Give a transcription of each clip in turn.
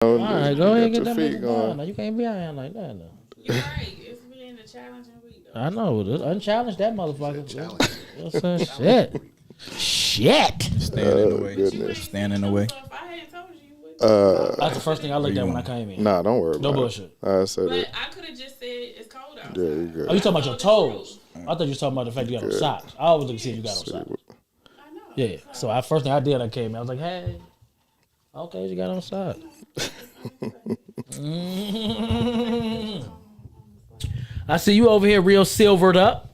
All right, go ahead and get your them feet feet going. going. Now, you can't be out here like that. Now. You're right. It's been a challenging week, though. I know. Unchallenged that motherfucker. Shit. Stand in the way. Goodness. Stand in the way. So if I hadn't told you, you would. That's the first thing I looked at when I came in. Nah, don't worry about No it. bullshit. I said But it. I could have just said it's cold outside. Yeah, you good. Oh, you talking about your toes? I thought you was talking about the fact you got on socks. I always look to see if you got on socks. I know. Yeah. So first thing I did, I came in. I was like, hey, okay, you got on socks. I see you over here real silvered up.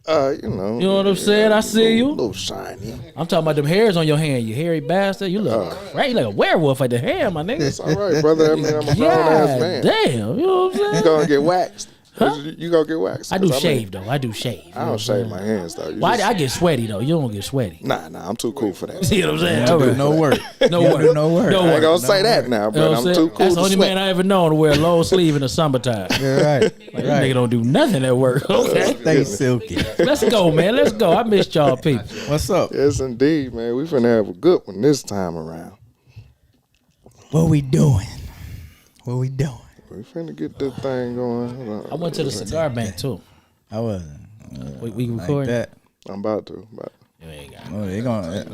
You know. You know what I'm saying? I see you. A little shiny. I'm talking about them hairs on your hand, you hairy bastard. You look right, you like a werewolf at the hair, my nigga. It's all right, brother. I mean, I'm a grown ass man. Damn, you know what I'm saying? You gonna get waxed. You gonna get waxed. I do 'Cause shave though. I do shave. I don't shave my hands though. Why I get sweaty though? You don't get sweaty. Nah, I'm too cool for that. See what I'm saying? No work. No work. No work. No I ain't work. gonna say that now, You know but what I'm saying? too cool That's to the only sweat. man I ever known to wear a long sleeve in the summertime. Right. Like, that nigga don't do nothing at work. Okay. Stay silky. Let's go, man. Let's go. I missed y'all people. What's up? Yes, indeed, man. We finna have a good one this time around. What we doing? What we doing? We finna get this thing going. Hold on. I went to the cigar bank too. I wasn't. We Like recording? that. I'm about to. You ain't got it. Oh, they gonna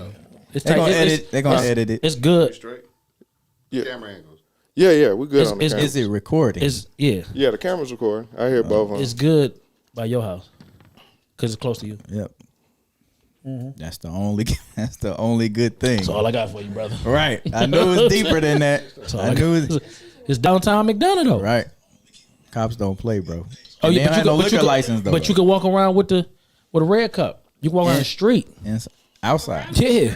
It's they tight. gonna It's- edit. They gonna it's- edit it. It's good. Straight. Yeah. Camera angles. Yeah, we good It's- on the it's- camera. Is it recording? It's Yeah, the camera's recording. I hear both of them. It's good by your house because it's close to you. Yep. That's the only. That's the only good thing. That's all I got for you, brother. Right. I knew it was deeper than that. all I I knew got. it. It's downtown McDonough though. Right. Cops don't play, bro. Oh And yeah, they but don't you have no can, liquor license though. But you can walk around with a red cup. You can walk around the street. And outside. Yeah.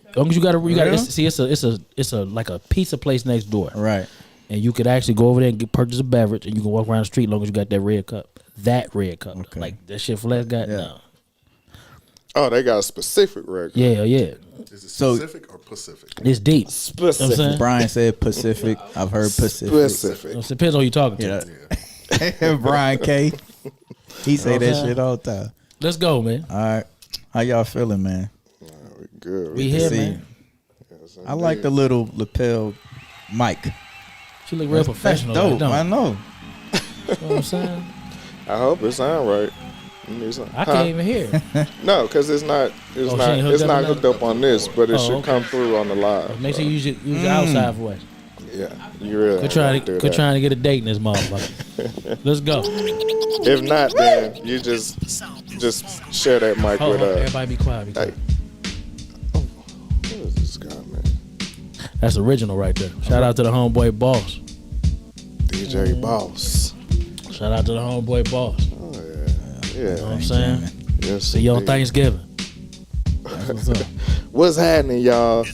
As long as you got Really? it's a like a pizza place next door. Right. And you could actually go over there and purchase a beverage, and you can walk around the street as long as you got that red cup. That red cup, Okay. like that shit Flex got. Yeah. No. Oh, they got a specific record. Yeah. Is it So- specific or Pacific? It's deep. You know what I'm Specific. saying? Brian said Pacific. I've heard Pacific. Specific. It depends on who you talking to. Yeah. Brian K. He say that Okay. shit all the time. Let's go, man. All right. How y'all feeling, man? We good. We here, see. man. I like the little lapel mic. She look real professional. That's Like, dope. I don't know. you know what I'm saying? I hope it sound right. Let me see. I can't even hear. No, because it's not. It's Oh, she not. ain't hooked It's up not on hooked that? up on this, but it Oh, should okay. come through on the live. Make sure you use the outside voice. Yeah, you really. Quit trying have to do quit that. trying to get a date in this motherfucker. Let's go. If not, then you just share that mic Hold with on, everybody be quiet. Be Hey, quiet. what is this guy, man? That's original right there. Shout out to the homeboy boss. DJ Boss. Shout out to the homeboy boss. Oh yeah, You know what I'm yeah. saying? Yes, See you on indeed. Thanksgiving. What's up? What's happening, y'all?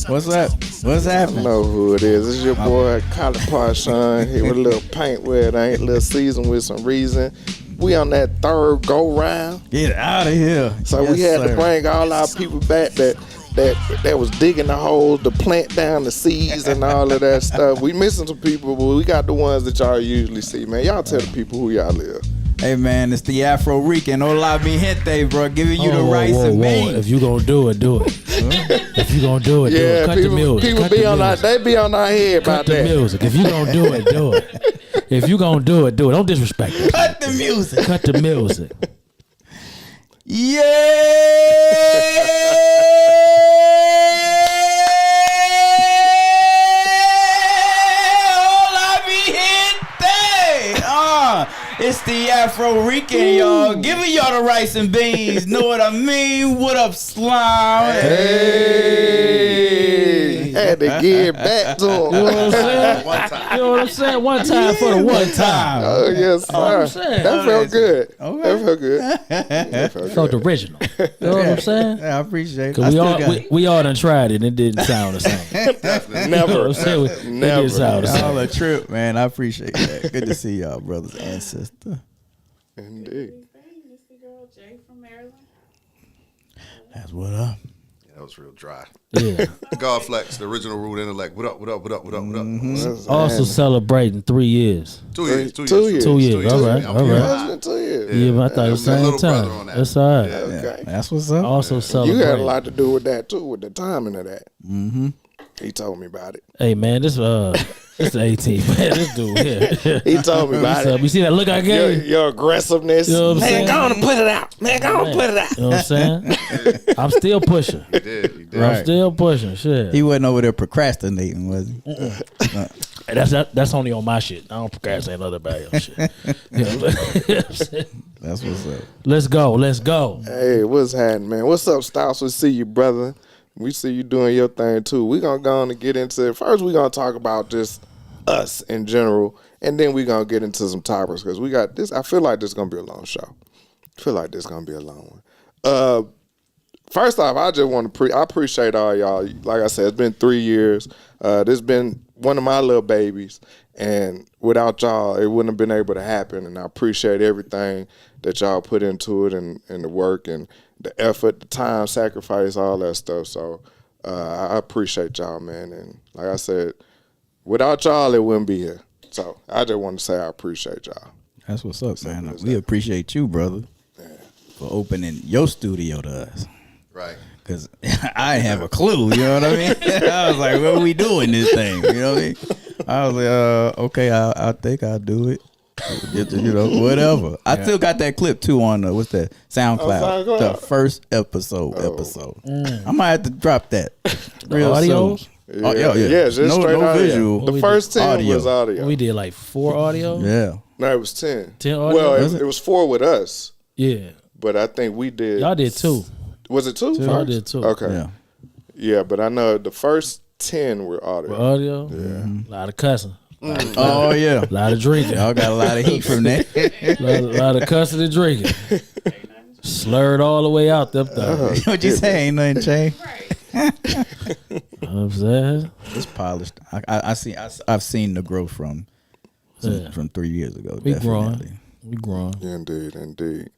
What's up? What's I happening? know who it is. It's your boy, Collar Parshon. Here with a little paint where it ain't, a little season with some reason. We on that third go round. Get out of here. So we had to bring all our people back that was digging the holes to plant down the seeds and all of that stuff. We missing some people, but we got the ones that y'all usually see, man. Y'all tell the people who y'all live. Hey man, it's the Afro Rican. Hola mi gente, bro. Giving you the rice and beans. If you gonna do it, do it. If you gonna do it, do it. Yeah, Cut the people music. Cut be the on our, music. they be on our head Cut about the that. music. If you gonna do it, do it. If you gonna do it, do it. Don't disrespect it. Cut the music. Cut the music. Hola mi gente. It's the Afro Rican, y'all. Giving y'all the rice and beans. Know what I mean? What up, slime? Hey, had to give back to You know him. what I'm saying? You know what I'm saying? One time for the one time. Oh yes, sir. what I'm saying. That felt good. Okay. That felt good. That felt Felt good. original. You know what I'm saying? Yeah, I appreciate it. Cause we all done tried it and it didn't sound the same. You know what Never. I'm saying? It didn't sound the Y'all same. a trip, man. I appreciate that. Good to see y'all, brothers and sisters. Indeed. It's the girl Jay from Maryland. That's what up. That was real dry. Yeah. God Flex, the original root intellect. What up, what up, what up, what up, what up? That's- Also celebrating 3 years. 2 years, 2 years. 2 years. 2 years. All right. I'm All here. right. That's been 2 years. Yeah, but I thought it was my same little brother on time. that. That's all right. Okay. That's what's up. Also You celebrating. had a lot to do with that too, with the timing of that. He told me about it. Hey man, this the 18 man. This dude here. He told me about it. You see that look I gave? Your aggressiveness. You know what I'm Man, saying? go on and put it out. Man, go on and put it out. You know what I'm saying? I'm still pushing. He did. He did. I'm Right. still pushing. Shit. He wasn't over there procrastinating, was he? That's only on my shit. I don't procrastinate on other else shit. You know what I'm saying? That's what's up. Let's go. Hey, what's happening, man? What's up, Styles? We see you, brother. We see you doing your thing, too. We're going to go on and get into it. First, we're going to talk about just us in general, and then we're going to get into some topics because we got this. I feel like this is going to be a long show. I feel like this is going to be a long one. First off, I just want to I appreciate all y'all. Like I said, it's been 3 years. This has been one of my little babies, and without y'all, it wouldn't have been able to happen, and I appreciate everything that y'all put into it and the work and the effort, the time, sacrifice, all that stuff. So I appreciate y'all, man. And like I said, without y'all, it wouldn't be here. So I just want to say I appreciate y'all. That's what's up, man. We appreciate you, brother, for opening your studio to us. Right. Because I didn't have a clue, you know what I mean? I was like, what are we doing this thing? You know what I mean? I was like, okay, I think I'll do it. You know, whatever. I still got that clip too on what's that? SoundCloud. SoundCloud. The first episode. I might have to drop that. Real audios? soon. Yeah. just no straight audio. visual. The first 10 was audio. We did like 4 audio. Yeah. No, it was 10. 10 audio? Well, Was it was 4 with us, Yeah. but I think we did. Y'all did 2. Was it 2? Y'all did 2. Okay. Yeah, but I know the first 10 were audio. Audio. Yeah. A lot of cussing. Oh, yeah. A lot of drinking. Y'all got a lot of heat from that. A lot of cussing and drinking. Slurred all the way out there. What you say? Ain't nothing changed. Right. You know what I'm saying? It's polished. I've seen the growth from 3 years ago. We definitely. growing. Yeah, indeed.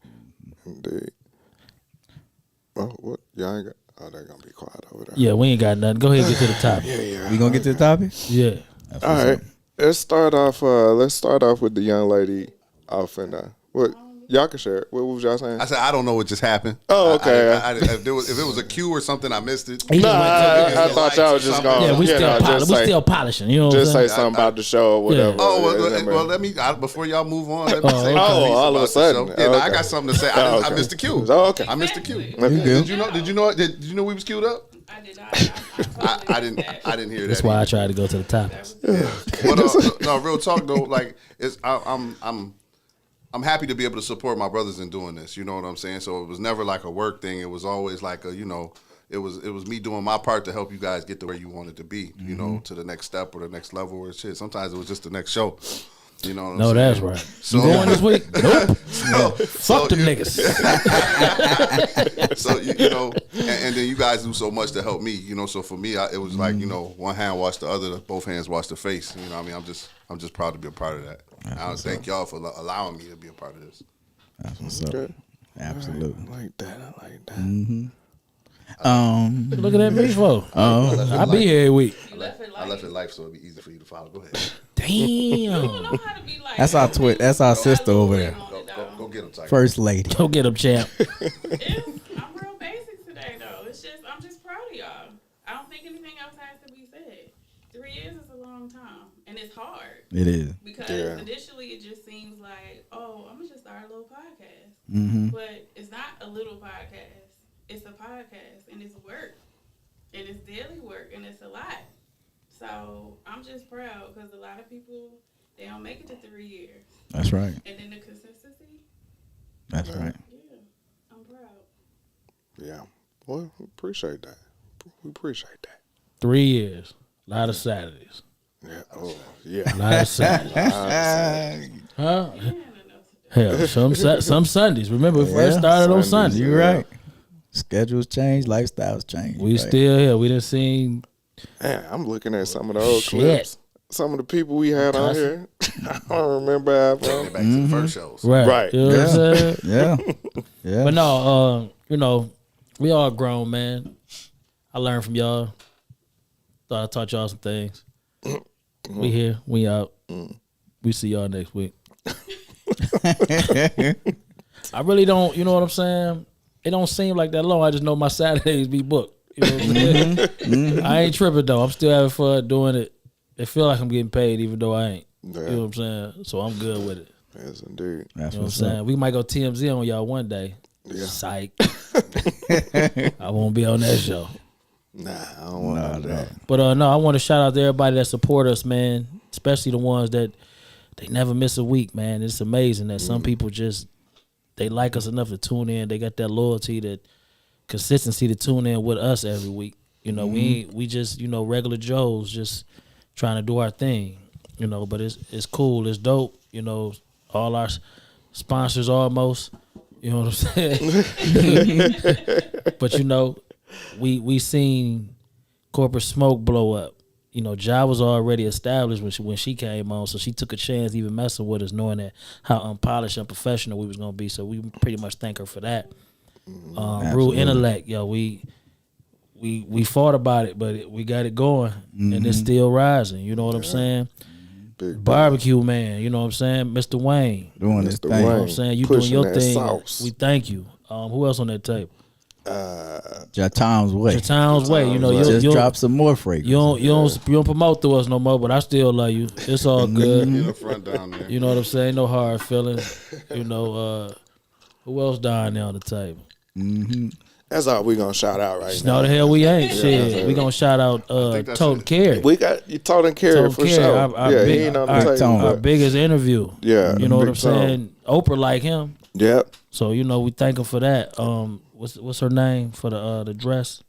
Oh, what? Y'all ain't got. Oh, they're gonna be quiet over there. Yeah, we ain't got nothing. Go ahead and get to the topic. We gonna get to the topic? Yeah. All right. Let's start off. Let's start off with the young lady off in what. Y'all can share it. What was y'all saying? I said I don't know what just happened. Oh, okay. If it was a cue or something, I missed it. He No, just went I thought y'all was just going. Yeah, we still polishing. You know what I'm Just saying? say something about the show or whatever. Oh well, let me before y'all move on. Let me say okay. All of a sudden. Yeah, no, I Okay. got something to say. I Okay. missed the cue. Oh, okay. I missed the cue. Okay. Did you know we was queued up? I did not. I didn't hear that. That's why I either. tried to go to the topics. But no, real talk though. Like I'm happy to be able to support my brothers in doing this. You know what I'm saying? So it was never like a work thing. It was always like it was me doing my part to help you guys get to where you wanted to be. You know, to the next step or the next level or shit. Sometimes it was just the next show. You know what I'm saying? No, that's right. So, You going this week? Nope. so Fuck them you- niggas. So you know, and then you guys do so much to help me. You know, so for me, it was like one hand wash the other, both hands wash the face. You know, what I mean, I'm just proud to be a part of that. I thank y'all for allowing me to be a part of this. That's what's up. Okay. Absolutely. I like that. Look at that me for. I be here every week. You left it I like left it life so it'd be easy for you to follow. Go ahead. you don't Damn. know how to be like. That's our That's our sister over there. Go get him, Tiger. First lady. Go get him, champ. I'm real basic today though. I'm just proud of y'all. I don't think anything else has to be said. 3 years is a long time, and it's hard It is. because Yeah. initially it just seems like, oh, I'm gonna just start a little podcast, but it's not a little podcast. It's a podcast, and it's work, and it's daily work, and it's a lot. So I'm just proud because a lot of people they don't make it to 3 years, That's right. and then the consistency. That's right. Yeah, I'm proud. Yeah. Well, we appreciate that. We appreciate that. 3 years. A lot of Saturdays. Yeah. Oh, yeah. A lot of Saturdays. Huh? Hell, some Sundays. Remember, we first started on Sundays, Sunday. You're right. Schedules change, lifestyles change. We right? still here. We done seen Man, I'm looking at some of the old Shit. clips. Some of the people we had on here. I don't remember half of Get them. back to the first shows. Right. You know what I'm saying? Yeah. Yeah. But no, we all grown, man. I learned from y'all. Thought I taught y'all some things. We here. We out. We see y'all next week. I really don't, you know what I'm saying? It don't seem like that long. I just know my Saturdays be booked. You know what I'm saying? I ain't tripping though. I'm still having fun doing it. It feel like I'm getting paid even though I ain't. Yeah. You know what I'm saying? So I'm good with it. Yes, indeed. That's You know what I'm what's saying? up. We might go TMZ on y'all one day. Yeah. Psych. I won't be on that show. Nah, I don't want none of that. But no, I want to shout out to everybody that support us, man. Especially the ones that they never miss a week, man. It's amazing that some people just they like us enough to tune in. They got that loyalty, that consistency to tune in with us every week. You know, we just, you know, regular Joes just trying to do our thing. You know, but it's cool, it's dope. You know, all our sponsors almost. You know what I'm saying? But you know, we seen Corporate Smoke blow up. You know, Ja was already established when she came on, so she took a chance even messing with us, knowing that how unpolished and professional we was gonna be. So we pretty much thank her for that. Rule Intellect, yo, we fought about it, but we got it going, and it's still rising. You know what I'm saying? Big Barbecue Man, you know what I'm saying? Mr. Wayne, Doing this Mr. thing. you know Wayne. what I'm saying? You Pushing doing your that thing. sauce. We thank you. Who else on that tape? Ja Tom's way. Tom's Way. You know, you Just drop some more fragrance. you don't promote through us no more, but I still love you. It's all good. In the front down there. You know what I'm saying? No hard feelings. You know, who else down there on the table? That's all we gonna shout out right No, now. the hell we ain't. Shit, we gonna shout out think that's Toten it. Carey. We got you told and carry Toten for Carey, sure. our Yeah, big- he ain't on the our- table. Our but- biggest interview. Yeah, You know what big I'm saying? Oprah like him. Yep. So, you know, we thank him for that. What's her name for the dress?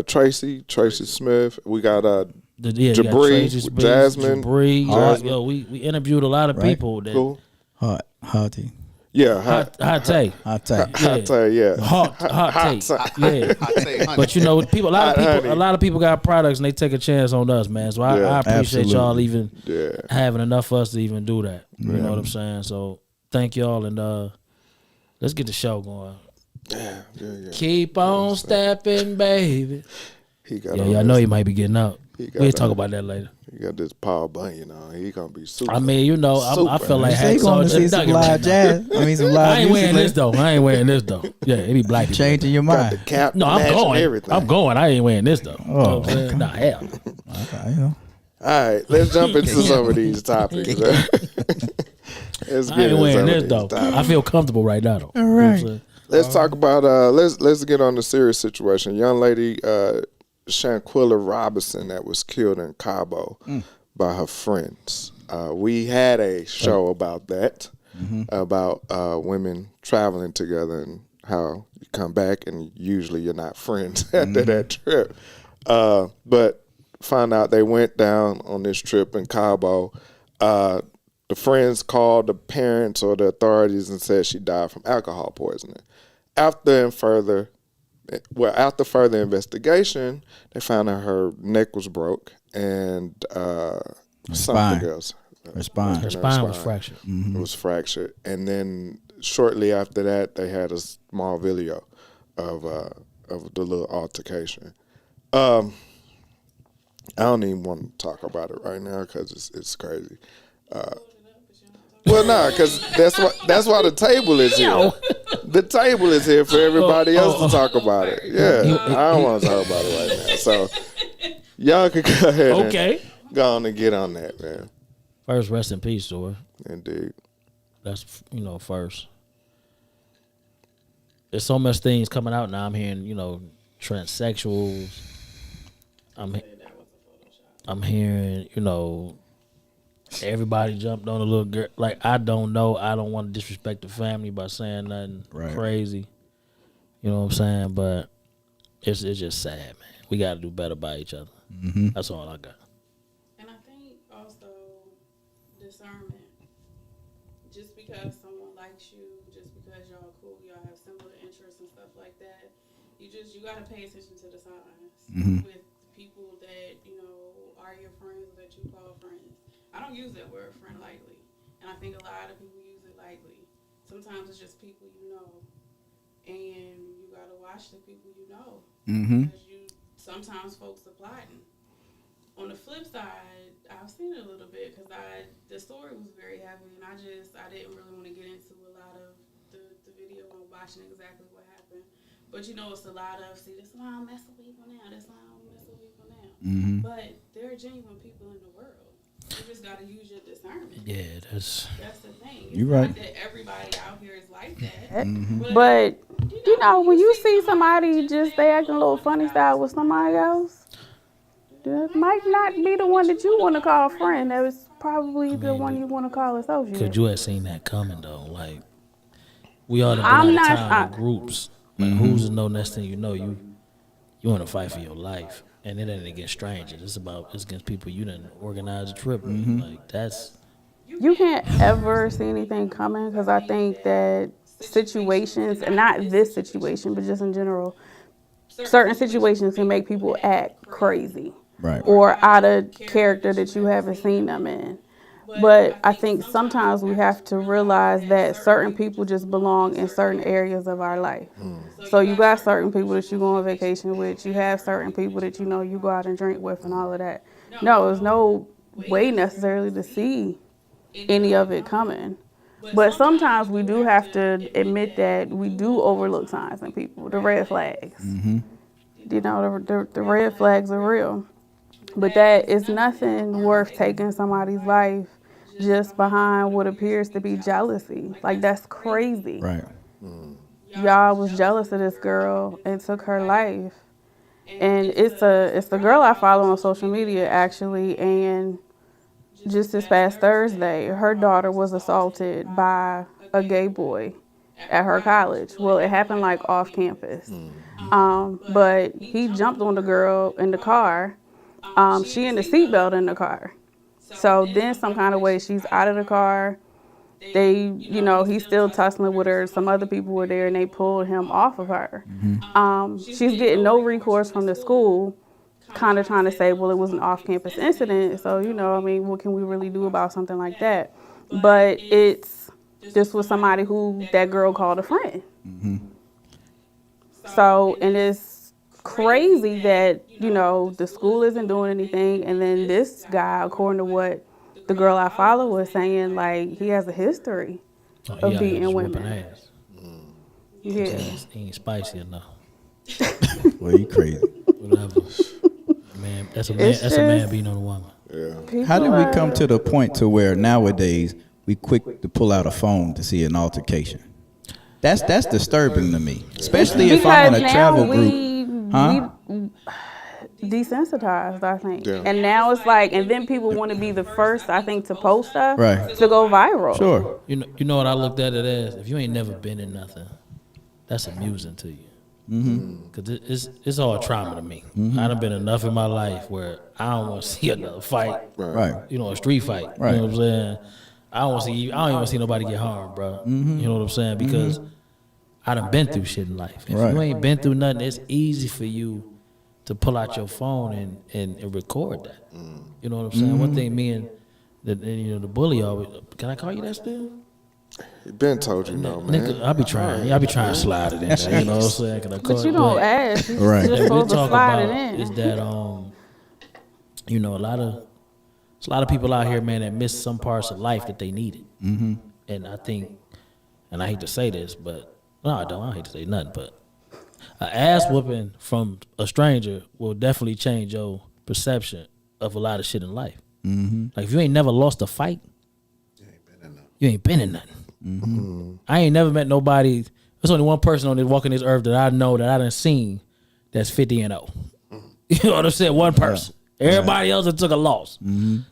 Tracy Smith. We got You got Jabri, Tracy Spears, Jasmine. Jabri. Jasmine. Yo, we interviewed a lot of Right. people that cool. Hottie. Yeah, hot take. I'll tell you. hot take, yeah. Hot take. Yeah. I'd say honey. But you know, a Honey. lot of people got products and they take a chance on us, man. So I Yeah, appreciate y'all even Yeah. having enough of us to even do that. You know what I'm saying? So thank y'all, and let's get the show going. Yeah. Keep on stepping, baby. He got Yeah, on y'all this- know you might be getting out. He got We'll on- talk about that later. He got this Paul Bunyan on. He gonna be super. I mean, you know, I feel like Say you gonna see some live jazz. I mean, some I live ain't wearing music. this though. Yeah, it be black people. Changing your got the mind. cap. No, I'm match and going. Everything. I'm going. I ain't wearing this though. You know what I'm saying? okay. Nah, hell. Okay, you know. All right, let's jump into some of these topics. Let's I get ain't into wearing some this of though. these topics. I feel comfortable right now though. All right. Let's talk about let's get on the serious situation. Young lady Shanquilla Robinson that was killed in Cabo by her friends. We had a show about that, about women traveling together and how you come back and usually you're not friends after that trip. But found out they went down on this trip in Cabo. The friends called the parents or the authorities and said she died from alcohol poisoning. After further investigation, they found that her neck was broke and something spine. else. Her spine. Her spine was fractured. It was fractured, and then shortly after that, they had a small video of the little altercation. I don't even want to talk about it right now because it's crazy. Well, nah, because that's why the table is here. The table is here for everybody else to talk about it. Yeah, I don't want to talk about it right now. So y'all can go ahead and go on and get on that, man. First, rest in peace, to her. Indeed. That's first. There's so much things coming out now. I'm hearing, transsexuals. I'm hearing, everybody jumped on a little girl. Like, I don't know. I don't want to disrespect the family by saying nothing crazy. You know what I'm saying? But it's just sad, man. We got to do better by each other. Mm-hmm. That's all I got. And I think also discernment. Just because someone likes you, just because y'all cool, y'all have similar interests and stuff like that, you got to pay attention to the signs with people that, are your friends that you call friends. I don't use that word friend lightly. And I think a lot of people use it lightly. Sometimes it's just people you know. And you got to watch the people you know. Because sometimes folks are plotting. On the flip side, I've seen it a little bit because the story was very heavy, and I didn't really want to get into a lot of the video on watching exactly what happened. But you know, it's a lot of, see, this is why I don't mess with people now. That's why I don't mess with people now. Mm-hmm. But there are genuine people in the world. You just got to use your discernment. Yeah, that's the thing. It's You're right. not that everybody out here is like that. Mm-hmm. But you know, when you see somebody just they acting a little funny style with somebody else, that might not be the one that you want to call friend. That was probably the one you want to call associate. could you have seen that coming though? Like we all I'm been not- out of time in groups. Like who's to know? Next thing you know, you want to fight for your life, and it ain't against strangers. It's against people you done organize a trip with. Like that's You can't ever see anything coming because I think that situations, and not this situation, but just in general, certain situations can make people act crazy Right. or out of character that you haven't seen them in. But I think sometimes we have to realize that certain people just belong in certain areas of our life. So you got certain people that you go on vacation with. You have certain people that you know you go out and drink with and all of that. No, there's no way necessarily to see any of it coming. But sometimes we do have to admit that we do overlook signs in people, the red flags. Mm-hmm. You know, the red flags are real. But that is nothing worth taking somebody's life just behind what appears to be jealousy. Like, that's crazy. Right. Y'all was jealous of this girl and took her life. And it's a girl I follow on social media, actually, and just this past Thursday, her daughter was assaulted by a gay boy at her college. Well, it happened like off campus. But he jumped on the girl in the car. She in the seatbelt in the car. So then some kind of way she's out of the car. They, you know, he's still tussling with her. Some other people were there and they pulled him off of her. She's getting no recourse from the school, kind of trying to say, well, it was an off-campus incident. So, you know, I mean, what can we really do about something like that? But this was somebody who that girl called a friend. So, and it's crazy that, you know, the school isn't doing anything. And then this guy, according to what the girl I follow was saying, like, he has a history of beating women. Ass. Yeah. He ain't spicy enough. Well, you crazy. Whatever. Man, that's a man. It's That's a man just- beating on a woman. How did we come to the point to where nowadays we quick to pull out a phone to see an altercation? That's disturbing to me, especially if I'm in a travel group. Huh? we desensitized, I think. Yeah. And now it's like, and then people want to be the first, I think, to post stuff Right. to go viral. Sure. You know what I looked at it as? If you ain't never been in nothing, that's amusing to you. Cause it's all trauma to me. I done been enough in my life where I don't want to see another fight. Right. You know, a street fight. Right. You know what I'm saying? I don't even want to see nobody get harmed, bro. You know what I'm saying? Because I done been through shit in life. If Right. you ain't been through nothing, it's easy for you to pull out your phone and record that. You know what I'm saying? One thing me and the bully always, can I call you that still? Ben told you no, man. Nigga, I be trying to slide it in there, you know what I'm saying? Can I call But you it? don't ask. You Right. just What we supposed to talk slide about it is in. that you know, there's a lot of people out here, man, that miss some parts of life that they needed. And I think, and I hate to say this, but no, I don't hate to say nothing, but an ass whooping from a stranger will definitely change your perception of a lot of shit in life. Like if you ain't never lost a fight, you ain't been in nothing. I ain't never met nobody. There's only one person on this walking this earth that I know that I done seen that's 50-0. You know what I'm saying? One person. Everybody else that took a loss.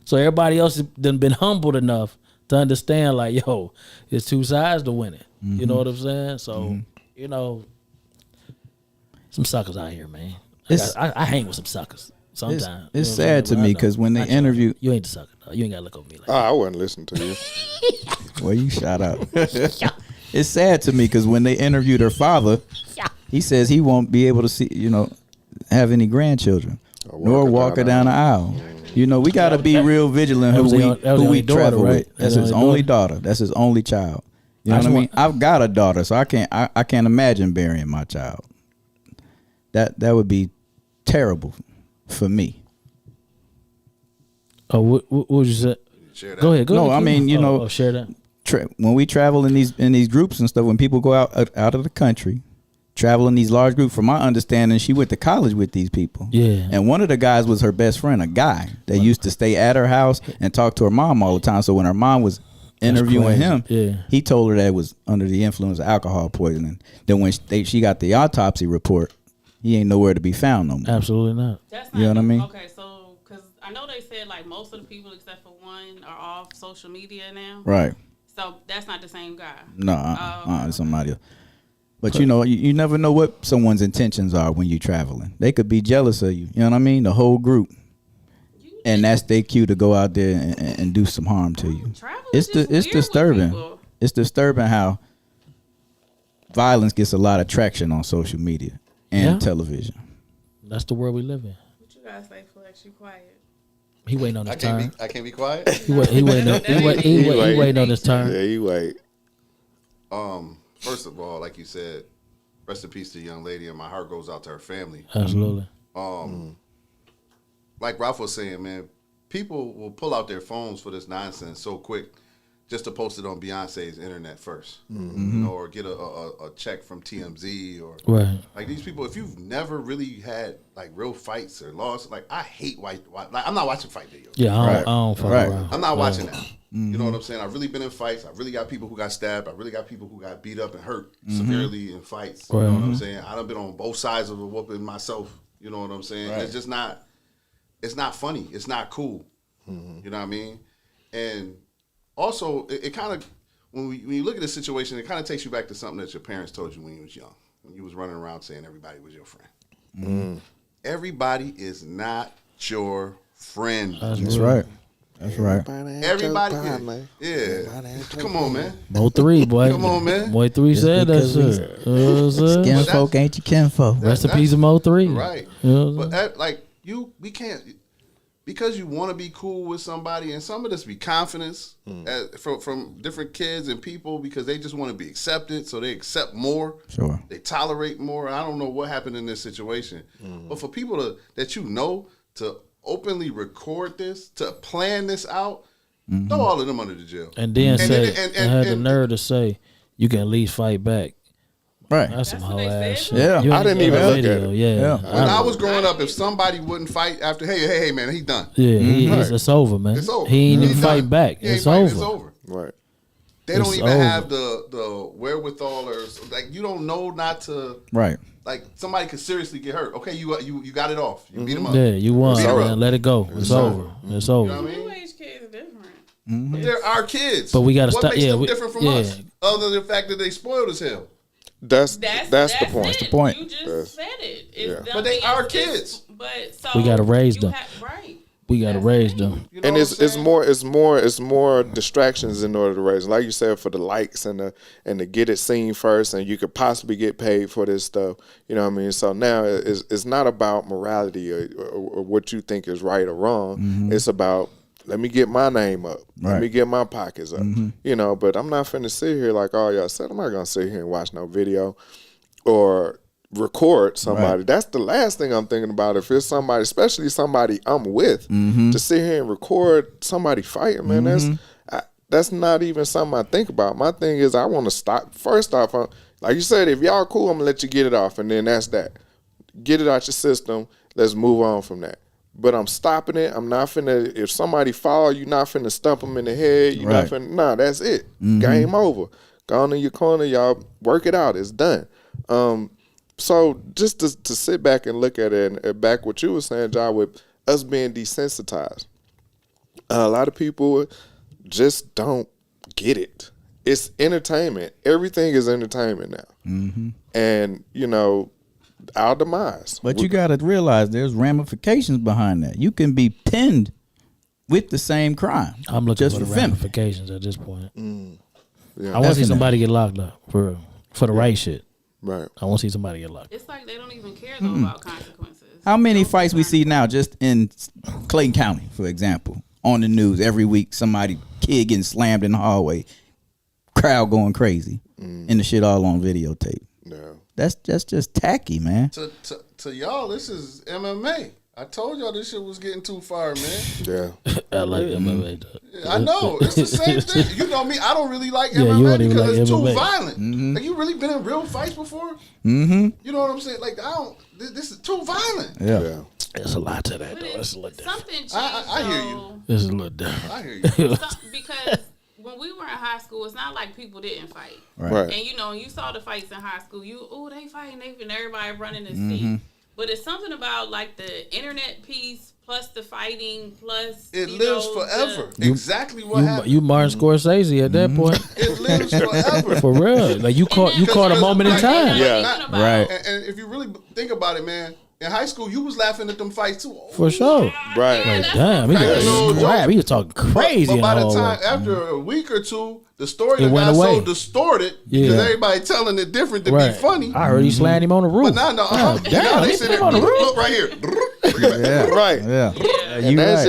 So everybody else done been humbled enough to understand, like, yo, it's two sides to winning. You know what I'm saying? So, you know, some suckers out here, man. I hang with some suckers sometimes. It's sad to me because when they interview, You ain't the sucker, though. You ain't got to look at me like that. I wasn't listening to you. well, you shout out. It's sad to me because when they interviewed her father, he says he won't be able to see, you know, have any grandchildren, nor walk her down the aisle. You know, we got to be real vigilant who we travel with. That's his only daughter. That's his only child. You know what I mean? I've got a daughter, so I can't imagine burying my child. That would be terrible for me. Oh, what would you say? Go ahead. No, I mean, you know, share that. When we travel in these groups and stuff, when people go out of the country, travel in these large groups. From my understanding, she went to college with these people. Yeah. And one of the guys was her best friend, a guy that used to stay at her house and talk to her mom all the time. So when her mom was interviewing him, he told her that it was under the influence of alcohol poisoning. Then when she got the autopsy report, he ain't nowhere to be found no more. Absolutely not. That's You know what I mean? Okay, so because I know they said like most of the people except for one are off social media now. Right. So that's not the same guy. No, it's somebody else. But you know, you never know what someone's intentions are when you're traveling. They could be jealous of you. You know what I mean? The whole group. And that's their cue to go out there and do some harm to you. It's disturbing. It's disturbing how violence gets a lot of traction on social media and television. That's the world we live in. What you guys say, Flex? You quiet. He waiting on his turn. I can't be quiet. He waiting on his turn. Yeah, you wait. First of all, like you said, rest in peace to the young lady, and my heart goes out to her family. Absolutely. Like Ralph was saying, man, people will pull out their phones for this nonsense so quick just to post it on Beyonce's internet first, you know, or get a check from TMZ or like these people. If you've never really had like real fights or lost, like I hate white like I'm not watching fight videos. Yeah, I don't fuck around. I'm not watching that. You know what I'm saying? I've really been in fights. I've really got people who got stabbed. I've really got people who got beat up and hurt severely in fights. You know what I'm saying? I've been on both sides of a whooping myself. You know what I'm saying? It's just not. It's not funny. It's not cool. You know what I mean? And also, it kind of, when you look at this situation, it kind of takes you back to something that your parents told you when you was young. When you was running around saying everybody was your friend. Everybody is not your friend. That's right. That's right. Everybody is. Yeah. Come on, man. Mo 3, boy. Come on, man. Mo 3 said that shit. Kinfolk ain't your kinfolk. Recipes of Mo 3. Right. But we can't, because you want to be cool with somebody, and some of this be confidence from different kids and people because they just want to be accepted, so they accept more. Sure. They tolerate more. I don't know what happened in this situation. But for people that you know to openly record this, to plan this out, throw all of them under the jail. And then had the nerve to say, you can at least fight back. Right. That's some whole ass shit. Yeah. I didn't even look at it. Yeah. When I was growing up, if somebody wouldn't fight after, hey, man, he's done. Yeah, it's over, man. It's over. He ain't even fight back. It's over. It's over. Right. They don't even have the wherewithal, or like you don't know not to. Right. Like somebody could seriously get hurt. Okay, you got it off. You beat them up. Yeah, you won, man. Let it go. It's over. It's over. You know what I mean? New age kids are different. But they're our kids. But we got to stop. What makes them different from us? Other than the fact that they spoiled as hell. That's the point. That's the point. You just said it. But they are kids. But so we got to raise them. Right. We got to raise them. You know and it's more distractions in order to raise. Like you said, for the likes and to get it seen first, and you could possibly get paid for this stuff. You know what I mean? So now it's not about morality or what you think is right or wrong. It's about, let me get my name up. Right. Let me get my pockets up. You know, but I'm not finna sit here like all y'all said. I'm not gonna sit here and watch no video or record somebody. Right. That's the last thing I'm thinking about. If it's somebody, especially somebody I'm with, to sit here and record somebody fighting, man, that's not even something I think about. My thing is I want to stop. First off, like you said, if y'all cool, I'm gonna let you get it off, and then that's that. Get it out your system. Let's move on from that. But I'm stopping it. I'm not finna, if somebody fall, you're not finna stump them in the head. You're not finna, nah, that's it. Game over. Go on in your corner, y'all work it out. It's done. So just to sit back and look at it, and back what you were saying, John, with us being desensitized. A lot of people just don't get it. It's entertainment. Everything is entertainment now. And, you know, our demise. But you got to realize there's ramifications behind that. You can be pinned with the same crime. I'm looking just for the ramifications at this point. Yeah. I want to see somebody get locked up for the right shit. Right. I want to see somebody get locked up. It's like they don't even care though about consequences. How many fights we see now just in Clayton County, for example, on the news every week, kid getting slammed in the hallway, crowd going crazy, and the shit all on videotape. No. That's just tacky, man. To y'all, this is MMA. I told y'all this shit was getting too far, man. Yeah. I like MMA. I know. It's the same thing. You know me. I don't really like Yeah, you MMA don't even because like it's MMA. too violent. Like, you really been in real fights before? Mm-hmm. You know what I'm saying? Like, I don't. This is too violent. Yeah. There's a lot to that, But though. It's a little different. something changed. I hear you. It's a little different. I hear you. Because when we were in high school, it's not like people didn't fight. Right. And you saw the fights in high school. They fighting, and everybody running to see. But it's something about like the internet piece plus the fighting plus It lives forever. You- Exactly what happened. You Martin Scorsese at that point. It lives forever. For real. Like you caught a moment in time. Yeah. Right. And if you really think about it, man, in high school you was laughing at them fights too. For sure. Right. Like damn, he No was crap. He was talking crazy. But by in the the time, hallway. after a week or two, the story It got went away. so distorted Yeah. because everybody telling it different to Right. be funny. I heard he slammed him on the roof. But now damn, they he sit put there, him on the roof. look right here. Yeah. Right. Yeah. And that's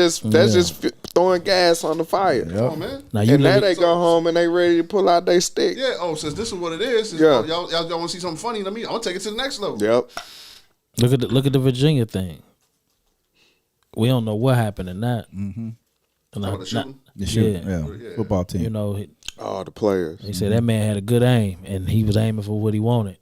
just throwing gas on the fire. Come on, man. Now you And now look they at, go home and they ready to pull out their stick. Yeah. Oh, since this is what it is, Yeah. y'all want to see something funny? I'm gonna take it to the next level. Yep. look at the Virginia thing. We don't know what happened in that. Mm-hmm. About the shooting? The shoot. Yeah. Yeah. Football team. You know, All the players. he said that man had a good aim and he was aiming for what he wanted.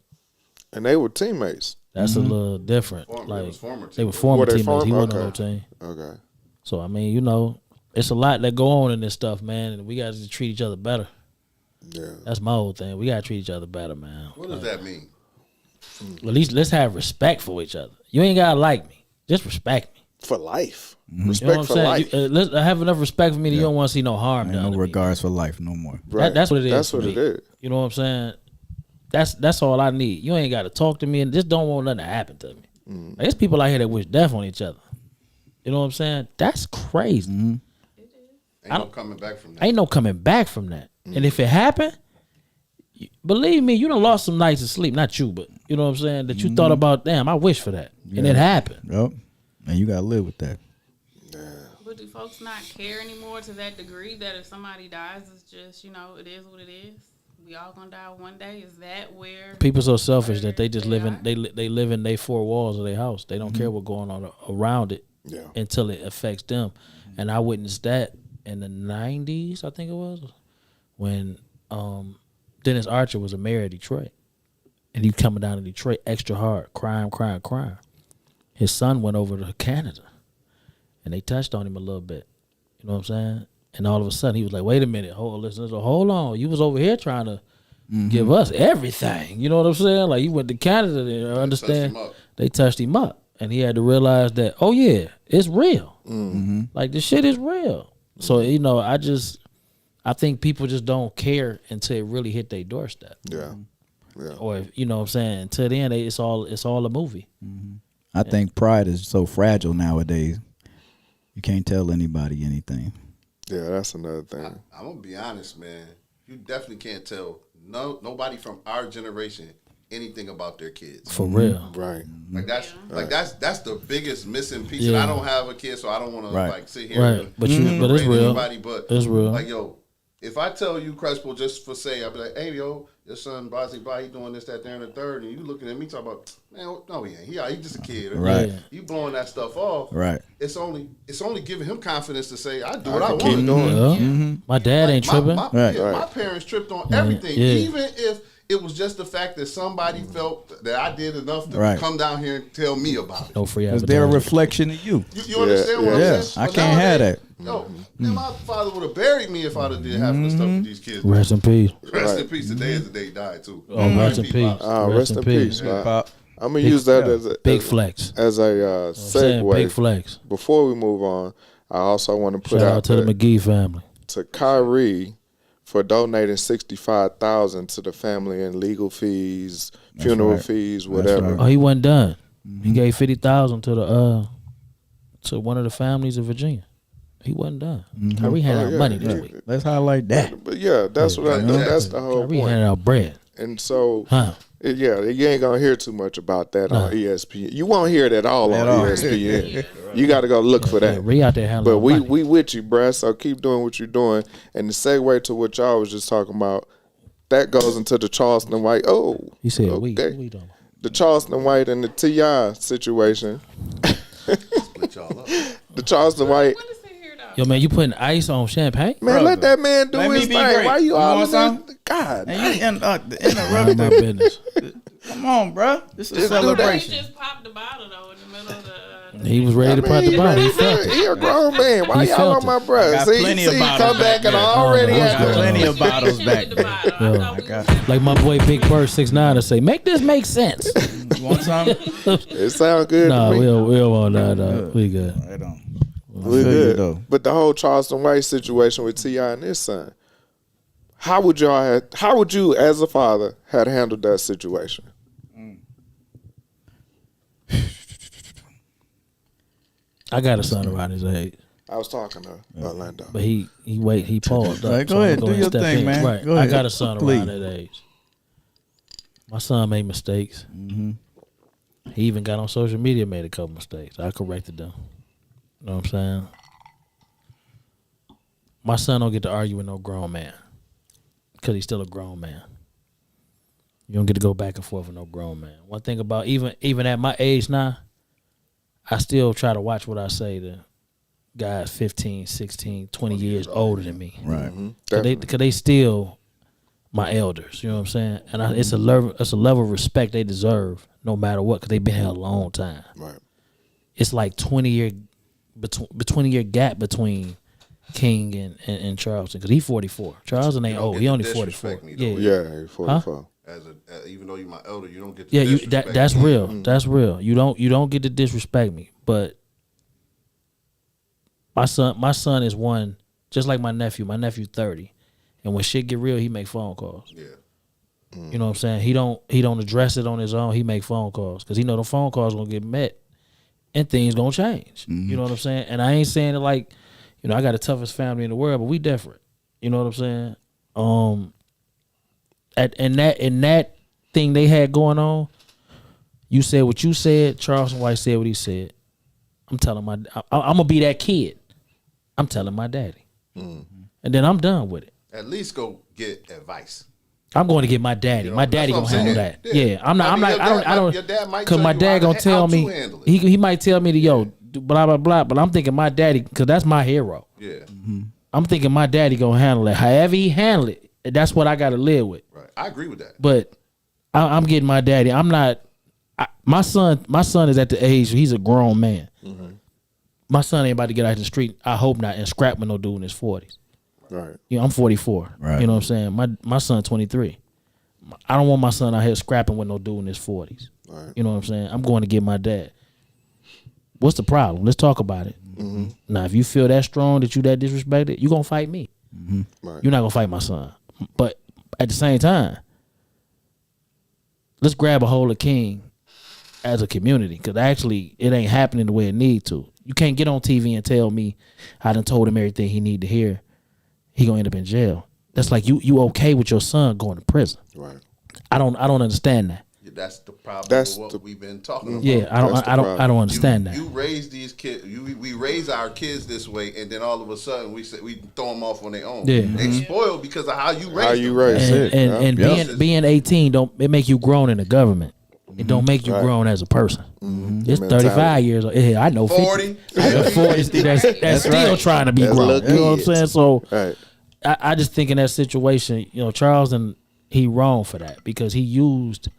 And they were teammates. That's a little different. They Like was former they were teammates. former Were they teammates. He former? wasn't on no Okay. team. Okay. So I mean, you know, it's a lot that go on in this stuff, man, and we got to treat each other better. Yeah. That's my whole thing. We got to treat each other better, man. What does that mean? At least let's have respect for each other. You ain't gotta like me, just respect me. For life. You know Respect what I'm for saying? life. Let's have enough respect for me that you don't want to see no harm Ain't done. no to me. regards for life no more. Right. That's what it is. That's for what me. it is. You know what I'm saying? That's all I need. You ain't got to talk to me and just don't want nothing to happen to me. Like, there's people out here that wish death on each other. You know what I'm saying? That's crazy. Ain't no coming back from that. Ain't no coming back from that. And if it happened, believe me, you done lost some nights of sleep. Not you, but you know what I'm saying? That you thought about, damn, I wish for that. And it happened. Yep. And you gotta live with that. But do folks not care anymore to that degree that if somebody dies, it's just, it is what it is? We all gonna die one day? Is that where People so selfish that they just They live in are? they live in their four walls of their house. They don't care what's going on around it Yeah. until it affects them. And I witnessed that in the 90s, I think it was, when Dennis Archer was a mayor of Detroit. And he coming down to Detroit extra hard, crime. His son went over to Canada and they touched on him a little bit. You know what I'm saying? And all of a sudden he was like, wait a minute, hold on. You was over here trying to give us everything. You know what I'm saying? Like, you went to Canada and understand. They touched him up. And he had to realize that, oh yeah, it's real. Like, this shit is real. So, I think people just don't care until it really hit their doorstep. Yeah. Yeah. Or, you know what I'm saying? Until then, it's all a movie. I think pride is so fragile nowadays. You can't tell anybody anything. Yeah, that's another thing. I'm gonna be honest, man. You definitely can't tell nobody from our generation anything about their kids. For real. Right. Like that's the biggest missing piece. Yeah. And I don't have a kid, so I don't want to Right. sit here. Right. And But it's berate real. anybody, but It's real. Like, yo, if I tell you Crespo just for say, I'll be like, hey, yo, your son Bozzy he doing this, that, there, and the third, and you looking at me talking about, man, no, he ain't. He just a kid. Right. Yeah. You blowing that stuff off. Right. It's only giving him confidence to say, I do what I want. Keep doing it. Yeah. My dad ain't tripping. My Right. parents tripped on everything, Yeah. even if it was just the fact that somebody felt that I did enough to Right. come down here and tell me about it. No free Because they're a advertising. reflection of you. You understand what Yeah. I'm saying? I But can't have nowadays, that. Yo, man, my father would have buried me if I'd have did half of the stuff with these kids. Rest in peace. Rest in peace. Today is the day he died too. Oh, rest in R.I.P. peace. Pops. Rest in peace, man. man. Pop. I'm gonna use that as a Big flex. as a Saying big segue. flex. Before we move on, I also want to put Shout out out to the McGee family. to Kyrie for donating $65,000 to the family in legal fees, funeral right. fees, That's whatever. right. Oh, he wasn't done. He gave $50,000 to one of the families of Virginia. He wasn't done. Kyrie handed out yeah. money this week. Let's highlight that. But yeah, that's that's the whole Kyrie point. handed out bread. And so, Huh? yeah, you ain't gonna hear too much about that on ESPN. You won't hear it at all on ESPN. You got to go look for Yeah, that. Ree out there handling But we money. with you, bruh. So keep doing what you're doing. And the segue to what y'all was just talking about, that goes into the Charleston White. Oh, He said, okay. we don't. The Charleston White and the T.I. situation. y'all up. The Charleston White. What is it here though? Yo, man, you putting ice on champagne? Man, let that man do Let me his be thing. great. Why you You all want in some? there? God. And you Mind interrupt my me. business. Come on, bro. This is a Just do You celebration. just popped the bottle though in the middle of the. He was ready to pop the bottle. He felt it. He a grown man. Why He y'all felt on my it. brother? got See, plenty of bottles come back back and there. already I don't know at what's Got going plenty on. of bottles back there. I got. Like my boy Big Bird 6ix9ine to say, make this make sense. You want some? It sound good Nah, to me. we'll want that. We good. Right on. We feel you, good. though. But the whole Charleston White situation with T.I. and his son, how would you as a father had handled that situation? I got a son around his age, I was talking to Orlando. but he paused up. Right, go so I'm ahead, gonna do your step thing, in. man. Right, Go I ahead. got a son Please. around that age. My son made mistakes. He even got on social media, made a couple mistakes. I corrected them. You know what I'm saying? My son don't get to argue with no grown man because he's still a grown man. You don't get to go back and forth with no grown man. One thing about even at my age now, I still try to watch what I say to guys 15, 16, 20 years older than me. Right. Because they still my elders. You know what I'm saying? And it's a level of respect they deserve no matter what because they've been here a long time. Right. It's like 20-year gap between King and Charleston because he's 44. Charleston ain't old. He only 44. disrespect me, though. Yeah, he's 44. Even though you're my elder, you don't get to Yeah, disrespect that's me. real. That's real. You don't get to disrespect me. But my son is one just like my nephew. My nephew 30, and when shit get real, he make phone calls. Yeah. You know what I'm saying? He don't address it on his own. He make phone calls because he know the phone calls gonna get met, and things gonna change. You know what I'm saying? And I ain't saying it like, I got the toughest family in the world, but we different. You know what I'm saying? In that thing they had going on, you said what you said. Charleston White said what he said. I'm telling I'm gonna be that kid. I'm telling my daddy, and then I'm done with it. At least go get advice. I'm going to get my daddy. My daddy that's gonna what I'm handle that. saying. Yeah, I'm not. I mean, I don't. your dad might Cause tell my you dad how gonna tell to me handle it. he might tell me to blah blah blah. But I'm thinking my daddy, cause that's my hero. Yeah. I'm thinking my daddy gonna handle it. However he handle it, that's what I got to live with. Right. I agree with that. But I'm getting my daddy. I'm not. My son is at the age he's a grown man. My son ain't about to get out in the street. I hope not, and scrap with no dude in his 40s. Right. I'm 44. Right. You know what I'm saying? My son 23. I don't want my son out here scrapping with no dude in his 40s. Right. You know what I'm saying? I'm going to get my dad. What's the problem? Let's talk about it. Now, if you feel that strong that you that disrespected, you gonna fight me. Right. You're not gonna fight my son. But at the same time, let's grab a hold of King as a community, because actually it ain't happening the way it need to. You can't get on TV and tell me I done told him everything he need to hear. He gonna end up in jail. That's like you okay with your son going to prison. Right. I don't understand that. That's the problem That's with what we've been talking about. Yeah, I That's the don't problem. understand that. You raise these kids. We raise our kids this way, and then all of a sudden we throw them off on their own. Yeah. They spoiled because of how you raise How them. you raise it. And being 18 it make you grown in the government. It don't make you Right. grown as a person. It's Mentality. 35 years old. Yeah, I know 50. 40. I know 40 that's still trying to be That's grown. little You know what I'm kids. saying? So Right. I just think in that situation, Charles, and he wrong for that because he used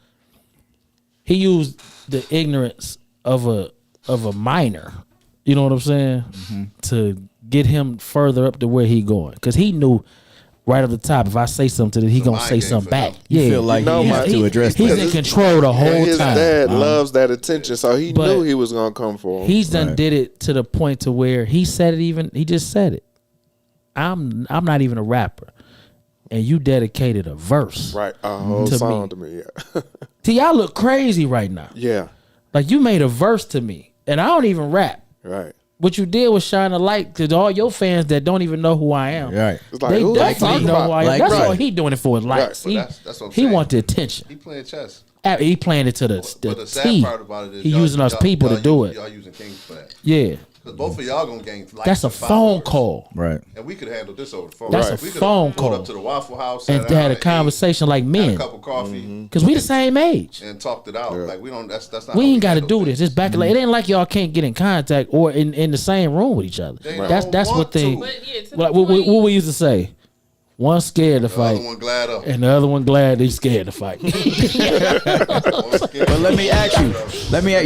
the ignorance of a minor. You know what I'm saying? To get him further up to where he going, because he knew right at the top, if I say something to him, he gonna mind say game something for back. him. You feel like No, he my- has to address He's that. in control the whole And his time. dad loves that attention, so he But knew he was gonna come for him. He's done Right. did it to the point to where he said it. He just said it. I'm not even a rapper, and you dedicated a verse. Right, a whole To song me. to me. Yeah. See, y'all look crazy right now. Yeah. Like you made a verse to me, and I don't even rap. Right. What you did was shine a light to all your fans that don't even know who I am. Right. It's like, They who they definitely talking know who I about? am. Like, That's right. all he doing it for his likes. But He, that's what I'm he saying. want the attention. He playing chess. He playing it to the But the sad T. part about it is He using us people to do it. Y'all using King for that. Yeah. Because both of y'all gonna gain likes. That's a and phone followers. call. Right. And we could handle this over the phone. That's Right. a We could've phone pulled call. up to the Waffle House And sat they down had a ate, conversation like had a men. cup of coffee, Because we the same age. and talked it out. Like we don't. That's not. We how ain't got to handle do things. this. It's back. Like, it ain't like y'all can't get in contact or in the same room with each other. They That's don't what want they. to. But yeah, to the Like, point, what we used to say. One scared to The other fight, one glad up. and the other one glad they scared to fight. One scared. But let me ask you.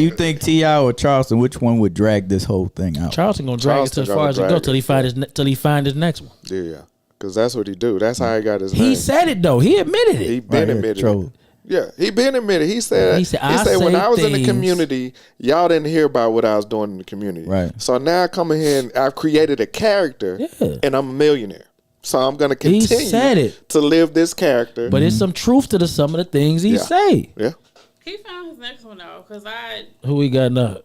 You think T.I. or Charleston, which one would drag this whole thing out? Charleston gonna drag it to as Charleston far as it gonna go drag till he find his next one. Yeah, because that's what he do. That's how he got his name. He said it though. He admitted it. He been Right here, admitted. troll. It. Yeah, he been admitted. He said. He said, He "I said when say I was in the things." community, y'all didn't hear about what I was doing in the community. Right. So now I come in here and I've created a character, Yeah. and I'm a millionaire. So I'm gonna He continue said it. to live this character. But it's some truth to some of the things he Yeah. say. yeah, he found his next one though, because Who we got now?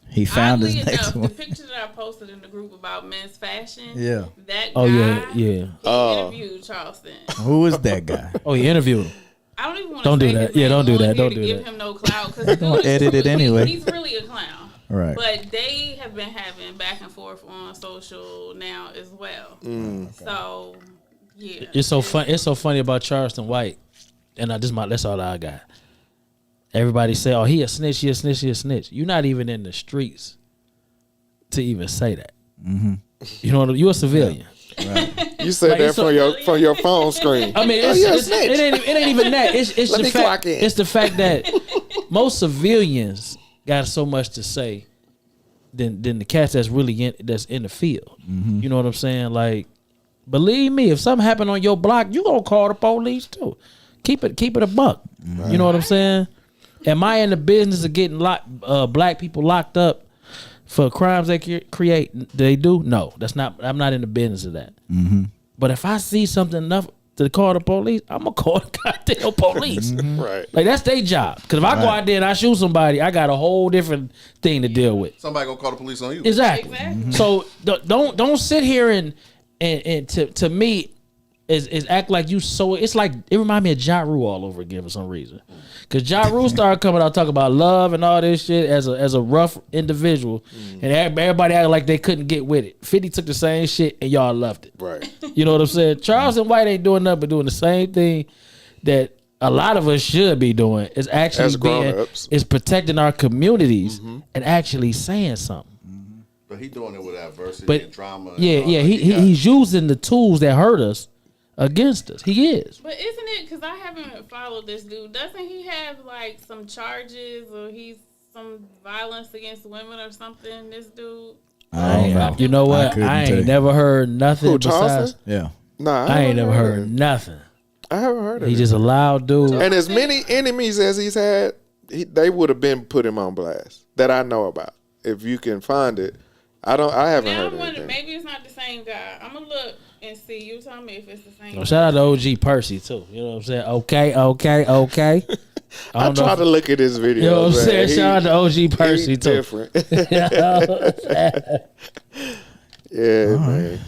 He found his oddly next enough, one. the picture that I posted in the group about men's fashion. Yeah. That Oh guy, yeah. He interviewed Charleston. Who is that guy? Oh, he interviewed him. I don't even want Don't to do that. Yeah, don't do that. Don't do give that. him no clout because gonna edit it anyway. He's really a clown. Right. But they have been having back and forth on social now as well. So yeah, It's so fun. It's so funny about Charleston White, and that's all I got. Everybody say, "Oh, he a snitch. He a snitch. He a snitch." You're not even in the streets to even say that. Mm-hmm. You know what? You a civilian. you said Like, that it's so- from your phone screen. I mean, Oh, it's, you're a it's, snitch. it ain't even that. It's Let the me fact. clock in. It's the fact that most civilians got so much to say than the cats that's really that's in the field. Mm-hmm. You know what I'm saying? Like, believe me, if something happened on your block, you gonna call the police too. Keep it a buck. You know what I'm saying? Am I in the business of getting black people locked up for crimes they create? They do? No, that's not. I'm not in the business of that. Mm-hmm. But if I see something enough to call the police, I'm gonna call the goddamn police. Right. Like, that's their job. Because if I go out there and I shoot somebody, I got a whole different thing to deal with. Somebody gonna call the police on you. Exactly. Exactly. So don't sit here and to me is act like you so. It's like it remind me of Ja Rule all over again for some reason. Because Ja Rule started coming out talking about love and all this shit as a rough individual, and everybody acted like they couldn't get with it. 50 took the same shit and y'all loved it. Right. You know what I'm saying? Charleston White ain't doing nothing but doing the same thing that a lot of us should be doing. Is actually As grown-ups. is protecting our communities and actually saying something. But he doing it with adversity But and drama. And yeah, all yeah, that. he's using the tools that hurt us against us. He is. But isn't it, because I haven't followed this dude, doesn't he have like some charges or he's some violence against women or something, this dude? I don't know. You know what? couldn't I tell ain't you. never heard nothing Who, besides. Charleston? Yeah. Nah, I ain't never heard of it. nothing. I haven't heard of He's it. just a loud dude. And as many enemies as he's had, they would have been put him on blast that I know about. If you can find it, I haven't Now heard I'm of wondering, anything. maybe it's not the same guy. I'm going to look and see. You tell me if it's the same Oh, guy. shout out to OG Percy too. You know what I'm saying? Okay. I don't know try if- to look at his videos. You know what I'm man. saying? Shout out to OG Percy He's too. different. Yeah, man.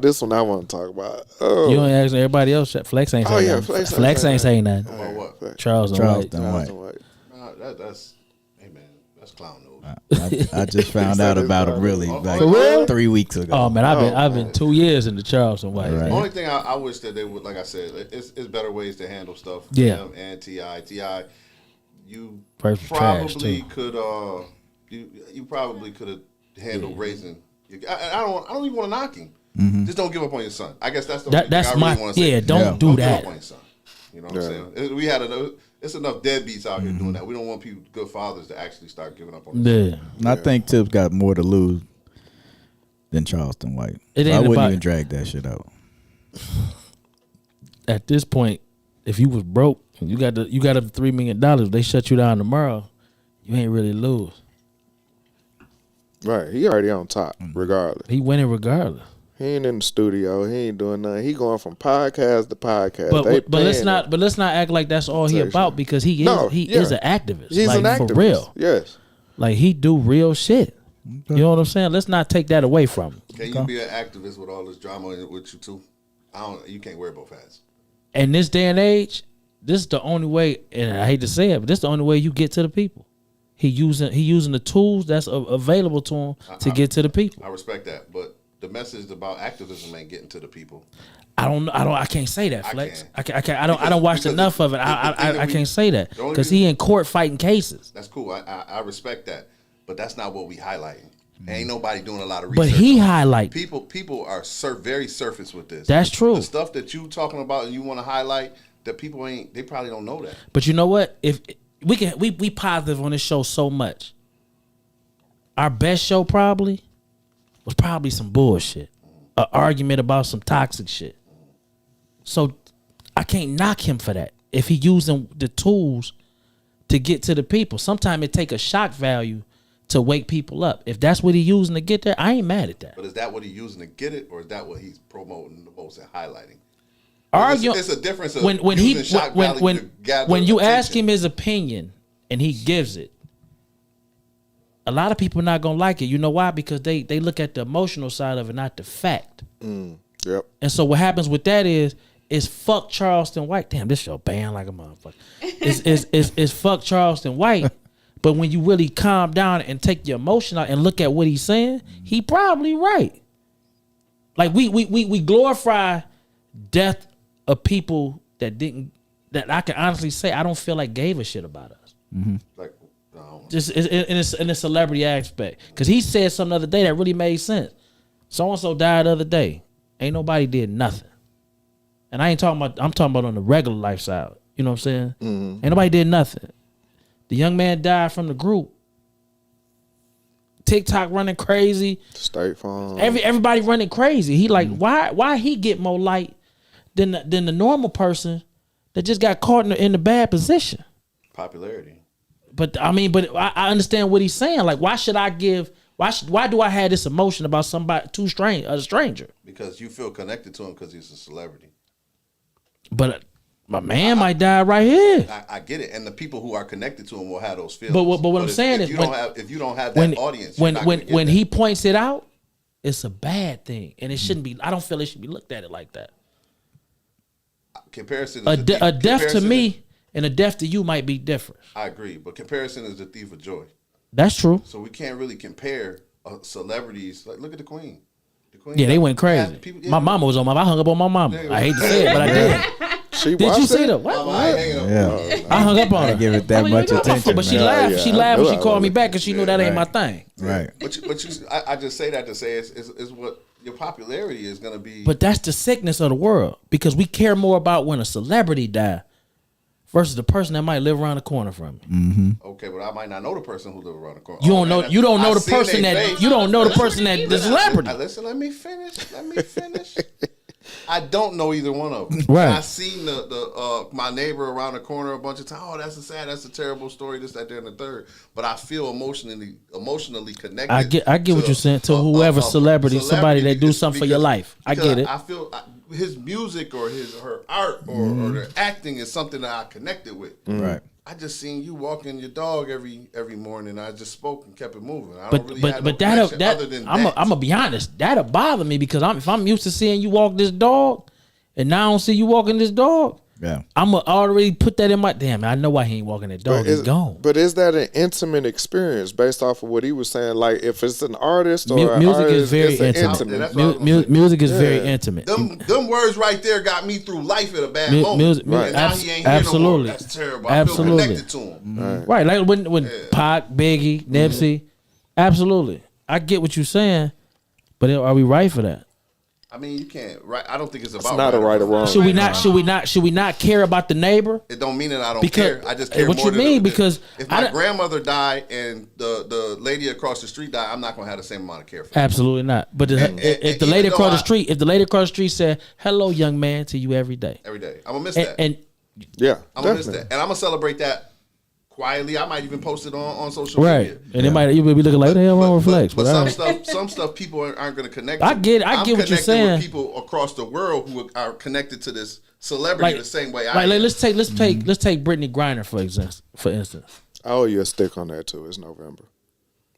This one I want to talk about. Oh, You ain't asking everybody else. Flex ain't Oh, saying yeah, nothing. Flex ain't ain't saying nothing. About what? Charles and White. Charleston White. White. That's hey man, that's clown news. I just found out about him really like For real? 3 weeks ago. Oh man, I've been 2 years in the Charleston White. Right. The only thing I wish that they would, like I said, it's better ways to handle stuff. For Yeah. them and Ti, you First was trash, probably too. could you probably could have handled raising. I don't even want to knock him. Just don't give up on your son. I guess that's the only That's thing I really my want to say. Don't do Don't give that. up on your son. You know what I'm saying? We had it's enough deadbeats out here doing that. We don't want people, good fathers, to actually start giving up on their son. Yeah. And I think Tip's got more to lose than Charleston White. It So ain't I wouldn't about- even drag that shit out. At this point, if you was broke and you got up to $3 million, if they shut you down tomorrow, you ain't really lose. Right. He already on top, regardless. He winning regardless. He ain't in the studio. He ain't doing nothing. He going from podcast to podcast. But They let's paying not him. but let's not act like that's all he Protection. about, because he is an activist. He's like, an activist. for real. Yes. Like, he do real shit. You know what I'm saying? Let's not take that away from him. Can you be an activist with all this drama with you too? You can't wear both hats. In this day and age, this is the only way, and I hate to say it, but this is the only way you get to the people. He using the tools that's available to him to get to the people. I respect that, but the message about activism ain't getting to the people. I can't say that, Flex. I can't. I don't watch because enough of it. I can't say that because he in court fighting cases. That's cool. I respect that, but that's not what we highlighting. Ain't nobody doing a lot of research. But he highlight people are very surface with this. That's true. The stuff that you talking about and you want to highlight that people they probably don't know that. But you know what? If we positive on this show so much, our best show was probably some bullshit, an argument about some toxic shit. So I can't knock him for that if he using the tools to get to the people. Sometimes it take a shock value to wake people up. If that's what he using to get there, I ain't mad at that. But is that what he using to get it, or is that what he's promoting the most and highlighting? It's a difference of when you ask him his opinion and he gives it. A lot of people not gonna like it. You know why? Because they look at the emotional side of it, not the fact. Yep. And so what happens with that is fuck Charleston White. Damn, this show banned like a motherfucker. It's fuck Charleston White. But when you really calm down and take your emotion out and look at what he's saying, he probably right. Like we glorify death of people that I can honestly say I don't feel like gave a shit about us. Like, no. Just in a celebrity aspect, because he said something the other day that really made sense. So and so died the other day. Ain't nobody did nothing, and I'm talking about on the regular lifestyle. You know what I'm saying? Ain't nobody did nothing. The young man died from the group. TikTok running crazy. State Farm. Everybody running crazy. He like, why he get more light than the normal person that just got caught in the bad position? Popularity. But I understand what he's saying. Like, why do I have this emotion about somebody a stranger? Because you feel connected to him because he's a celebrity. But my man might die right here. I get it, and the people who are connected to him will have those feelings. But what I'm saying is, if you don't have that audience, when he points it out, it's a bad thing, and it shouldn't be. I don't feel it should be looked at it like that. Comparison. A death to me and a death to you might be different. I agree, but comparison is the thief of joy. That's true. So we can't really compare celebrities. Like, look at the Queen. Yeah, they went crazy. My mama was on I hung up on my mama. I hate to say it, but I did. Did you see that? What? I hung up on her. I give it that much attention. But she laughed. Yeah, she laughed when she called me back because she knew that ain't my thing. Right. I just say that to say is what your popularity is going to be. But that's the sickness of the world, because we care more about when a celebrity die versus the person that might live around the corner from you. Okay, but I might not know the person who live around the corner. You don't know the person the celebrity. Listen, let me finish. I don't know either one of them. Right. I seen the my neighbor around the corner a bunch of times. Oh, that's a terrible story. This, that, there, and the third. But I feel emotionally connected. I get what you're saying to whoever celebrity, somebody that do something for your life. I get it. I feel his music or her art or their acting is something that I connected with. Right. I just seen you walking your dog every morning. I just spoke and kept it moving. I don't really have no connection other than that. I'm gonna be honest. That'll bother me because if I'm used to seeing you walk this dog, and now I don't see you walking this dog. Yeah, I'm gonna already put that in my damn. I know why he ain't walking that dog. He's gone. But is that an intimate experience based off of what he was saying? Like if it's an artist or music artist, is very intimate. Music is very intimate. Them words right there got me through life at a bad moment. Right. Now he ain't here no more. That's terrible. I feel connected to him. Right. Like when Pac, Biggie, Nipsey. Absolutely. I get what you're saying, but are we right for that? I mean, you can't. Right? I don't think it's about. It's not a right or wrong. Should we not care about the neighbor? It don't mean that I don't care. I just care what more. You mean? Because if my grandmother died and the lady across the street died, I'm not gonna have the same amount of care for her. Absolutely not. But if the lady across the street said hello, young man, to you every day, I'm gonna miss that. I'm gonna miss that, and I'm gonna celebrate that. Quietly, I might even post it on social media. And you be looking like, what the hell wrong with Flex? But some stuff people aren't going to connect to. I get what you're saying. With people across the world who are connected to this celebrity the same way I am. Let's take Brittany Griner for instance. I owe you a stick on that too. It's November.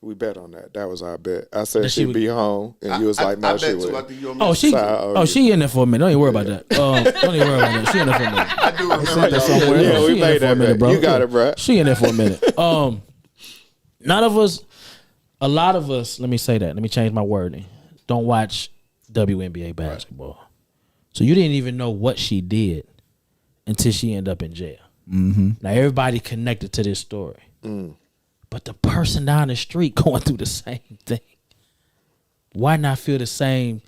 We bet on that. That was our bet. I said she'd be home, and you was like, no, she would. She in there for a minute. Don't even worry about that. Don't even worry about that. She in there for a minute. I do remember that somewhere. Yeah, we made that bet. You got it, bro. She in there for a minute. None of us, a lot of us, let me say that. Let me change my wording. Don't watch WNBA basketball. Right. So you didn't even know what she did until she ended up in jail. Mm-hmm. Now everybody connected to this story. But the person down the street going through the same thing, why not feel the same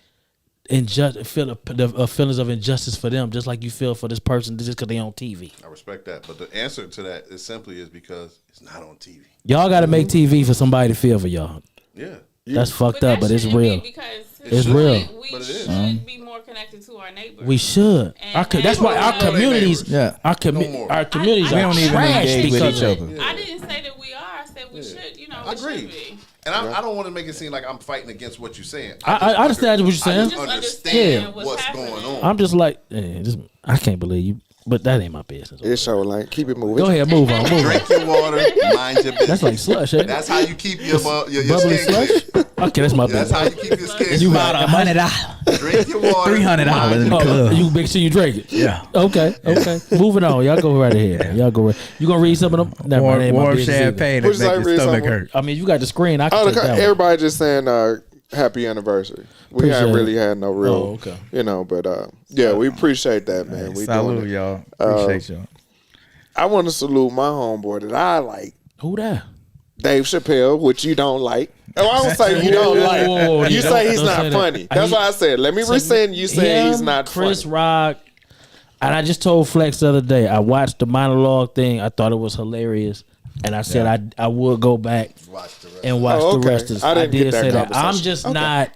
feelings of injustice for them, just like you feel for this person just because they on TV? I respect that, but the answer to that is simply because it's not on TV. Y'all got to make TV for somebody to feel for y'all. Yeah. That's fucked up, but it's real. It's real. real. We should be more connected to our neighbors. We should. That's why our communities, our communities are trash because of it. I didn't say that we are. I said we should. I agree. And I don't want to make it seem like I'm fighting against what you're saying. I understand what you're saying. I just understand what's going on. I'm just like, I can't believe you. But that ain't my business. It's so like keep it moving. Go ahead, move on. Drink your water, mind your business. That's like slush, ain't it? That's how you keep your bubbly skin slush. clear. Okay, that's my business. That's how you keep your skin You clear. about $100. Drink your water. $300 in the club. You make sure you drink it. Yeah. Okay. Moving on. Y'all go right ahead. Y'all go. You gonna read some of them? Never mind, ain't my Warm business champagne Would that you make like your read stomach something? hurt. I mean, you got the screen. I can take that one. Everybody just saying happy anniversary. We Appreciate haven't it. really had no real, okay. But yeah, we appreciate that, man. We Salute, doing it. y'all. Appreciate y'all. I want to salute my homeboy that I like, Who that? Dave Chapelle, which you don't like. Oh, I don't say you don't like. Whoa, You say he's don't not say that. funny. That's why I said. Let me rescind. You saying he's not Chris funny. Rock. And I just told Flex the other day, I watched the monologue thing. I thought it was hilarious. And I said I would go back and watch the rest of it. I didn't did get that say that. I'm conversation. just not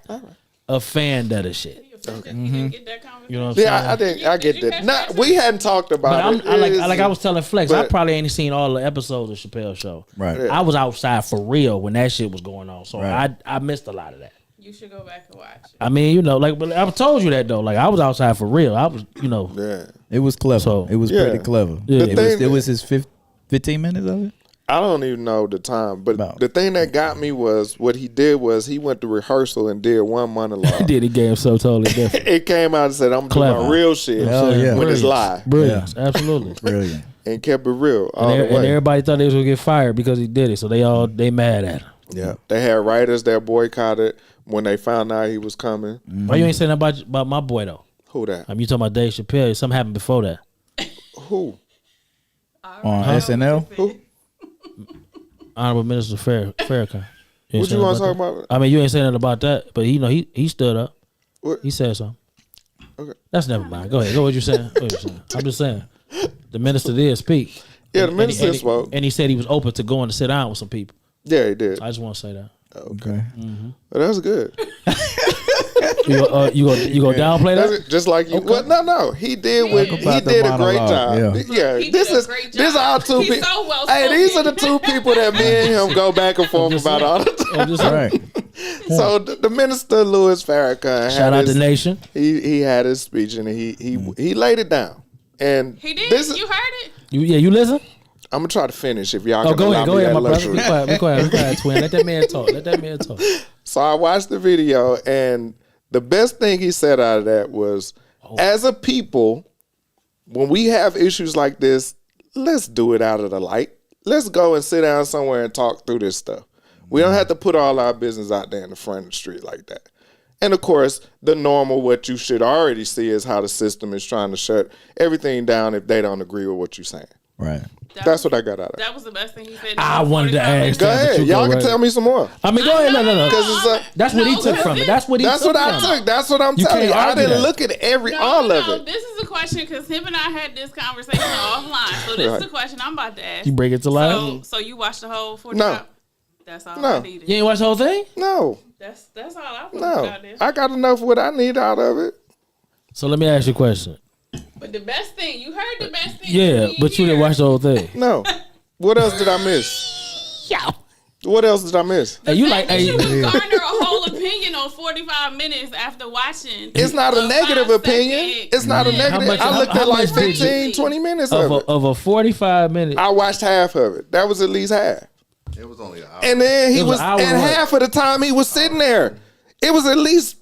a fan of the shit. You know what I'm saying? Yeah, I get that. We hadn't talked But about it. I was telling Flex, I but- probably ain't seen all the episodes of Chappelle's show. Right. Yeah. I was outside for real when that shit was going on. So Right. I missed a lot of that. You should go back and watch it. I mean, but I told you that though. Like I was outside for real. I was, Yeah. It was clever. So, it was yeah. pretty clever. Yeah. It was his 15 minutes of it. I don't even know the time, but No. the thing that got me was what he did was he went to rehearsal and did one monologue. did a game so totally different. It came out and said, "I'm Clever. doing my real shit Hell yeah. when it's live," Brilliant. Absolutely. Brilliant. and kept it real all the And way. everybody thought they was gonna get fired because he did it. So they mad at him. Yeah, they had writers that boycotted when they found out he was coming. Why you ain't saying that about my boy though? Who that? You talking about Dave Chappelle? Something happened before that. Who? On SNL? Who? Honorable Minister Farrakhan. What you want to talk about? I mean, you ain't saying nothing about that, but he stood up. What? He said something. Okay. That's never mind. Go ahead. Go what you saying. I'm just saying. The minister did speak. Yeah, the minister spoke. And he said he was open to going to sit down with some people. Yeah, he did. I just want to say that. Okay. Well, that's good. You go downplay that? That's just like you. Okay. Well, no. He did what he about the did a great monologue, job. Yeah, He this did a is great this job. are two He's people. so well Hey, these are the spoken. two people that me and him go back and forth about all the time. I'm just saying. Right. So the minister Louis Farrakhan Shout out the nation. He had his speech and he laid it down. And He did. this is, You heard it. You listen? I'm gonna try to finish if y'all Oh, can go allow ahead, me that my brother. luxury. Be quiet, twin. Let that man talk. So I watched the video, and the best thing he said out of that was, as a people, when we have issues like this, let's do it out of the light. Let's go and sit down somewhere and talk through this stuff. We don't have to put all our business out there in the front of the street like that. And of course, the normal, what you should already see is how the system is trying to shut everything down if they don't agree with what you're saying. Right. That's what I got out of it. That was the best thing he said. I wanted to ask Go that, but ahead. you Y'all go can right. tell me some more. I mean, go ahead. No. Because That's what he took from it. That's what he that's took what I from it. took. That's what I'm You telling you. can't I argue didn't that. look at all of it. This is a question because him and I had this conversation offline. So this is the question I'm about to ask. You break it to life? So you watched the whole 45? That's all No. I needed. You ain't watch the whole thing? No. That's all I put No. out there. I got enough what I need out of it. So let me ask you a question. But the best thing, you heard the best thing. Yeah, but you didn't watch the whole thing. No. What else did I miss? What else did I miss? Hey, you like? You Hey, would garner a whole opinion on 45 minutes after watching. It's not a negative 5 opinion. second It's not a clip. negative. I looked how at like much did you- 15, 20 minutes of it. of a 45 minute. I watched half of it. That was at least half. It was only an hour. And then he It was was, an hour and what? half of the time he was sitting there. It was at least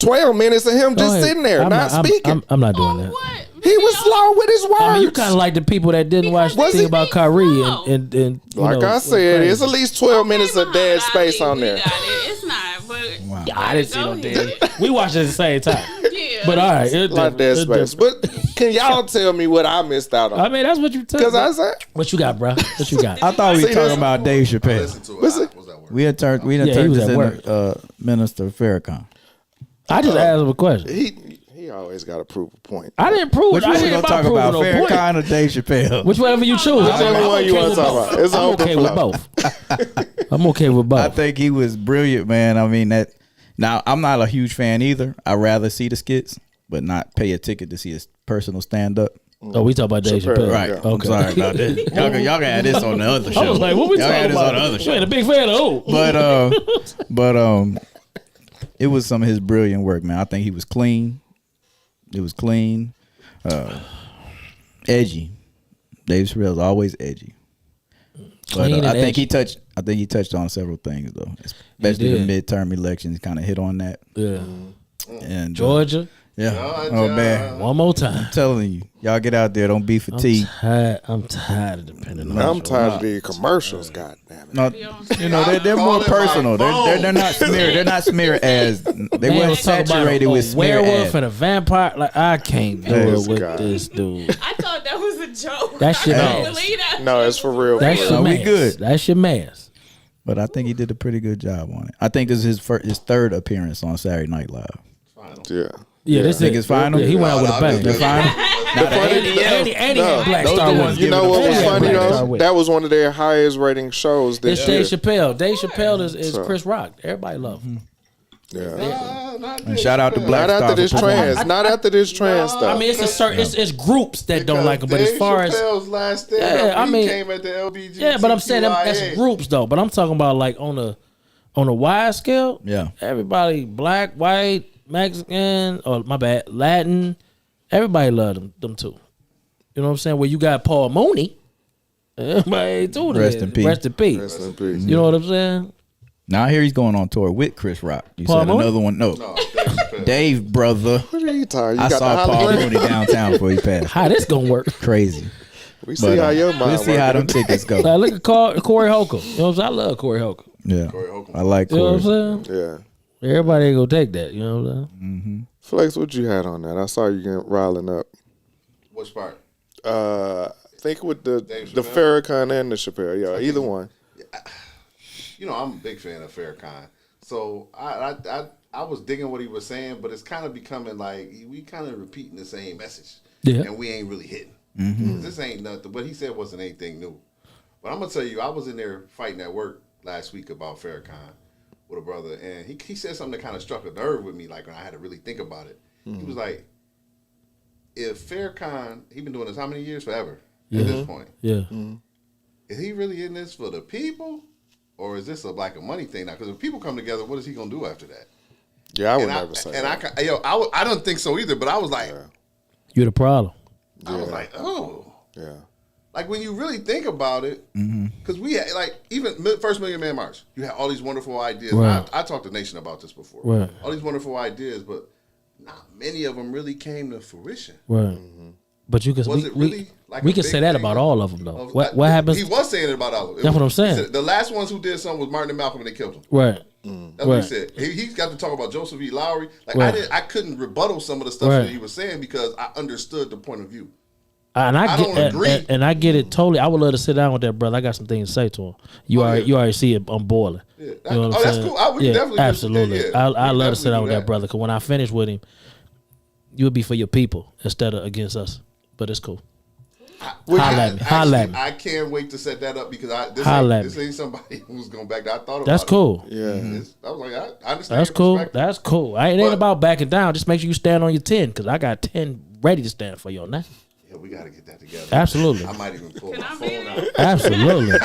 12 minutes of him just sitting there, not speaking. I'm not doing that. What? He was slow with his words. I mean, you kind of like the people that didn't watch the thing about Kyrie and you like know, I said, it's at least 12 minutes of dead space on there. It's not, but Wow. Yeah, I didn't see no dead. We watched it at the same time. yeah. But all right, A lot of dead space. But can y'all tell me what I missed out on? I mean, that's what you took. Because I said, What you got, bro? What you got? I thought we were See, talking this- about Dave Chappelle. Listen to it. What's it? What's that word? We had turned he this was at into work. Minister Farrakhan. I just asked him a question. he always got to prove a point. I didn't prove Which it. one I we didn't gonna talk proving about, no point. Farrakhan or Dave Chappelle? Whichever you choose. Whichever I'm one you okay wanna with talk both. about. It's I'm open okay with flow. both. I'm okay with both. I think he was brilliant, man. I mean that. Now I'm not a huge fan either. I rather see the skits, but not pay a ticket to see his personal stand up. Oh, we talk about Dave Chappelle, Chappelle. Right. Yeah. I'm Okay. sorry about that. Y'all can have this on the other show. I was like, what we Y'all talking had this about? on the other You show. ain't a big fan of who? But it was some of his brilliant work, man. I think he was clean. It was clean, edgy. Dave Chappelle's always edgy. But Clean and I think edgy. he touched on several things though, especially the did. midterm elections. Kind of hit on that. Yeah. And Georgia, yeah. Georgia. Oh man, one more time. I'm telling you, y'all get out there. Don't be fatigued. I'm tired of depending on I'm tired of these commercials, goddamn it. No, you know they're Call more it my personal. They're not smeared. They're not smeared as they Man, weren't was talking about saturated with smear werewolf ads. and a vampire. Like I can't do Yes, it with God. this dude. I thought that was a joke. That shit I ass. couldn't believe that. No, it's for real. That's for your real. we man. good. That's your man's. But I think he did a pretty good job on it. I think this is his third appearance on Saturday Night Live. Yeah. Yeah, this Think nigga it's final? Yeah, he went out with a bang. The final? And he had Black those Star the with ones- him. You know what was Yeah, funny Black Star though? with That was one of their highest rating shows this It's year. Dave Chappelle. Dave Chappelle is So- Chris Rock. Everybody love him. Yeah. And shout out to Black Not Star after this for performing. trans. Not after this trans stuff. I mean, it's a certain. It's groups that don't like him, but as Dave far as Chappelle's last stand Yeah, I mean- he came at the LBGTQIA. yeah, but I'm saying that's groups though. But I'm talking about like on a wide scale. Yeah. Everybody, black, white, Mexican, or my bad, Latin. Everybody loved them too. You know what I'm saying? Where you got Paul Mooney. Everybody ain't doing Rest it. in peace. Rest in peace. Rest in peace. You know what I'm saying? Now I hear he's going on tour with Chris Rock. You Paul said Mooney? another one. No, No, Dave Chappelle. Dave, brother. What are you talking? You I got saw the Paul hologram? Mooney downtown before he passed. How this gonna work? Crazy. We see how your mind We'll see how them working. tickets go. Like, look at Corey Holcomb. You know what I'm saying? I love Corey Holcomb. Yeah, Holcomb. I like You know what Corey. I'm saying? Yeah. Everybody ain't gonna take that. You know what I'm saying? Flex, what you had on that? I saw you getting riling up. Which part? I think with the Dave the Chappelle? Farrakhan and the Chappelle. Yeah, either one. You know, I'm a big fan of Farrakhan. So I was digging what he was saying, but it's kind of becoming like we kind of repeating the same message. Yeah. And we ain't really hitting. This ain't nothing. What he said wasn't anything new. But I'm going to tell you, I was in there fighting at work last week about Farrakhan with a brother, and he said something that kind of struck a nerve with me, like when I had to really think about it. He was like, if Farrakhan, he been doing this how many years? Forever at this point. Yeah. Is he really in this for the people? Or is this a like a money thing now? Because if people come together, what is he gonna do after that? Yeah, I would And never say and that. I don't think so either. But I was like, You the problem. I was like, oh, Yeah. like when you really think about it, because we had like even first Million Man March, you had all these wonderful ideas. Right. I talked to Nation about this before. Right. All these wonderful ideas, but not many of them really came to fruition. Right. But you can Was it really like we a can big say that thing about all of them though. of- What happens? He was saying it about all of them. That's what I'm saying. He said the last ones who did something was Martin and Malcolm, and they killed them. Right. That's what he said. He got to talk about Joseph E. Lowry. Like Right. I couldn't rebuttal some of the stuff Right. that he was saying because I understood the point of view. And I don't get agree. and I get it totally. I would love to sit down with that brother. I got some things to say to him. You already see it. I'm boiling. Yeah. You know what I'm That's saying? cool. We can definitely do- absolutely. yeah, we I can love to sit definitely down do with that that. brother because when I finish with him, you would be for your people instead of against us. But it's cool. Holla at me. Holla at me. I can't wait to set that up because Holla at this me. ain't somebody who's going back there. I thought about That's it. cool. Yeah. I was like, I understand. That's your cool. perspective. That's cool. It ain't But- about backing down. Just make sure you stand on your 10 because I got 10 ready to stand for you on that. Yeah, we got to get that together. Absolutely. I might even pull Can my I phone be- out. Absolutely.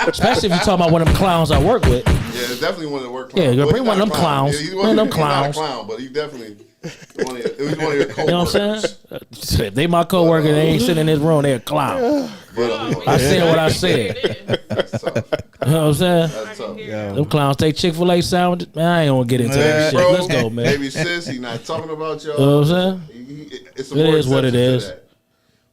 Especially if you're talking about one of them clowns I work with. Yeah, it's definitely one of the work Yeah, clowns. bring Well, one of he's them not a clown. clowns. Yeah, One of them he's not a clowns. clown, but he definitely One of your You know what I'm co-workers. saying? If they my coworker, they ain't sitting in this room, they a clown. I said what I said. That's tough. You know what I'm saying? That's tough. Them clowns take Chick-fil-A sandwich. Man, I ain't gonna get into that shit. Bro, Let's go, man. Baby sis, he not talking about y'all. You know what I'm saying? It's It is what it is.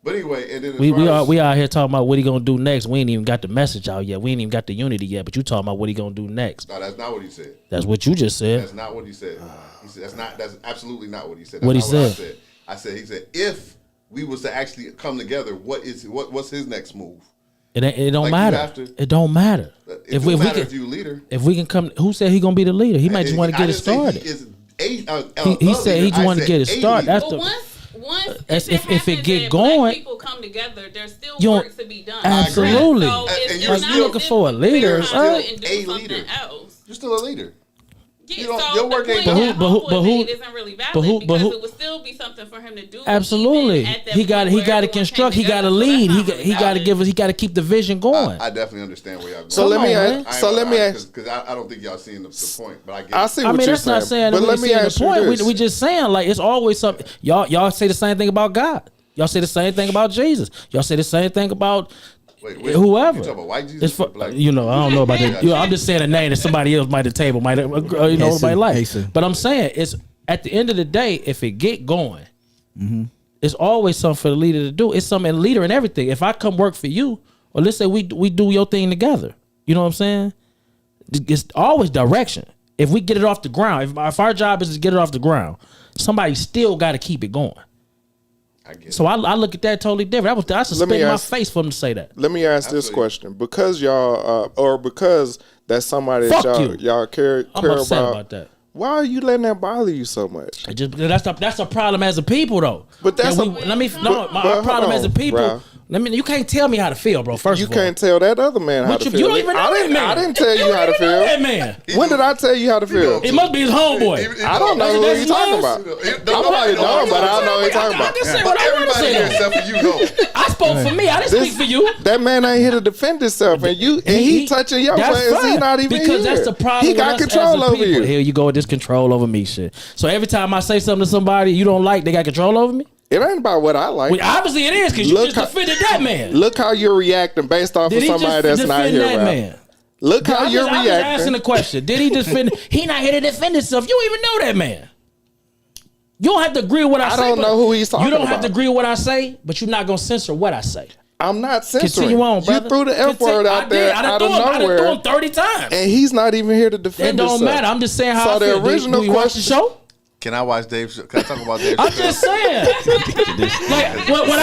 But anyway, and then as We far as- out here talking about what he gonna do next. We ain't even got the message out yet. We ain't even got the unity yet. But you talking about what he gonna do next. No, that's not what he said. That's what you just said. That's not what he said. He said that's absolutely not what he said. That's What he not said? I said he said if we was to actually come together, what's his next move? It don't Like, you matter. have to- It don't matter. It don't matter if you leader. if we can come, who said he gonna be the leader? He might just want to get it started. He said he just want to get it started. That's But the. once if it get and going, black people come together, there's still You don't- work to be done. Absolutely. So And if you're you're still not looking for a leader, figure out huh? and do A something leader. else. You're still a leader. Yeah, You don't- so your work the ain't point done. that But who- Homeboy but who- made isn't really valid but who- because who- it would still be something for him to do. Absolutely, even at that he got point he where got to everyone construct. came He got to together. So lead. that's He not got he got to valid. give us. He got to keep the vision going. I definitely understand where y'all going. So let me on, man. ask. So let me ask. because I don't think y'all seeing the point, but I get. I see I what mean, you're that's not saying but that let we me seeing the ask you point. this. We just saying like it's always something. Y'all say the same thing about God. Y'all say the same thing about Jesus. Y'all say the same thing about Wait, whoever. You talking about white Jesus It's or for, black? you know, I don't know about that. You know, I'm just saying a name that somebody else might at the table might, nobody like. But I'm saying it's at the end of the day, if it get going, it's always something for the leader to do. It's something leader and everything. If I come work for you, or let's say we do your thing together, you know what I'm saying? It's always direction. If we get it off the ground, if our job is to get it off the ground, somebody still got to keep it going. I get So I look at that totally different. That's a Let me spit in my ask- face for them to say that. Let me ask this Absolutely. question: because y'all, or because that's somebody that Fuck y'all care I'm care upset about, about that. why are you letting that bother you so much? It just that's a problem as a people though. But that's That a- let me but our hold problem as a on, people. bro. You can't tell me how to feel, bro. First You of all, can't tell that other man how What to you feel. don't even know I that didn't, man. I didn't tell you how to don't even know that feel. man. When did I tell you how to feel? It must be his homeboy. I don't know who That's you're talking his about. last- Nobody knows, but I know who you're talking I about. can say what I want to Everybody here say. except for you know. I spoke for me. I didn't This- speak for you. That man ain't here to defend himself, and he touching your that's plans. He fine, not even because here. that's the problem. He with got us as control a over people. you. Here you go with this control over me shit. So every time I say something to somebody you don't like, they got control over me. It ain't about what I like. Well, obviously it is because you Look just how- defended that man. Look how you're reacting based off Did of he somebody just that's not defend here. that Ralph. man? Look how you're I'm just asking reacting. the question. Did he defend? He not here to defend himself. You don't even know that man. You don't have to agree with what I say. don't but- know who he's talking You don't have about. to agree with what I say, but you're not gonna censor what I say. I'm not censoring. Continue on, brother. You threw the F word out there out of I done threw nowhere, him 30 times. and he's not even here to It defend don't himself. matter. I'm just saying how So I the feel. original do you watch the question- show? Can I watch Dave? Can I talk about Dave? I'm just saying. Like what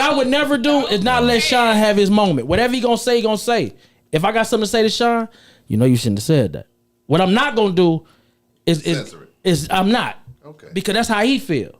I would never do is not let Sean have his moment. Whatever he gonna say, he gonna say. If I got something to say to Sean, you know you shouldn't have said that. What I'm not gonna do Censor it. is I'm not. Okay. Because that's how he feel.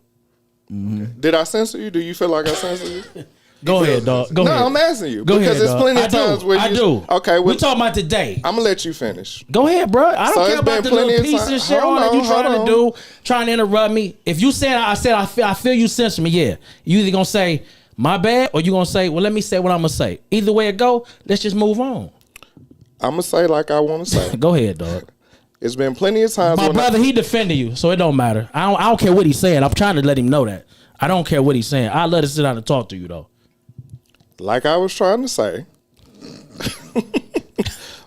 Did I censor you? Do you feel like I censored you? Go ahead, dog. Go No, ahead. I'm asking you Go because ahead, there's dog. plenty I of times do. where I you. do. Okay, We talking about today. I'm gonna let you finish. Go ahead, bro. I don't So care it's about been the plenty little of piece time- and shit hold all that you on, trying hold to do, trying to interrupt me. If you said I feel you censor me, yeah. You either gonna say my bad or you gonna say, well, let me say what I'm gonna say. Either way it go, let's just move on. I'm gonna say like I want to say. Go ahead, dog. It's been plenty of times My when brother, he defended you, so it don't matter. I don't care what he's saying. I'm trying to let him know that. I don't care what he's saying. I'll let him sit down and talk to you though. like I was trying to say,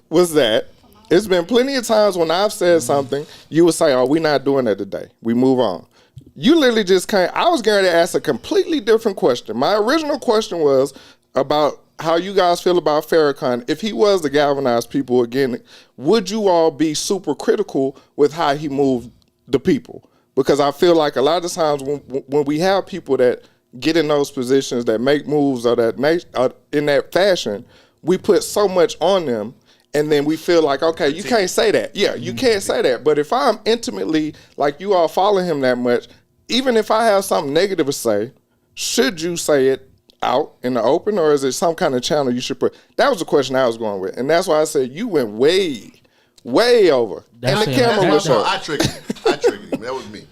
was that it's been plenty of times when I've said something, you would say, "Oh, we're not doing that today. We move on." You literally just came. I was going to ask a completely different question. My original question was about how you guys feel about Farrakhan. If he was to galvanize people again, would you all be super critical with how he moved the people? Because I feel like a lot of times when we have people that get in those positions that make moves or that make in that fashion, we put so much on them, and then we feel like, okay, you can't say that. Yeah, you can't say that. But if I'm intimately, like you all follow him that much, even if I have something negative to say, should you say it out in the open, or is it some kind of channel you should put? That was the question I was going with, and that's why I said you went way over, That's and the it. camera That's was it. No, up. I triggered him. That was me.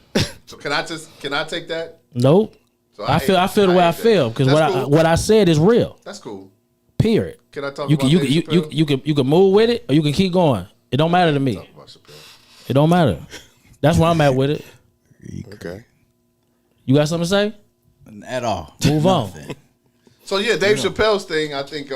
So can I take that? Nope. So I feel the way I hate that. feel because That's cool. what I said is real. That's cool. Period. Can I talk You about can Dave Chappelle? you can move with it or you can keep going. It don't matter to me. Talk about Chappelle. It don't matter. That's where I'm at with it. Okay. You got something to say? At all. Move on. So yeah, Dave Chappelle's thing, I think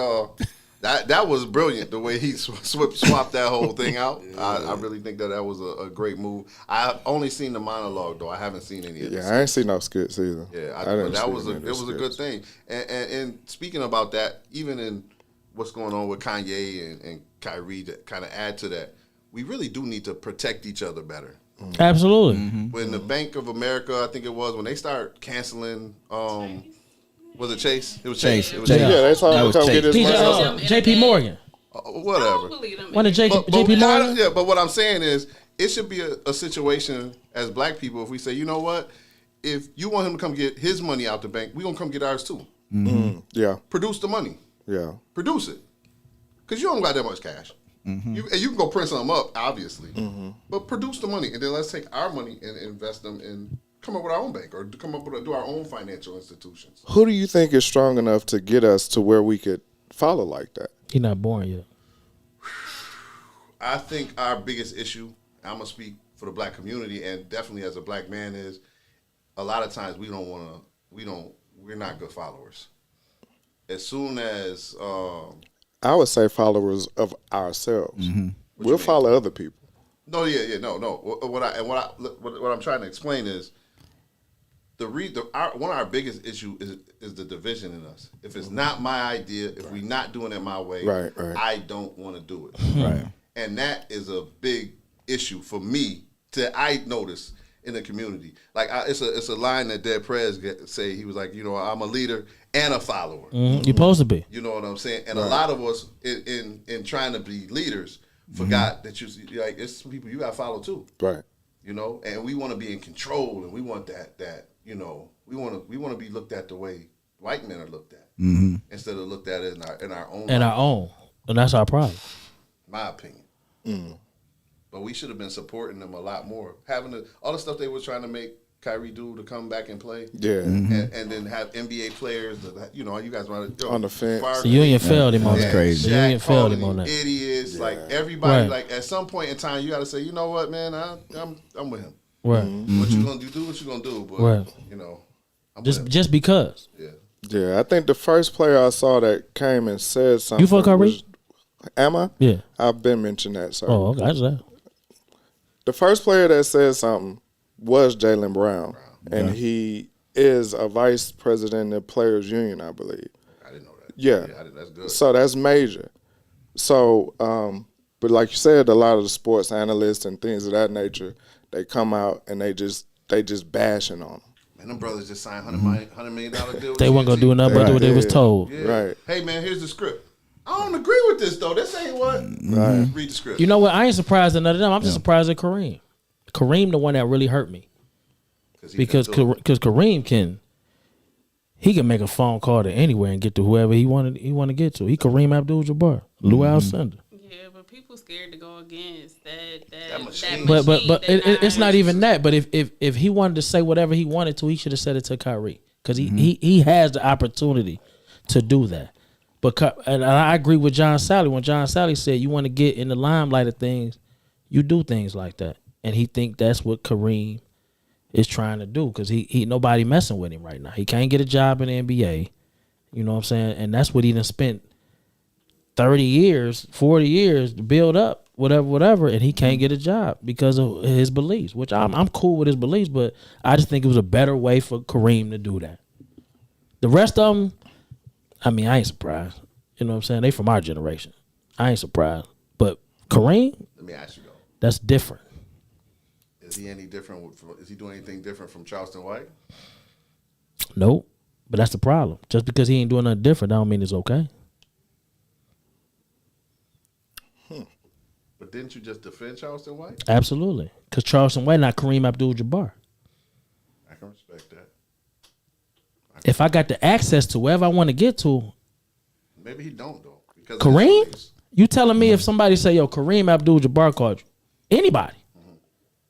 that was brilliant. The way he swapped that whole thing out. I really think that was a great move. I've only seen the monologue though. I haven't seen any of it. Yeah, I ain't seen no skits either. Yeah, didn't that see was any it of the was a good skits. thing. And speaking about that, even in what's going on with Kanye and Kyrie, to kind of add to that, we really do need to protect each other better. Absolutely. When the Bank of America, I think it was, when they start canceling, was it Chase? It was Chase. It was Chase. Chase. Yeah, that's how That I was come Chase. get his money. JP Morgan. Whatever. One of JP Morgan. Yeah, but what I'm saying is, it should be a situation as black people if we say, you know what, if you want him to come get his money out the bank, we're gonna come get ours too. Yeah, Produce the money. yeah. Produce it, because you don't got that much cash. You can go print something up, obviously, but produce the money, and then let's take our money and invest them and come up with our own bank or come up with do our own financial institutions. Who do you think is strong enough to get us to where we could follow like that? He's not born yet. I think our biggest issue, I'm gonna speak for the black community and definitely as a black man, is a lot of times we're not good followers. As soon as I would say followers of ourselves. We'll follow other people. no. What I'm trying to explain is one of our biggest issue is the division in us. If it's not my idea, if we're not doing it my way, Right. I don't want to do it. Right. And that is a big issue for me I notice in the community. Like it's a line that Dead Prez say. He was like, I'm a leader and a follower. You're supposed to be. You know what I'm saying? And a lot of us in trying to be leaders forgot that it's some people you got to follow too. Right. And we want to be in control, and we want that we want to be looked at the way white men are looked at, instead of looked at in our own. And our own. And that's our problem. My opinion. But we should have been supporting them a lot more. Having all the stuff they were trying to make Kyrie do to come back and play. Yeah. And then have NBA players that, you guys want On the fence. The union failed him on that. That's crazy. The union failed him on that. Idiots, like everybody, Right. like at some point in time, you got to say, you know what, man, I'm with him. Right. What you gonna do what you gonna do, but Right. I'm with him. Just because. Yeah. Yeah, I think the first player I saw that came and said something. You fuck Kyrie? Am I? Yeah. I've been mentioned that, sir. Oh, okay. That's that. The first player that said something was Jaylen Brown, and he is a vice president of Players Union, I believe. I didn't know that. Yeah. That's good. So that's major. So, but like you said, a lot of the sports analysts and things of that nature, they come out and they just bashing on them. Man, them brothers just signed $100 million deal. They weren't gonna do nothing but do what they was told. Yeah. Right. Hey man, here's the script. I don't agree with this though. This ain't what. Right. Read the script. You know what? I ain't surprised at none of them. I'm just surprised at Kareem. Kareem, the one that really hurt me, because Kareem can make a phone call to anywhere and get to whoever he want to get to. He Kareem Abdul-Jabbar, Lou Alcindor. Yeah, but people scared to go against that machine. machine. But it's not even that. But if he wanted to say whatever he wanted to, he should have said it to Kyrie, because he has the opportunity to do that. But and I agree with John Sally when John Sally said you want to get in the limelight of things, you do things like that, and he think that's what Kareem is trying to do, because he nobody messing with him right now. He can't get a job in the NBA, you know what I'm saying, and that's what he done spent 30 years, 40 years to build up, whatever, and he can't get a job because of his beliefs, which I'm cool with his beliefs, but I just think it was a better way for Kareem to do that. The rest of them, I mean, I ain't surprised. You know what I'm saying? They from our generation. I ain't surprised. But Kareem, Let me ask you though. that's different. Is he any different? Is he doing anything different from Charleston White? Nope. But that's the problem. Just because he ain't doing nothing different, that don't mean it's okay. But didn't you just defend Charleston White? Absolutely. Because Charleston White not Kareem Abdul-Jabbar. I can respect that. If I got the access to wherever I want to get to, Maybe he don't though. Because of Kareem? his race. You telling me if somebody say, yo, Kareem Abdul-Jabbar called you, anybody,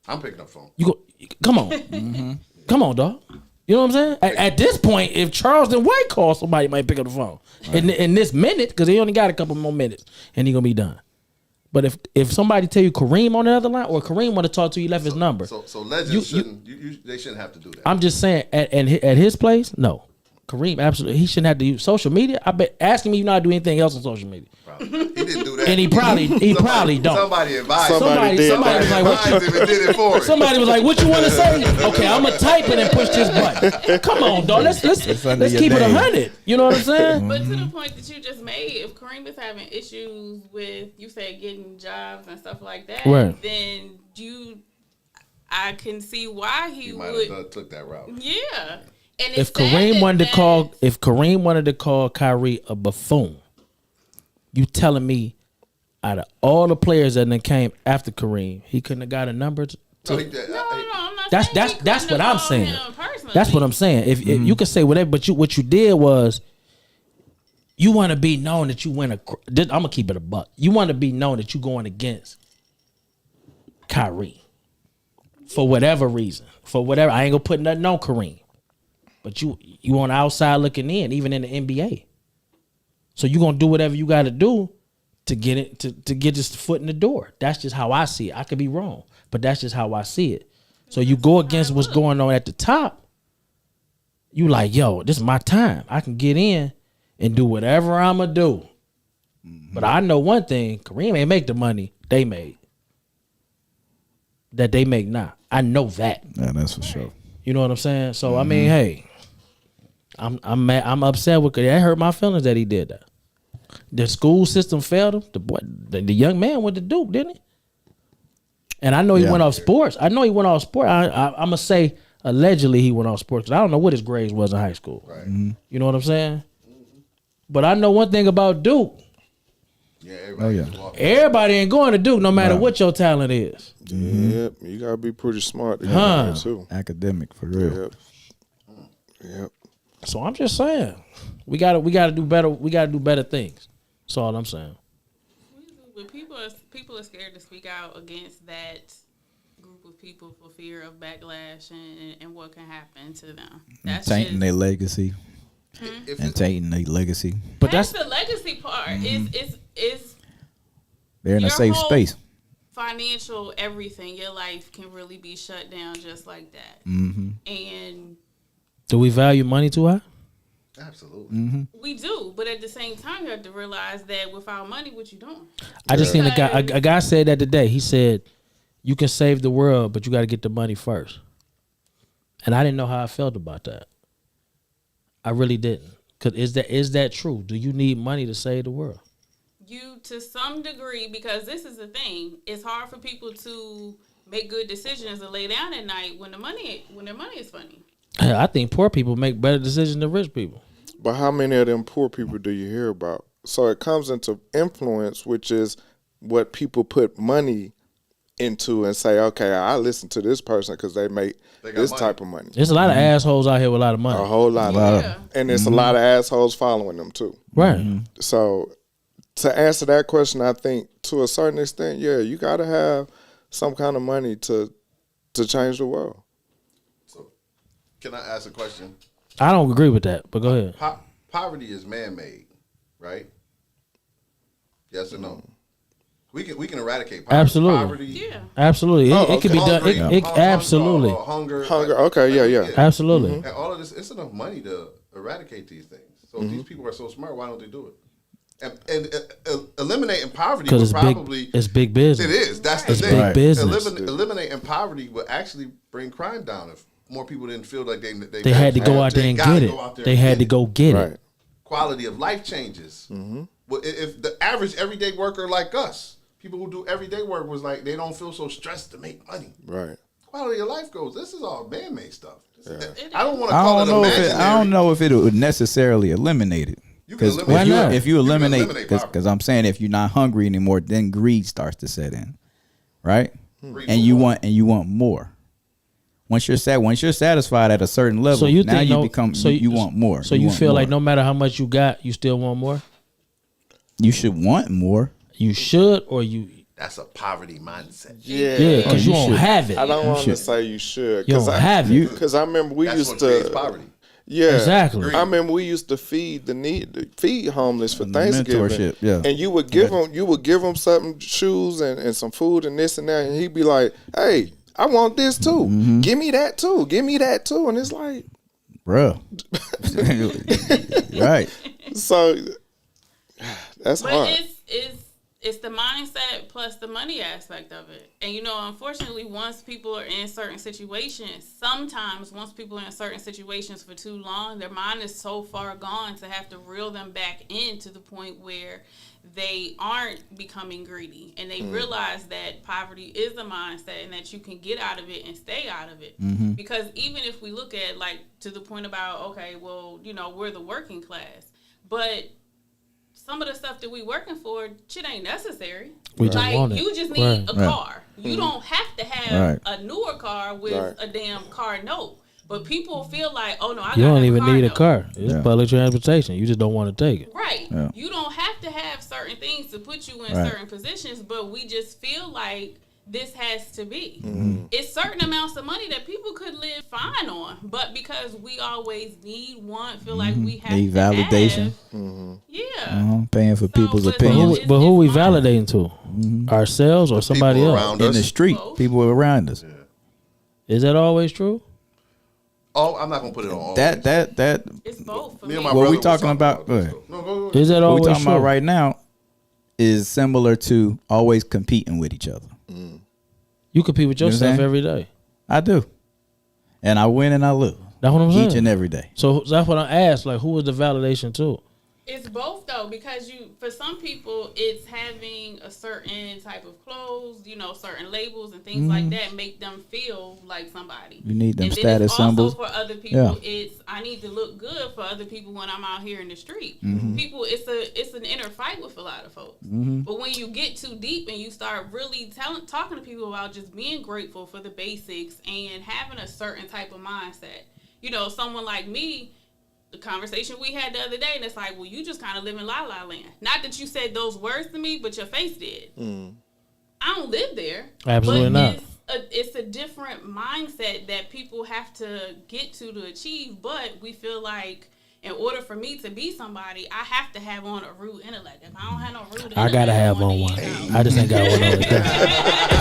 I'm picking up phone. you go, come on. Come on, dog. You know what I'm saying? At this point, if Charleston White calls, somebody might pick up the phone. In this minute, because he only got a couple more minutes, and he going to be done. But if somebody tell you Kareem on the other line, or Kareem want to talk to you, left his number. So legends they shouldn't have to do that. I'm just saying, at his place, no. Kareem, absolutely, he shouldn't have to use social media. I bet asking me you not to do anything else on social media. He didn't do that. And he probably don't. Somebody advised Somebody him. was like, what you, Advised him and did it for him. somebody was like, what you want to say? Okay, I'm gonna type it and push this button. Come on, dog. Let's keep it 100. You know what I'm saying? But to the point that you just made, if Kareem is having issues with, you said, getting jobs and stuff like that, Right. then I can see why he might would. have took that route. Yeah. And If Kareem wanted to call Kyrie a buffoon, you telling me out of all the players that then came after Kareem, he couldn't have got a number? No, I'm not That's saying that's what I'm saying. him personally. That's what I'm saying. If you can say whatever, but what you did was you want to be known that you win I'm gonna keep it a buck. You want to be known that you going against Kyrie for whatever reason. For whatever, I ain't gonna put nothing on Kareem. But you on the outside looking in, even in the NBA. So you gonna do whatever you got to do to get it to get this foot in the door. That's just how I see it. I could be wrong, but that's just how I see it. So you go against what's going on at the top. You like, yo, this is my time. I can get in and do whatever I'ma do. But I know one thing: Kareem ain't make the money they made. That they make now. I know that. Yeah, that's for sure. You know what I'm saying? So I mean, hey, I'm mad, I'm upset with it. That hurt my feelings that he did that. The school system failed him. The young man went to Duke, didn't he? And I know he went off sports. I'm gonna say allegedly he went off sports because I don't know what his grades was in high school. Right. You know what I'm saying? But I know one thing about Duke. Yeah, everybody. Everybody ain't going to Duke no matter what your talent is. Yep, you gotta be pretty smart to get in there too. Academic for real. Yep. So I'm just saying, we gotta do better. We gotta do better things. That's all I'm saying. But people are scared to speak out against that group of people for fear of backlash and what can happen to them. That's tainting their legacy. And tainting their legacy. But that's the legacy part. Is they're in a safe space. Financial everything, your life can really be shut down just like that. And do we value money too high? Absolutely. We do, but at the same time, you have to realize that without money, what you doing? I just seen a guy said that today. He said, "You can save the world, but you got to get the money first." And I didn't know how I felt about that. I really didn't. Cause is that true? Do you need money to save the world? You, to some degree, because this is the thing. It's hard for people to make good decisions and lay down at night when their money is funny. I think poor people make better decisions than rich people. But how many of them poor people do you hear about? So it comes into influence, which is what people put money into and say, okay, I listen to this person because they make this type of money. There's a lot of assholes out here with a lot of money. A whole lot of and there's a lot of assholes following them too. Right. So to answer that question, I think to a certain extent, yeah, you got to have some kind of money to change the world. So can I ask a question? I don't agree with that, but go ahead. Poverty is man-made, right? Yes or no? We can eradicate poverty. Absolutely. Poverty. Yeah. Absolutely. It could be done. It absolutely. Hunger. Okay, yeah. Absolutely. And all of this, it's enough money to eradicate these things. So if these people are so smart, why don't they do it? And eliminating poverty would probably... It's big business. It is. That's the It's thing. big business. Eliminating poverty would actually bring crime down if more people didn't feel like they had to go out there and get it. They had to go get it. Quality of life changes. Well, if the average everyday worker like us, people who do everyday work was like, they don't feel so stressed to make money. Right. Quality of life goes, this is all man-made stuff. Yeah. I don't want to call it imaginary. I don't know if it would necessarily eliminate it. Because if you eliminate, because I'm saying if you're not hungry anymore, then greed starts to set in, right? And you want more. Once you're satisfied at a certain level, so you now think you want more. So you feel like no matter how much you got, you still want more? You should want more. You should, or you... That's a poverty mindset. Yeah, because you don't have it. I don't want to say you should. You don't have it. Because I remember we That's used what creates to... poverty. Yeah, Exactly. I remember we used to feed homeless for Thanksgiving. Mentorship, yeah. And you would give them something, shoes and some food and this and that, and he'd be like, "Hey, I want this too. Mm-hmm. Give me that too. Give me that too." And it's like, Bro. Right. so that's But hard. it's the mindset plus the money aspect of it. And unfortunately, once people are in certain situations, once people are in certain situations for too long, their mind is so far gone to have to reel them back in to the point where they aren't becoming greedy, and they realize that poverty is a mindset and that you can get out of it and stay out of it. Mm-hmm. Because even if we look at, like, to the point about, okay, well, we're the working class, but some of the stuff that we working for, shit ain't necessary. We just want it. You just need a Right. car. You don't have to have Right. a newer car with a damn car note. But people feel like, oh no, I You got don't a even car need a note. car. It's Yeah. public transportation. You just don't want to take it. Right. Yeah. You don't have to have certain things to put you in Right. certain positions, but we just feel like this has to be. Mm-hmm. It's certain amounts of money that people could live fine on, but because we always feel like we have Need to validation. have, yeah. Paying for people's but- But opinions. It's- who we it's validating to? Ourselves or somebody people else? around In us. the street, Both. people around us. Is that always true? Oh, I'm not gonna put it on. All That It's both for Me me. and my What brother we was talking about? Go this, ahead. though. No, go ahead. Is that what we always talking true? about right now is similar to always competing with each other. You compete with You know what I'm yourself saying? every day. I do, and I win and I lose That's what I'm saying. each and every day. So that's what I asked. Like, who is the validation to? It's both though, because for some people it's having a certain type of clothes, certain labels and things like that make them feel like somebody. You need them and then status it's also symbols. for other people, Yeah. I need to look good for other people when I'm out here in the street. Mm-hmm. People, it's an inner fight with a lot of folks. But when you get too deep and you start really talking to people about just being grateful for the basics and having a certain type of mindset, someone like me. The conversation we had the other day, and it's like, well, you just kind of live in La La Land. Not that you said those words to me, but your face did. I don't live there. Absolutely but not. It's a different mindset that people have to get to achieve, but we feel like in order for me to be somebody, I have to have on a rude intellect. If I don't have no rude intellect, I gotta have on one. I just ain't got one on.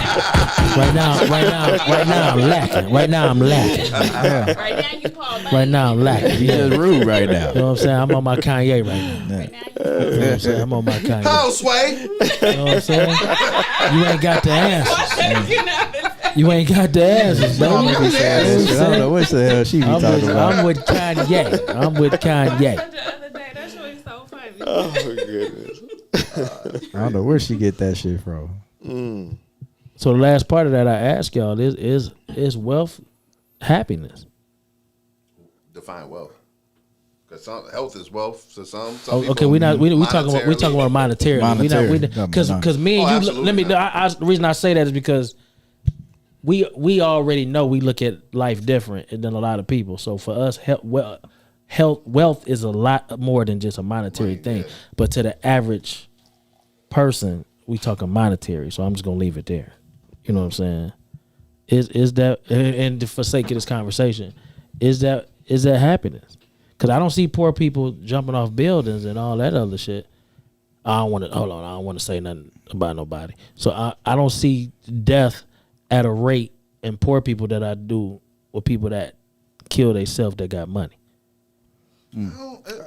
Right now, I'm lacking. Right now, I'm lacking. Right now, you call Right now, I'm lacking. You just rude right now. You know what I'm saying? I'm on my Kanye right now. Right now, You know what I'm saying? I'm on my Kanye. How, Sway? You know what I'm saying? You ain't got the answers. you know. You ain't got the answers, baby. I don't know what the hell she be talking about. I'm with Kanye. I'm with Kanye. The other day, that shit was so funny. Oh goodness. I don't know where she get that shit from. So the last part of that I ask y'all is wealth happiness? Define wealth. Because health is wealth to some. Oh, people, okay, we talking about monetary. Monetary. Because me and you. absolutely The reason I say that is because we already know we look at life different than a lot of people. So for us, wealth is a lot more than just a monetary thing. yeah. But to the average person, we talking monetary. So I'm just gonna leave it there. You know what I'm saying? Is that, and for sake of this conversation, is that happiness? Because I don't see poor people jumping off buildings and all that other shit. I don't want to say nothing about nobody. So I don't see death at a rate in poor people that I do with people that kill themselves that got money.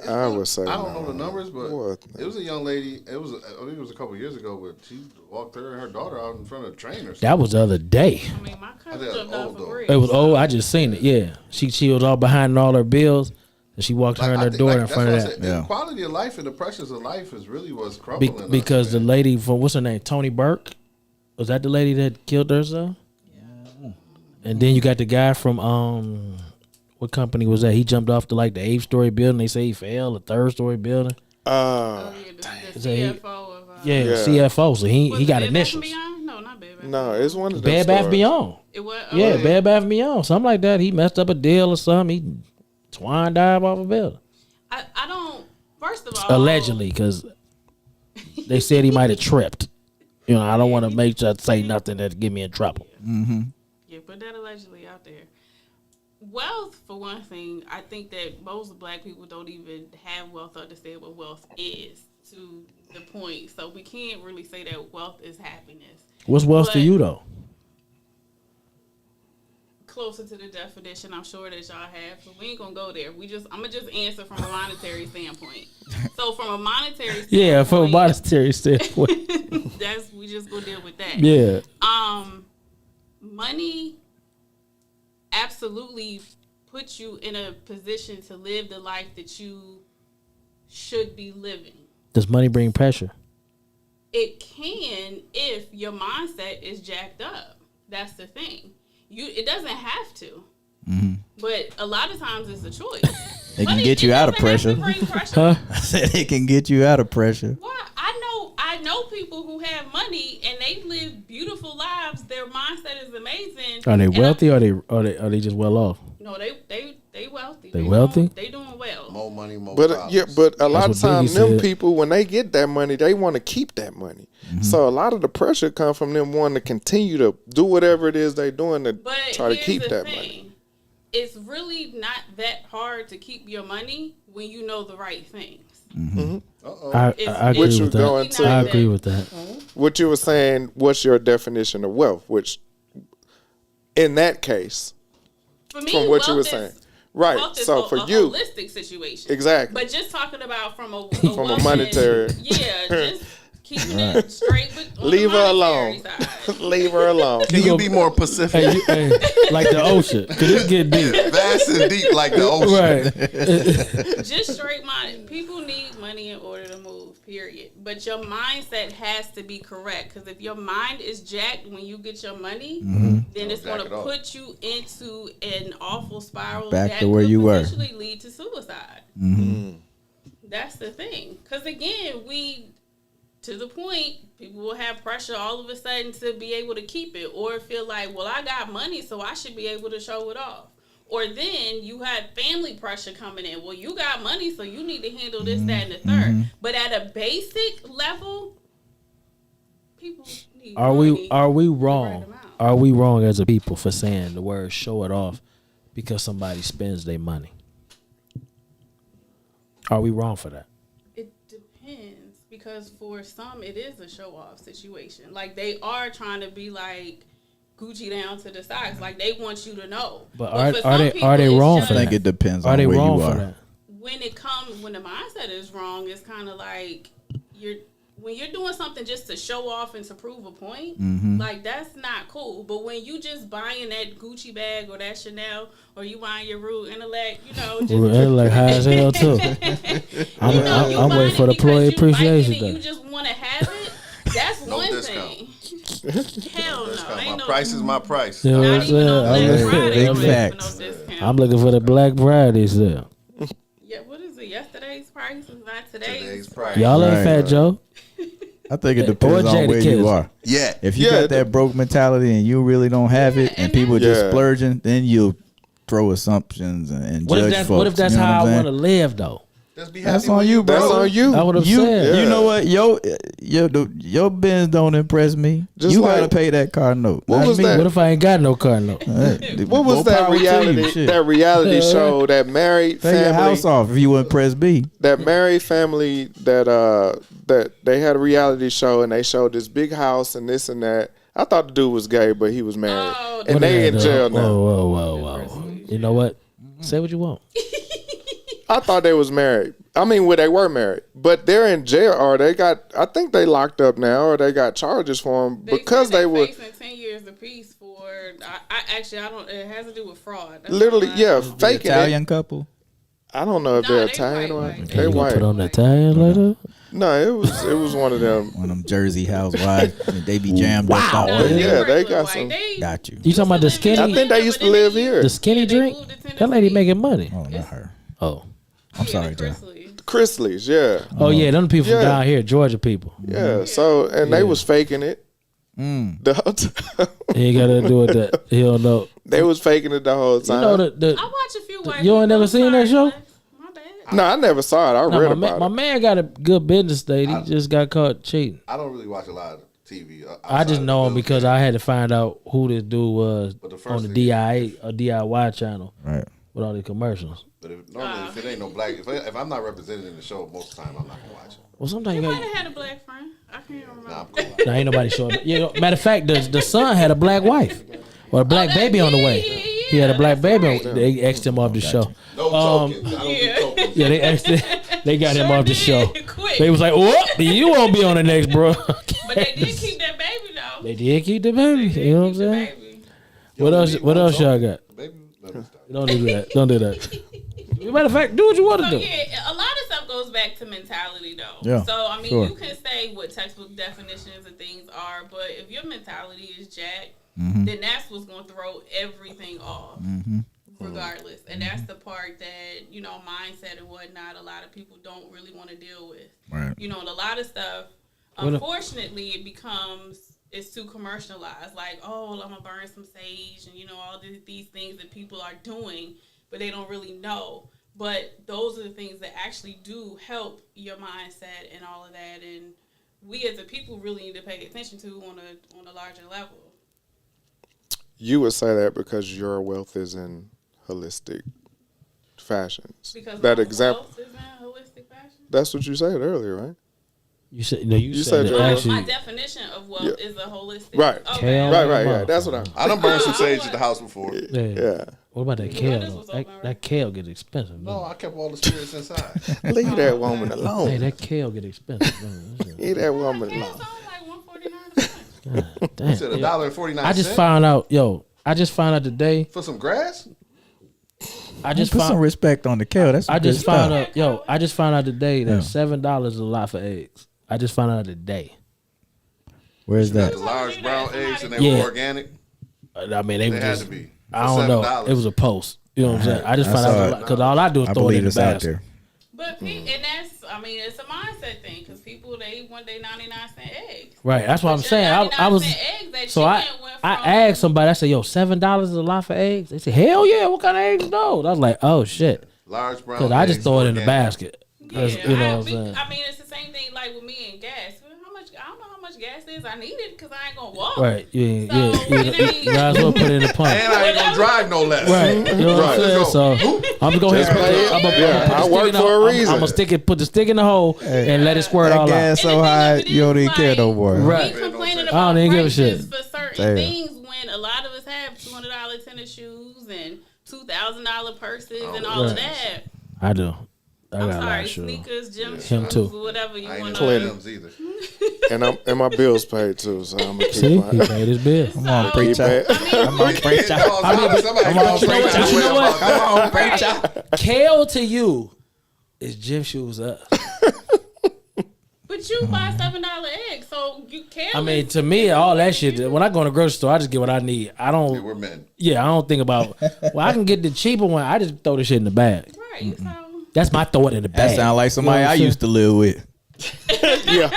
I would say I don't know the numbers, but What? it was a young lady. I think it was a couple years ago, but she walked her and her daughter out in front of a train or something. That was the other day. I mean, my cousin think jumped that's off old, a though. bridge. It was I just seen it. Yeah, she was all behind all her bills, and she walked her and I her think, daughter in that's front of what I that. said. Yeah. The quality of life and the pressures of life is really what's crumbling us, Because the man. lady from what's her name, Tony Burke, was that the lady that killed herself? Yeah. And then you got the guy from what company was that? He jumped off to like the 8th-story building. They say he fell, the 3rd-story building. Oh, yeah, the Is that he- CFO of Yeah, Yeah. CFO. So he was got it Bed Bath & initials. Beyond? No, not Bed Bath. no, it's one of them Bed Bath stores. Beyond. It was. Yeah, Bed Bath Beyond. Something like that. He messed up a deal or something. He twine dive off a building. I don't. First of all, Allegedly, because they said he might have tripped. You know, I don't want to say nothing that get me in trouble. Yeah, put that allegedly out there. wealth, for one thing, I think that most black people don't even have wealth, understand what wealth is to the point. So we can't really say that wealth is happiness. What's wealth to you though? Closer to the definition, I'm sure that y'all have. So we ain't gonna go there. I'm gonna just answer from a monetary standpoint. So from a monetary standpoint, Yeah, from a monetary standpoint. we just gonna deal with that. Yeah. Money absolutely puts you in a position to live the life that you should be living. Does money bring pressure? It can if your mindset is jacked up. That's the thing. It doesn't have to. Mm-hmm. But a lot of times it's a choice. It can get you out of pressure. Huh? I said it can get you out of pressure. Well, I know people who have money and they live beautiful lives. Their mindset is amazing. Are they wealthy or are they just well off? No, they wealthy. They wealthy? They doing well. More money, more But problems. but a lot of That's what times Biggie them said. people, when they get that money, they want to keep that money. So a lot of the pressure comes from them wanting to continue to do whatever it is they're doing to But try to here's keep the that thing. money. It's really not that hard to keep your money when you know the right things. I agree Which with would go that. into- I agree with that. What you were saying, what's your definition of wealth? Which, in that case, For me, from what you were wealth saying, is, right? wealth is So a for you, holistic situation. exactly. But just talking about from a From a woman, monetary. yeah, just keeping it straight with on Leave the her monetary alone. side. Leave her alone. Can you be more Pacific? Hey, like the ocean, cause it's getting deep. Vast and deep like the ocean. Right. Just straight money. People need money in order to move, period. But your mindset has to be correct. Because if your mind is jacked when you get your money, then it's going jack to it up. put you into an awful spiral Back that to where could you were. potentially lead to suicide. That's the thing. Because again, to the point, people will have pressure all of a sudden to be able to keep it or feel like, well, I got money, so I should be able to show it off. Or then you had family pressure coming in. Well, you got money, so you need to handle this, that, and the third. But at a basic level, people need Are money we the right wrong? amount. Are we wrong as a people for saying the word "show it off" because somebody spends their money? Are we wrong for that? It depends, because for some it is a show off situation. Like they are trying to be like Gucci down to the socks. Like they want you to know. But for are some they people, wrong it's for I that? think it depends Are on they where wrong you for are. that? when the mindset is wrong, it's kind of like when you're doing something just to show off and to prove a point, like that's not cool. But when you just buying that Gucci bag or that Chanel, or you buying your Rude Intellect, just They're like high as hell too. I'm buying waiting for it the employee because you like appreciation it and day. you just want to have it. That's No one discount. thing. Hell no, ain't My no. price is my price. You know what I'm Not even on saying? Black I'm Friday, big I'm looking for facts. no discount. I'm looking for the Black Friday sale. Yeah, what is it? Yesterday's price is not today's Today's price. price. Y'all ain't Right. Fat Joe. I think it Or depends on Jada where Kiss. you are. Yeah. If you Yeah, got that broke mentality and you really don't have it, and and people just Yeah. splurging, then you'll throw assumptions and What judge if that's folks. what if that's you know how what I I'm want to saying? live though? Just be That's happy on when you, bro. That's on you. That's what I'm You, saying. you know what? Your Benz don't impress me. Just you like- gotta pay that car note. What Not was me. that? What if I ain't got no car note? Hey, What was more that power to you, reality? shit. That reality show, that married Pay your family, house off if you impress me. that married family that they had a reality show and they showed this big house and this and that. I thought the dude was gay, but he was married, Oh, and they in jail now. Whoa. You know what? Say what you want. I thought they was married. I mean, well, they were married, but they're in jail, or they got. I think they locked up now, or they got charges for them because said they were facing 10 years apiece for. I don't. It has to do with fraud. That's literally, all I- yeah, The faking it. Italian couple. I don't know if No, they're they Italian or white. they You gonna white. put on the Italian later? No, it was one of them. One of them Jersey housewives. They be jammed up all No, day. Yeah, they regular got white. some- They Got you. You talking about the used to live in skinny? I think they Atlanta, used but to then live they- here. The skinny Yeah, they drink? moved to That lady Tennessee. making money. Oh, not her. Oh. I'm sorry, Yeah, Joe. Chrisley. Chrisley's, yeah, Oh yeah, them people Yeah. from down here, Georgia people. yeah. So and they was faking it Mm. the whole time. He ain't got to do with that. He don't know. They was faking it the whole You time. know I watch a few white. You ain't never people. seen that show? Sorry, my bad. No, I never saw it. I No, read my about man it. got a good business state. He just got caught cheating. I don't really watch a lot TV. I just know him because I had to find out who this dude was on the DIY channel. Right. With all the commercials. But if it ain't no black, if I'm not represented in the show, most of the time I'm not gonna watch it. Well, sometimes You you might got. have had a black friend. I can't remember. Nah, I'm cool. Nah, ain't nobody showing. You know, matter of fact, the son had a black wife or a black baby on the way. He had a black baby. They asked him off the show. No tokens. I don't do tokens. Yeah, they asked. They got him off the show. Quick. They was like, "What? You won't be on the next, bro." But they did keep that baby though. They did keep the baby. You know what I'm saying? What else? What else y'all got? Baby, let me stop. Don't do that. Don't do that. Matter of fact, do what you want to So do. yeah, a lot of stuff goes back to mentality though. Yeah, So I mean, sure. you can say what textbook definitions and things are, but if your mentality is jacked, then that's what's gonna throw everything off, regardless. And that's the part that mindset and whatnot. A lot of people don't really want to deal with. Right. And a lot of stuff, unfortunately, it's too commercialized. Like, oh, I'm gonna burn some sage, and all these things that people are doing, but they don't really know. But those are the things that actually do help your mindset and all of that. And we as a people really need to pay attention to on a larger level. You would say that because your wealth is in holistic fashions. Because that my example. wealth is in holistic fashion. That's what you said earlier, right? You said no. You said said your that wealth. actually. My definition of wealth is a holistic. Right. Okay. Right. That's what I done burned some sage at the house before. Yeah. What about that The kale? windows Though? was open, That kale get expensive. No, I kept all the spirits inside. Leave that woman Hey, alone. that kale get expensive. Man. Leave that woman It's alone. only like $149. God damn. Said $1.49. I just found out today. for some grass. I just Put some found. respect on the kale. That's some I just good stuff. found out. I just found out today that Yeah. $7 is a lot for eggs. I just found out today. Where's The that? large brown eggs and they Yeah. were organic. I mean, they They were had just. to be. I don't know. $7. It was a post. You know what I'm saying? I just I found saw out it. because all I do is I throw it believe in the it's out basket. there. But and it's a mindset thing because people they want their 99-cent eggs. Right. That's what I'm But your saying. I was. 99-cent eggs, that So I chicken went I from- asked somebody. I said, "Yo, $7 is a lot for eggs." They said, "Hell yeah! What kind of eggs those?" I was like, "Oh shit!" Large brown. Because I just eggs, throw it in the organic. basket. Yeah, 'Cause, you know what I'm saying? I mean, it's the same thing like with me and gas. I don't know how much gas is. I need it because I ain't gonna walk. Right. You So, might as well put it in the pump. And I ain't gonna drive no less. Right. You know what I'm saying? Let's So go. I'm gonna go ahead and put play the, it. I'm gonna Yeah, put the I stick work in the, for a I'm reason. gonna put the stick in the hole and let it squirt That all gas out. so And the thing high, of it you don't is, even care no more. Right. We complaining I about don't even give a prices shit. for certain Damn. things when a lot of us have $200 tennis shoes and $2,000 purses and all of Right. that. I do. I I'm got a lot sorry, of shoes. sneakers, gym Him shoes, too. whatever you I ain't want into to. them either. And my bills paid too, so I'm gonna See, keep he my paid his bill. Come on, preacher. keep Come on, preacher. Somebody gonna you know preach what? that You way know what? about that. Come on, preacher. Kale to you is gym shoes up. But you buy $7 eggs, so you can't. I mean, to me, all that shit. When I go in the grocery store, I just get what I need. I Yeah, don't. we're men. Yeah, I don't think about. Well, I can get the cheaper one. I just throw the shit in the bag. right. So That's my throw it in the bag. That sound like somebody You know what I I'm used to live with. Yeah,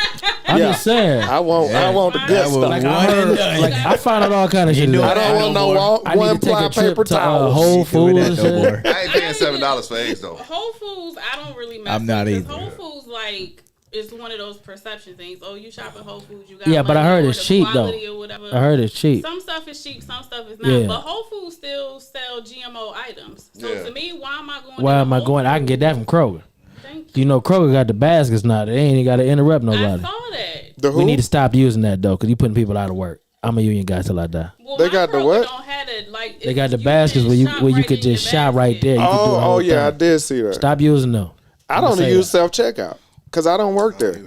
I'm yeah. just saying. I want the good That was stuff. Like one I and heard, done. like I found out all kind of shit. do I Like, don't want no I need one to take ply a trip paper to towels. Whole Ain't doing Foods. that and no shit. more. I ain't paying $7 for eggs though. Whole Foods, I don't really mess I'm not with, either. 'cause Whole Foods, like, it's one of those perception things. Oh, you shop at Whole Foods, you got Yeah, but I money heard or it's the cheap, though. quality or whatever. I heard it's cheap. Some stuff is cheap, some stuff is not. Yeah. But Whole Foods still sell GMO items. So Yeah. to me, why am I going? Why to am I Whole going? I can get that from Kroger. Thank You know, Kroger got the baskets now. They ain't got to interrupt I nobody. saw that. The who? We need to stop using that though, because you putting people out of work. I'm a union guy till I die. Well, They my got the Kroger what? Don't have it, like, They got the you baskets can where you shop could right in just your shop right basket. there. You can do the Oh whole yeah, I thing. did see that. Stop using them. I don't say use that. self checkout because I don't work there.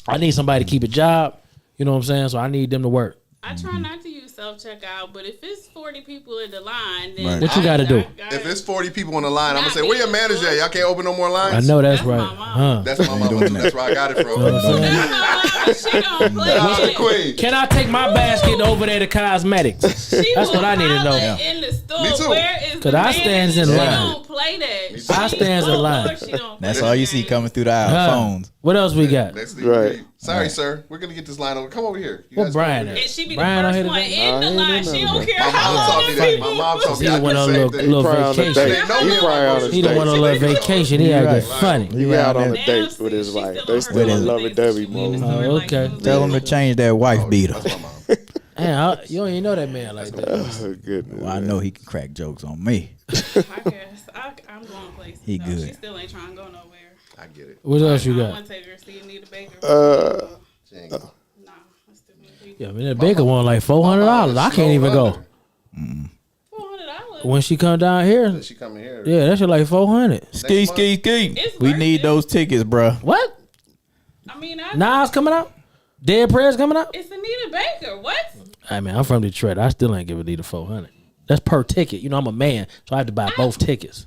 I need somebody to keep a job. You know what I'm saying? So I need them to work. I try not to use self checkout, but if it's 40 people in the line, then Right. What you gotta do? If it's 40 people on the line, I'm gonna say, where your manager at? Y'all can't open no more lines? I know that's That's right. my mom. Huh? That's my mama too. That's where I got it from. she don't play Shout out to it. Queen. Can I take my basket over there to cosmetics? She That's will what I need to know. holler in the store. Me too. Where is 'Cause the I stands in manager? line. She don't play play that. I stands in line. That's all you see coming through the aisle, phones. What else we got? Next thing Right. you read. Sorry, sir. We're gonna get this line over. Come over here. You What guys come Brian over at? here. And she be Brian the on first here one today? in the Nah, line. he She ain't don't none care My how mom taught long me the that. people. My mom told me He I went do on the a same thing. little Probably on a vacation. date. They know He me. probably on a He done went on a little date. vacation. He Yeah. had get funny. He out on a Now, date see, with his she's wife. still They on still her in own lovey thing, dovey so she need to mode. start, Oh, like, okay. doing Tell some him to change that wife beater. That's my mom. You don't even know that man like that. Oh, goodness. Well, I know he can crack jokes on me. I guess I'm going places. He though. good. She still ain't trying to go nowhere. I get it. What else you I got? want to take her to see Anita Baker. Dang. Nah, that's too many people. Yeah, I mean, that baker won like $400. I can't even go. $400. When she come down here, She coming here. yeah, that shit like 400. Ski. It's We worth need it. those tickets, bruh. What? I mean, Nas coming out? Dead Prayers coming out? it's Anita Baker. What? I mean, I'm from Detroit. I still ain't giving Anita 400. That's per ticket. You know, I'm a man, so I have to buy both tickets.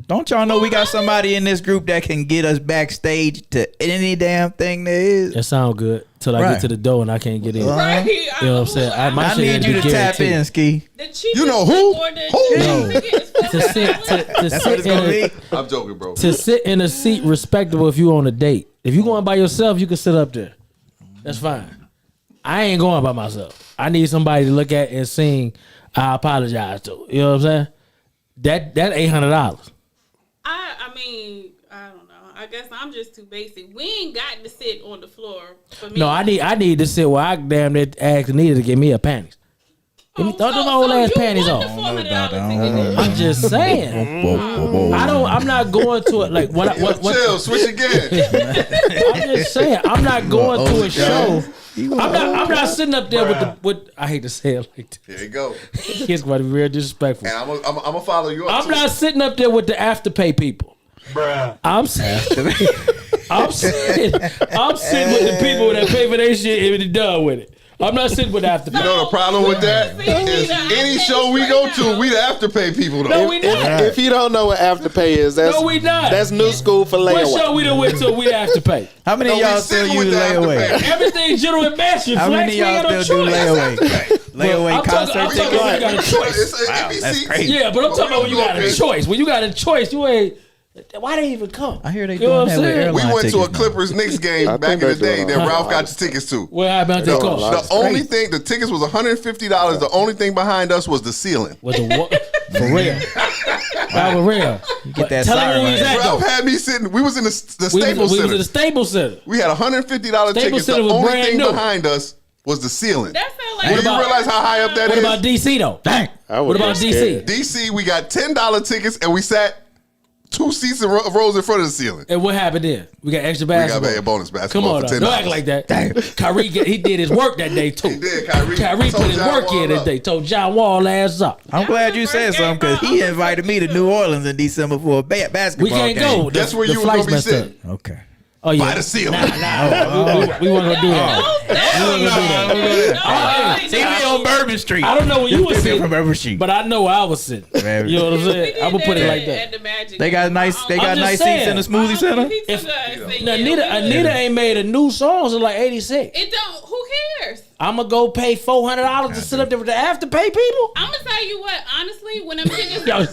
Don't y'all know we got somebody in this group that can get us backstage to any damn thing there is? That sound good till I Right. get to the door and I can't get in. Right. You know what I'm saying? My I shit need had you be to tap guaranteed. in, Ski. The cheapest You know who? or the Who? cheapest ticket is To sit, to That's what sit it's gonna in a, be. I'm joking, bro. to sit in a seat respectable if you on a date. If you going by yourself, you can sit up there. That's fine. I ain't going by myself. I need somebody to look at and sing I apologize to. You know what I'm saying? That $800. I mean, I don't know. I guess I'm just too basic. We ain't got to sit on the floor for me. No, I need to sit where I damn near ask Anita to give me a panties. Give me throw them old ass panties on. I'm just saying. I'm not going to it like what Chill, switch again. I'm just saying. I'm not going to a show. I'm not sitting up there with I hate to say it like this. Here you go. It's going to be real disrespectful. And I'm gonna follow you up. I'm not sitting up there with the afterpay people. I'm sitting with the people that pay for their shit and be done with it. I'm not sitting with afterpay. You know the problem with that is any show we go to, we have to pay people though. No, we not. If you don't know what Afterpay is, that's No, we not. That's new school for What layaway. show we done went to? We have to pay. How many No, of we y'all still sitting with use the layaway? afterpay. Everything general admission. How many of y'all still do layaway? Layaway I'm concert talking about when you got a tickets? choice. It's an that's NBC. crazy. Yeah, but I'm talking about when you got a Okay. choice. When you got a choice, you ain't. Why they even come? I hear they You know doing what that I'm with saying? airline We went to a tickets now. Clippers Knicks game I back in think the they're day doing that a Ralph lot. got the tickets to. What happened to No, cost? like- The only thing, the tickets was $150. The only thing behind us was the ceiling. With the for real? That was real. Get that Tell siren them where we was right. at Ralph though. had me sitting. We was in the We Staples was Center. in the Staples Center. We had $150 Staples tickets. The Center was only brand thing new. behind us was the ceiling. That sound like Do you about- realize how high up that What is? about DC though? Dang. I What would about be DC? scared. DC, we got $10 tickets and we sat 2 seats in rows in front of the ceiling. And what happened then? We got extra We got basketball. a bonus Come basketball on, for now. $10. Don't act like that. Damn. Kyrie, he did his work that day too. He did, Kyrie. Kyrie Told put his John work Wall in that up. day. Told John Wall ass up. I'm glad you said something because he invited me to New Orleans in December for a basketball We can't game. go. That's where you was flight's gonna be messed up. sitting. Okay. Oh yeah. By the ceiling. We weren't gonna do that. See me on Bourbon Street. I don't know where you was From sitting, Bourbon Street. but I know where I was sitting. You know what I'm saying? I'm gonna put it like that. They got nice. They got I'm nice just seats in the smoothie center. Now, Anita ain't made a new song since like '86. It don't. Who cares? I'm gonna go pay $400 to sit up there with the afterpay people. I'm gonna tell you what. Honestly, when them tickets, Yo,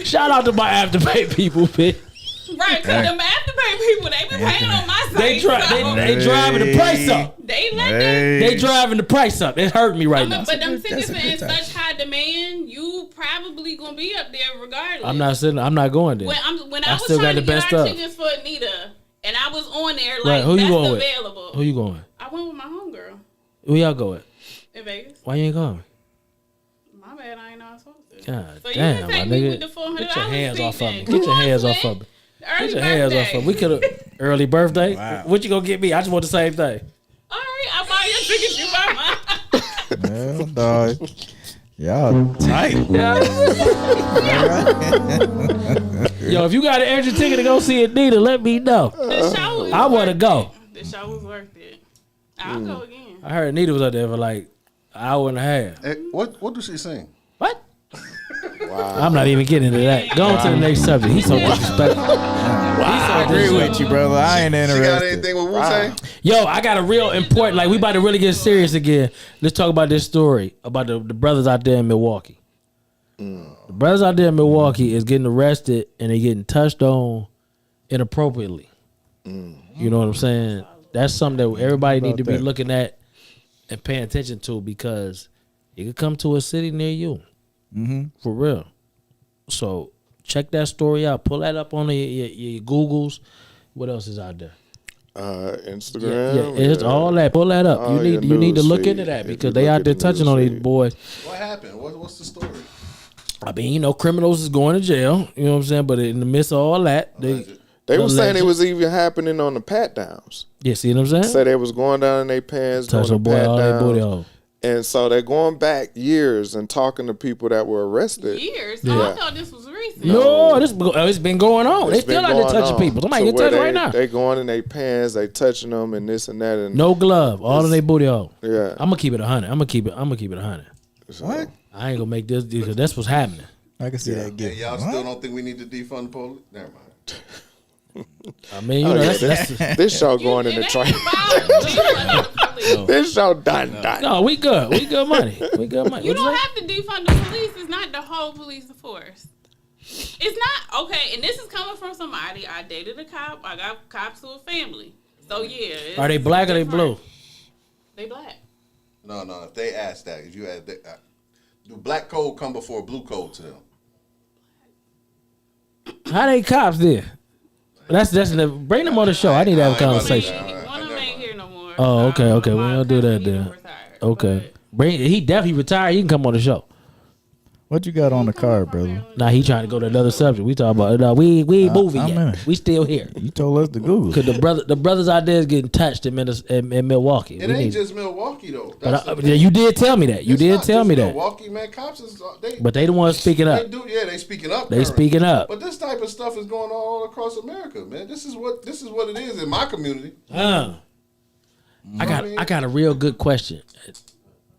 shout out to my afterpay people, bitch. right? Cause them afterpay people, they been paying on my side. They driving the price up. They let them. They driving the price up. It hurt me right now. But them tickets are in such high demand, you probably gonna be up there regardless. I'm not sitting. I'm not going there. When I was still got trying the to get best our stuff. tickets for Anita, and I was on there Right, like, who you that's going with? available. Who you going? I went with my homegirl Who y'all go with? in Vegas. Why you ain't going? My bad, I ain't know I was supposed to. God So you damn, can my take me nigga. with the $400 Get your hands off of me. seat Get then. your hands Come off on, of me. Early Get your hands off birthday. of me. We could have early birthday. Wow. What you gonna get me? I just want the same thing. All right, I'll buy your tickets. You buy mine. Well, dog. Y'all tight. Yo, if you got an extra ticket to go see Anita, let me know. The show was I want to worth go. it. The show was worth it. I'll go again. I heard Anita was up there for like an hour and a half. Hey, what does she sing? What? I'm not even getting into that. Go on to the next subject. He's so disrespectful. I agree with you, brother. I ain't She got interested. anything with Wu-Tang? Yo, I got a real important, like we about to really get serious again. Let's talk about this story about the brothers out there in Milwaukee. The brothers out there in Milwaukee is getting arrested and they getting touched on inappropriately. You know what I'm saying? That's something that everybody need to be looking at and paying attention to, because it could come to a city near you. For real. So check that story out. Pull that up on your Googles. What else is out there? Instagram. It's all that. Pull that up. You need to look into that, because they out there touching on these boys. What happened? What's the story? I mean, criminals is going to jail. You know what I'm saying? But in the midst of all that, they were saying it was even happening on the pat downs. Yeah, see what I'm saying? Say they was going down in their pants, Touch doing a the boy pat all that booty downs. hole. And so they're going back years and talking to people that were arrested. Years? Yeah. Oh, I thought this was recent. No, it's been going on. It's They still been out there going touching on. people. Somebody So get where touched right now. They going in their pants, they touching them and this and that. And No glove, all in their booty hole. Yeah. I'm gonna keep it 100. I'm gonna keep it 100. So, What? I ain't gonna make this because that's what's happening. I can see that And getting. y'all still don't think we need to defund the police? Never mind. I mean, you know, that's this show going in the train. This show done. no, we good. We good money. We good money. You What don't say? have to defund the police. It's not the whole police force. It's not okay. And this is coming from somebody. I dated a cop. I got cops who are family. So yeah. Are they black or they blue? They black. No. If they ask that, if you ask, do black code come before blue code to them? How they cops there? That's bring them on the show. I need to have a conversation. One of them ain't here no more. Oh, okay. We don't do that He then. retired, Okay. He definitely retired. He can come on the show. What you got on the card, brother? Nah, he trying to go to another subject. We talking about we ain't moving I'm yet. in. We still here. You told us to Google. Cause the brothers out there is getting touched in Milwaukee. It ain't just Milwaukee though. But you did tell me that. You It's did not tell just me that. Milwaukee, man, cops is But they the ones speaking up. they speaking up. They currently. speaking up. But this type of stuff is going on all across America, man. This is what it is in my community. I got a real good question.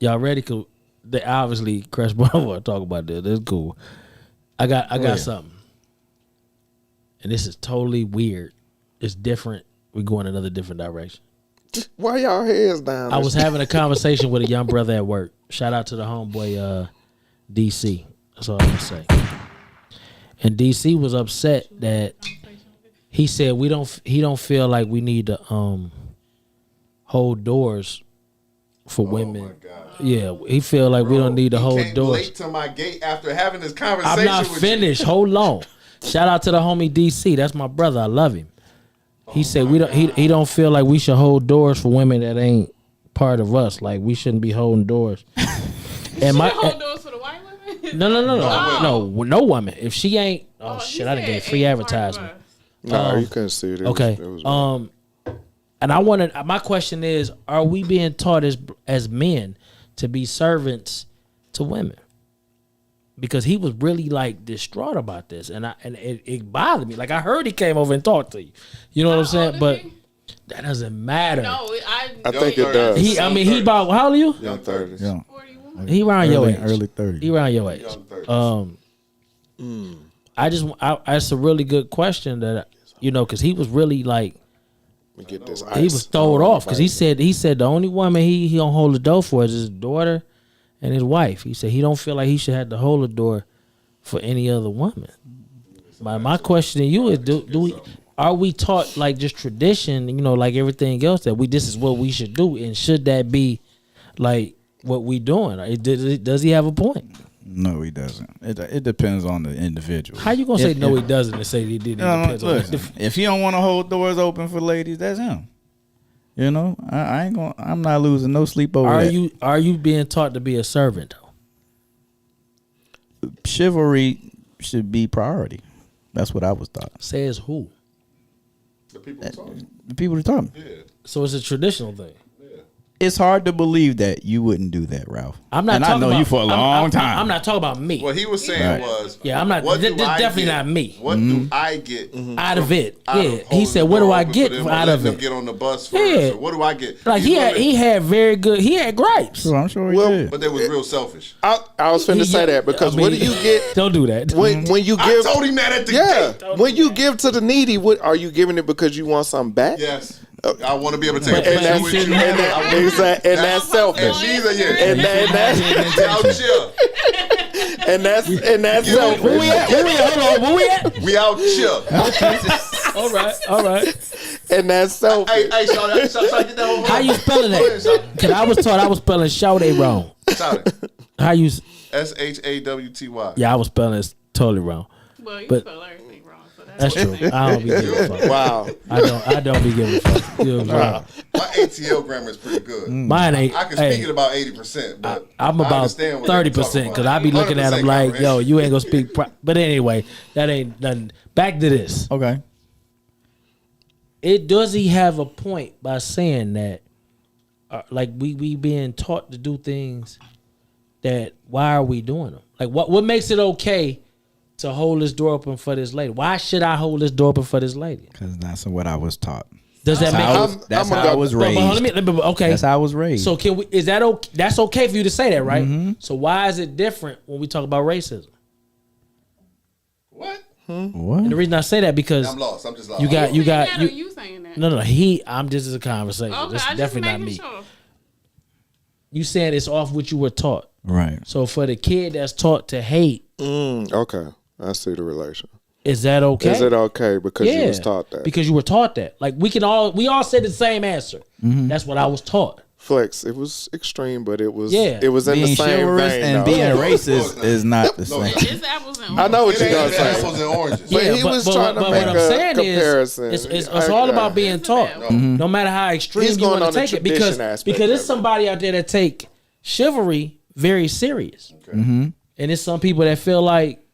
Y'all ready? Cause they obviously Crush Brown want to talk about this. That's cool. I got something, and this is totally weird. It's different. We going another different direction. Why y'all heads down? I was having a conversation with a young brother at work. Shout out to the homeboy DC. That's all I'm gonna say. And DC was upset that he said he don't feel like we need to hold doors for women. My God. Yeah, he feel like we don't need to hold Came doors. late to my gate after having this conversation. I'm not with finished. Hold on. Shout out to the homie DC. That's my brother. I love him. He said we don't. He don't feel like we should hold doors for women that ain't part of us. Like we shouldn't be holding doors. And my hold doors for the white women? no woman. If she ain't, Oh, shit, he I done said gave free ain't part of advertisement. us. No, you couldn't see it. Okay. It was And I wanted. My question is: are we being taught as men to be servants to women? Because he was really like distraught about this, and it bothered me. Like I heard he came over and talked to you. You know what I'm How saying? old But is he? that doesn't matter. No, I think it does. He about how old are you? Young 30s. Yeah. 41. He around your age. Early 30s. He around your age. Young 30s. That's a really good question that because he was really like Let me get this he was thrown off because he said the only woman he don't hold the door for is his daughter and his wife. He said he don't feel like he should have to hold the door for any other woman. My question to you is are we taught like just tradition, like everything else that this is what we should do, and should that be like what we doing? Does he have a point? No, he doesn't. It depends on the individual. How you gonna say no? He doesn't, and say he did. Listen, if he don't want to hold doors open for ladies, that's him. I ain't gonna. I'm not losing no sleep over that. Are you being taught to be a servant though? Chivalry should be priority. That's what I was taught. Says who? The people talking. The people who taught me. Yeah. So it's a traditional thing. It's hard to believe that you wouldn't do that, Ralph. I'm not. And talking I know about, you for a long time. I'm not talking about me. What he was saying Right. was, Yeah, I'm not. what This do I definitely get? not me. What do I get Out of it, out of yeah. holding He said, the "What do door I open get for them, out letting of them it?" Get on the bus first. Yeah. Or what do I get? Like These women- he had very good. He had gripes. Sure, I'm sure he Well, did. but they was real selfish. I was finna say that because what do you get Don't do that. when you I give? told him that at the Yeah, gate. when you give to the needy, what are you giving it because you want something back? Yes. I want to be able to take a But- picture And with that's you. and that's And selfish. she's a And that's out chill. and that's Where selfish. we at? Hold on. Where we at? We out chill. All right. And that's selfish. Hey, shout get that whole How you spelling that? Because I was taught I was spelling Shawty wrong. Shout it. How you? SHAWTY. Yeah, I was spelling it totally wrong. Well, you But- spell everything wrong, so That's true. I don't be giving a fuck. Wow. I don't be giving a fuck. You know what I'm saying? My ATL grammar is pretty good. Mine ain't. I can hey, speak it about 80%, but I'm I about understand what they're 30% talking because about. I be looking at 100% them like, yo, comprehension. you ain't gonna speak. But anyway, that ain't nothing. Back to this. Okay. Does he have a point by saying that? Like we being taught to do things that why are we doing them? Like what makes it okay to hold this door open for this lady? Why should I hold this door open for this lady? Because that's what I was taught. Does that make That's I'm how gonna I go- was But raised. let me okay. That's how I was raised. So can we? Is that okay? That's okay for you to say that, right? Mm-hmm. So why is it different when we talk about racism? What? what? And the reason I say that because I'm lost. I'm just lost. you got you you. saying that? No. I'm just as a conversation. Okay, This I is just definitely not making me. sure. You saying it's off what you were taught. Right. So for the kid that's taught to hate, Okay, I see the relation. is that okay? Is it okay because you was taught that? Because you were taught that. Like we all said the same answer. Mm-hmm. That's what I was taught. Flex, it was extreme, but it was Yeah. it was in Being the same chivalrous vein. and though. being No, racist is not the no, same. It's apples and oranges. I know what It you're ain't gonna it's say. apples and oranges. But he was trying to make what I'm a saying comparison. is, it's all about being taught. Mm-hmm. No matter how extreme He's you going want on to the take it, tradition aspect because of there's it. somebody out there that take chivalry very serious, and it's some people that feel like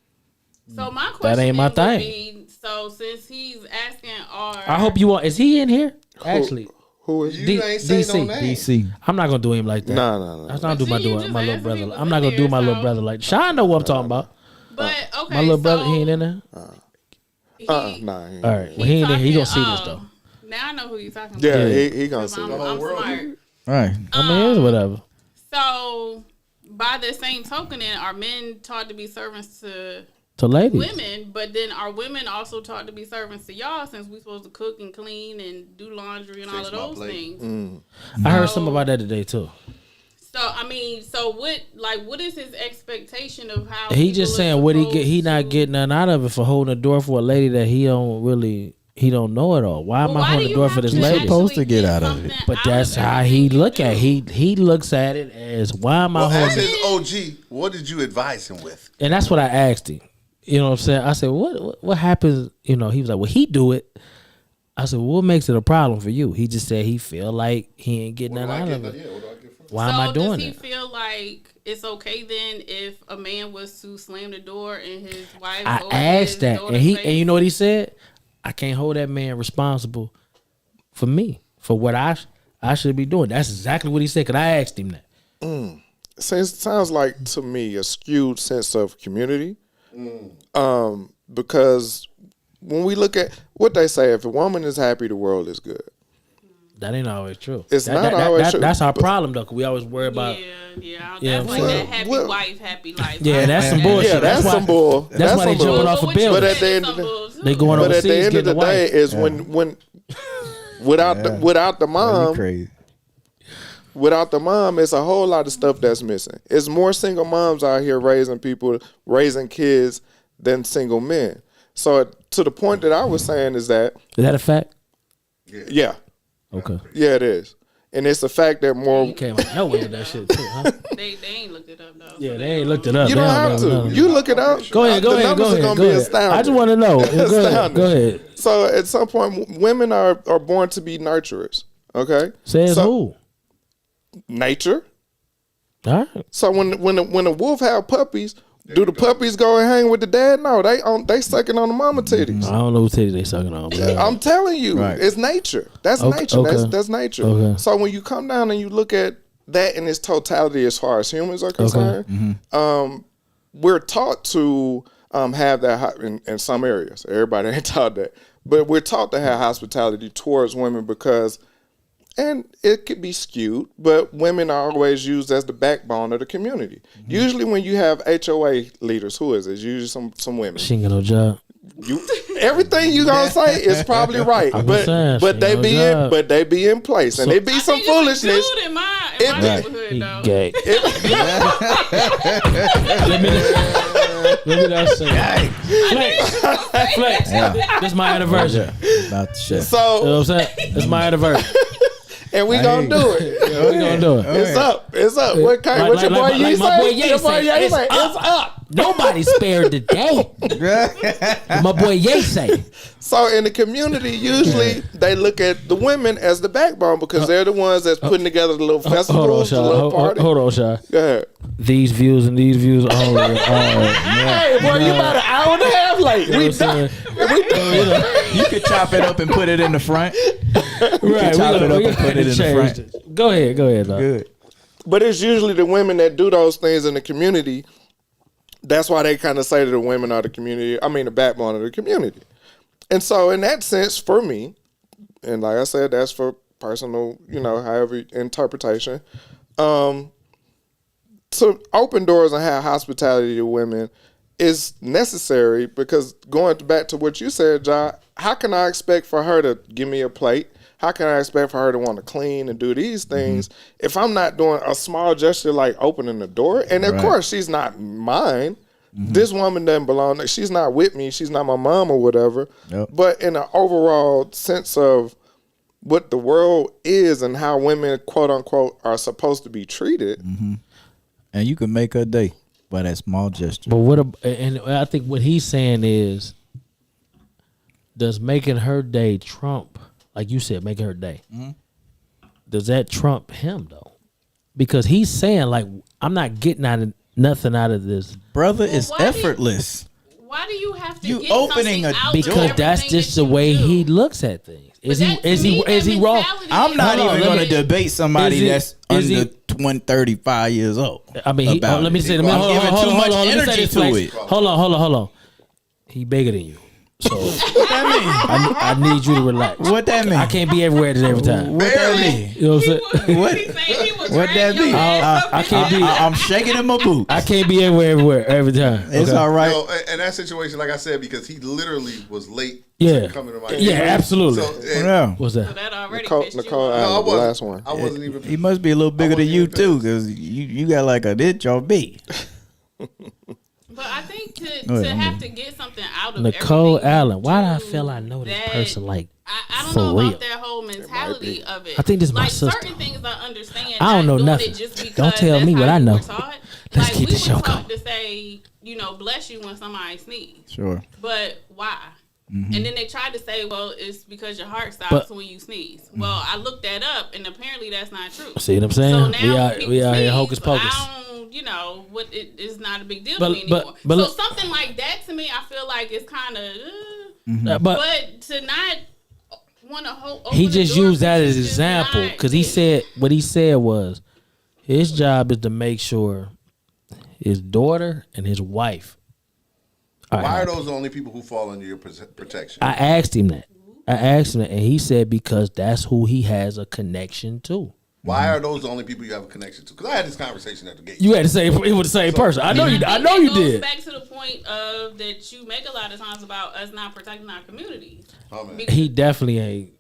So my question ain't my would thing. be, so since he's asking I hope you want. Is he in here? Actually, Who is? You ain't say no name. DC. I'm not gonna do him like that. No. That's not do my see, you just my little asked brother. me what's I'm not in gonna do there, my little so- brother like. Sean know what I'm talking about. But okay, My little brother, so he ain't in there. Nah. He ain't. All right, well he ain't in here. He gonna see this talking- though. Now I know who you're talking Yeah, about. he gonna 'Cause see I'm, that. I'm world. smart. Right. I mean, it's whatever. So by the same token, then are men taught to be servants to To ladies, women, but then are women also taught to be servants to y'all since we supposed to cook and clean and do laundry and all Fix of my those plate. things? I heard something about that today too. So I mean, so what is his expectation of how He just people saying are what he get. supposed He not to- getting nothing out of it for holding the door for a lady that he don't know at all. Why am Well, I why holding do the door you for have this to lady? actually Supposed to get out of something it. But out that's of how everything he you look do? at. He looks at it as why am I Well, as holding? his OG, what did you advise him with? And that's what I asked him. You know what I'm saying? I said, what happens? You know, he was like, well, he do it. I said, well, what makes it a problem for you? He just said he feel like he ain't getting What do nothing I out get? of it. Yeah, what do I get from it? Why am I doing does he it? feel like it's okay then if a man was to slam the door in his wife? I or asked his that, daughter's and face? you know what he said? I can't hold that man responsible for me, for what I should be doing. That's exactly what he said. Cause I asked him that. Sounds like to me a skewed sense of community. Because when we look at what they say, if a woman is happy, the world is good. That ain't always true. It's not always true, That's our but- problem though. Cause we always worry about. Yeah, Yeah, that's like well, that happy well- wife, happy life. Yeah, that's some bullshit. Yeah, that's why, some bull. That's why they some bull. jumping off a building. But at the end of They going But at overseas the end of getting the a wife. day is when without the You mom, crazy. without the mom, it's a whole lot of stuff that's missing. It's more single moms out here raising kids than single men. So to the point that I was saying is that Is that a fact? yeah, Okay. yeah, it is, and it's the fact that more. You came out of nowhere with that shit too, huh? They ain't looked it up though. Yeah, they ain't looked it up. You They don't have know. to. You look it up. Go ahead, go The ahead, numbers go are ahead, gonna go be ahead. astounding. I just want to know. Go ahead, Astounding. go ahead. So at some point, women are born to be nurturers. Okay, Says so, who? nature. All right. So when a wolf have puppies, do the puppies go and hang with the dad? No, they sucking on the mama titties. I don't know what titty they sucking on. But I'm telling you, Right. it's nature. That's Okay, nature. okay. That's nature. Okay. So when you come down and you look at that in its totality as far as humans are concerned, we're taught to have that in some areas. Everybody ain't taught that. But we're taught to have hospitality towards women because, and it could be skewed, but women are always used as the backbone of the community. Usually when you have HOA leaders, who is it? It's usually some women. she ain't got no job. You everything you gonna say is probably right, but they be in place, and they be some foolishness. Dude in my neighborhood, though. Gay. Let me not say. Flex. This is my anniversary. About the shit. So you know what I'm saying? It's my anniversary. And we gonna do it. We gonna do it. It's up. It's up. What your boy Ye say? It's up. Nobody spared the day. My boy Ye say. So in the community, usually they look at the women as the backbone because they're the ones that's putting together the little festivals, the little party. Hold on, Shy. Go ahead. These views and these views only. Hey, boy, you about an hour and a half late. We done. You could chop it up and put it in the front. Right. Chop it up and put it in the front. Go ahead, dog. Good. But it's usually the women that do those things in the community. That's why they kind of say that the women are the backbone of the community. And so in that sense, for me, and like I said, that's for personal, however interpretation, to open doors and have hospitality to women is necessary because going back to what you said, Ja, how can I expect for her to give me a plate? How can I expect for her to want to clean and do these things if I'm not doing a small gesture like opening the door? And of course, she's not mine. This woman doesn't belong. She's not with me. She's not my mom or whatever. Yep. But in an overall sense of what the world is and how women, quote unquote, are supposed to be treated. And you can make her day by that small gesture. But and I think what he's saying is, does making her day trump, like you said, making her day, does that trump him though? Because he's saying like, I'm not getting nothing out of this. Brother, it's effortless. Why do you have to you get opening something out because that's just the way he looks at things. Is he wrong? I'm not even going to debate somebody that's under 135 years old. I mean, let me say, I'm giving too much energy to it. Hold on. He bigger than you. So what that mean? I need you to relax. What that mean? I can't be everywhere every time. What that mean? You know what I'm saying? What that mean? I can't be. I'm shaking in my boots. I can't be everywhere every time. It's all right. In that situation, like I said, because he literally was late. Yeah. Coming to my absolutely. So, what's that? So that already Nicole the last one. I wasn't even. He must be a little bigger than you too, because you got like a itch or B. But I think to have to get something out of Nicole Allen. Why do I feel I know this person like I don't for know real? about their whole mentality of it. I think this is my like sister. certain things I understand. I don't know nothing. Don't tell me what I know. Let's keep the show going. To say, bless you when somebody sneezes. Sure. But why? And then they tried to say, well, it's because your heart stops when you sneeze. Well, I looked that up, and apparently that's not true. See what I'm saying? So now we out here hocus pocus. It's not a big deal to me anymore. So something like that to me, I feel like it's kind of. But to not want to hold. He just used that as an example because he said what he said was his job is to make sure his daughter and his wife. Why are those the only people who fall under your protection? I asked him that, and he said because that's who he has a connection to. Why are those the only people you have a connection to? Because I had this conversation at the gate. You had to say it was the same person. I know you. I know you did. Back to the point of that you make a lot of times about us not protecting our communities. He definitely ain't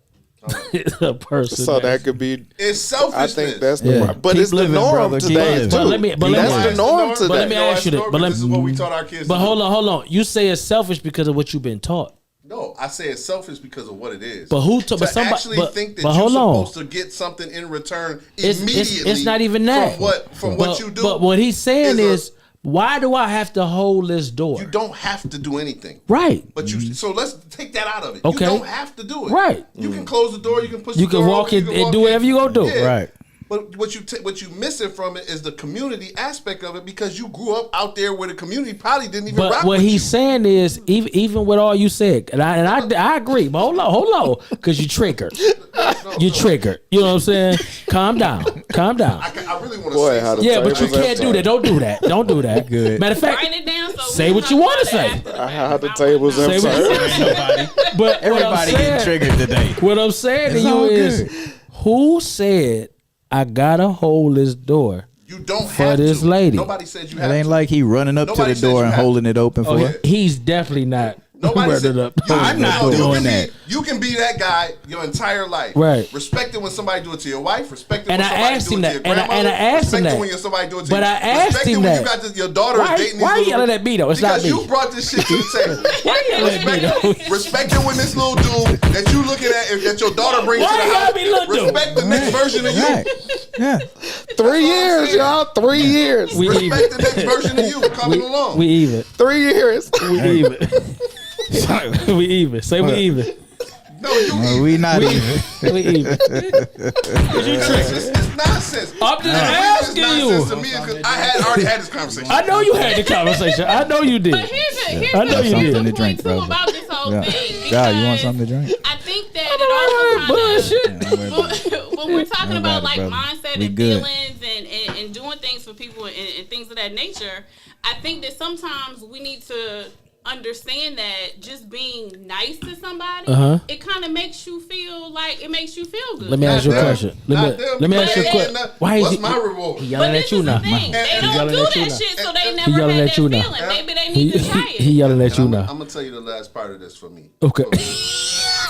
a person. So that could be. It's selfishness. I think that's the but it's the norm today. But let me. That's the norm today. But let me ask you this. But this is what we taught our kids. But hold on. You say it's selfish because of what you've been taught. No, I say it's selfish because of what it is. But who to somebody actually think that you're supposed to get something in return immediately? It's not even that. From what you do. But what he's saying is, why do I have to hold this door? You don't have to do anything. Right. But so let's take that out of it. Okay. You don't have to do it. Right. You can close the door. You can push. You can walk in and do whatever you gonna do. Yeah. Right. But what you missing from it is the community aspect of it because you grew up out there where the community probably didn't even. But what he's saying is, even with all you said, and I agree. But hold on, because you triggered. You triggered. You know what I'm saying? Calm down. I really want to say something. Yeah, but you can't do that. Don't do that. Don't do that. Good. Matter of fact, Write it down say what you want to say. I have the tables upside. But everybody getting triggered today. What I'm saying to you is, who said I gotta hold this door? You don't for have this to. Nobody said you have to. It ain't like he running up to the door and holding it open for her. He's definitely not. Nobody said up. I'm not doing that. You can be that guy your entire life. Right. Respect it when somebody do it to your wife. Respect it And when I somebody asked do him it to that. your grandmother. And I asked him Respect that. it when somebody do it to But you. I asked Respect him it when that. you got your daughter is dating these Why you little yelling at me though? It's because not me. you brought this shit to the table. Why you yelling at me though? Respect it when this little dude that you looking at that your daughter brings Why to the you house. gotta be little dude? Respect the next version of you. Right. Yeah. 3 years, y'all. 3 years. We even. Respect the next version of you coming along. We even. 3 years. We even. We even. Say we even. No, you No, we not even. We even. It's nonsense. I'm just It's asking nonsense to you. me because I already had this conversation. I know you had the conversation. I know you did. But here's I know you here's did. the Something to point drink, too brother. about this whole Yeah. thing. God, you want because something to drink? I think that it also kind Bullshit. of when we're talking Don't about worry like about it, brother. mindset We and good. feelings and doing things for people and things of that nature, I think that sometimes we need to understand that just being nice to somebody, it kind of makes you feel like it makes you feel good. Let me ask you a question. Let me ask you a question. Why is What's he my reward? he But yelling this at you is the now? thing. They He don't yelling do at you that now. shit, so they He never yelling had at that you now. feeling. Maybe they He, need to try he it. yelling at you I'm now. gonna tell you the last part of this for me. Okay.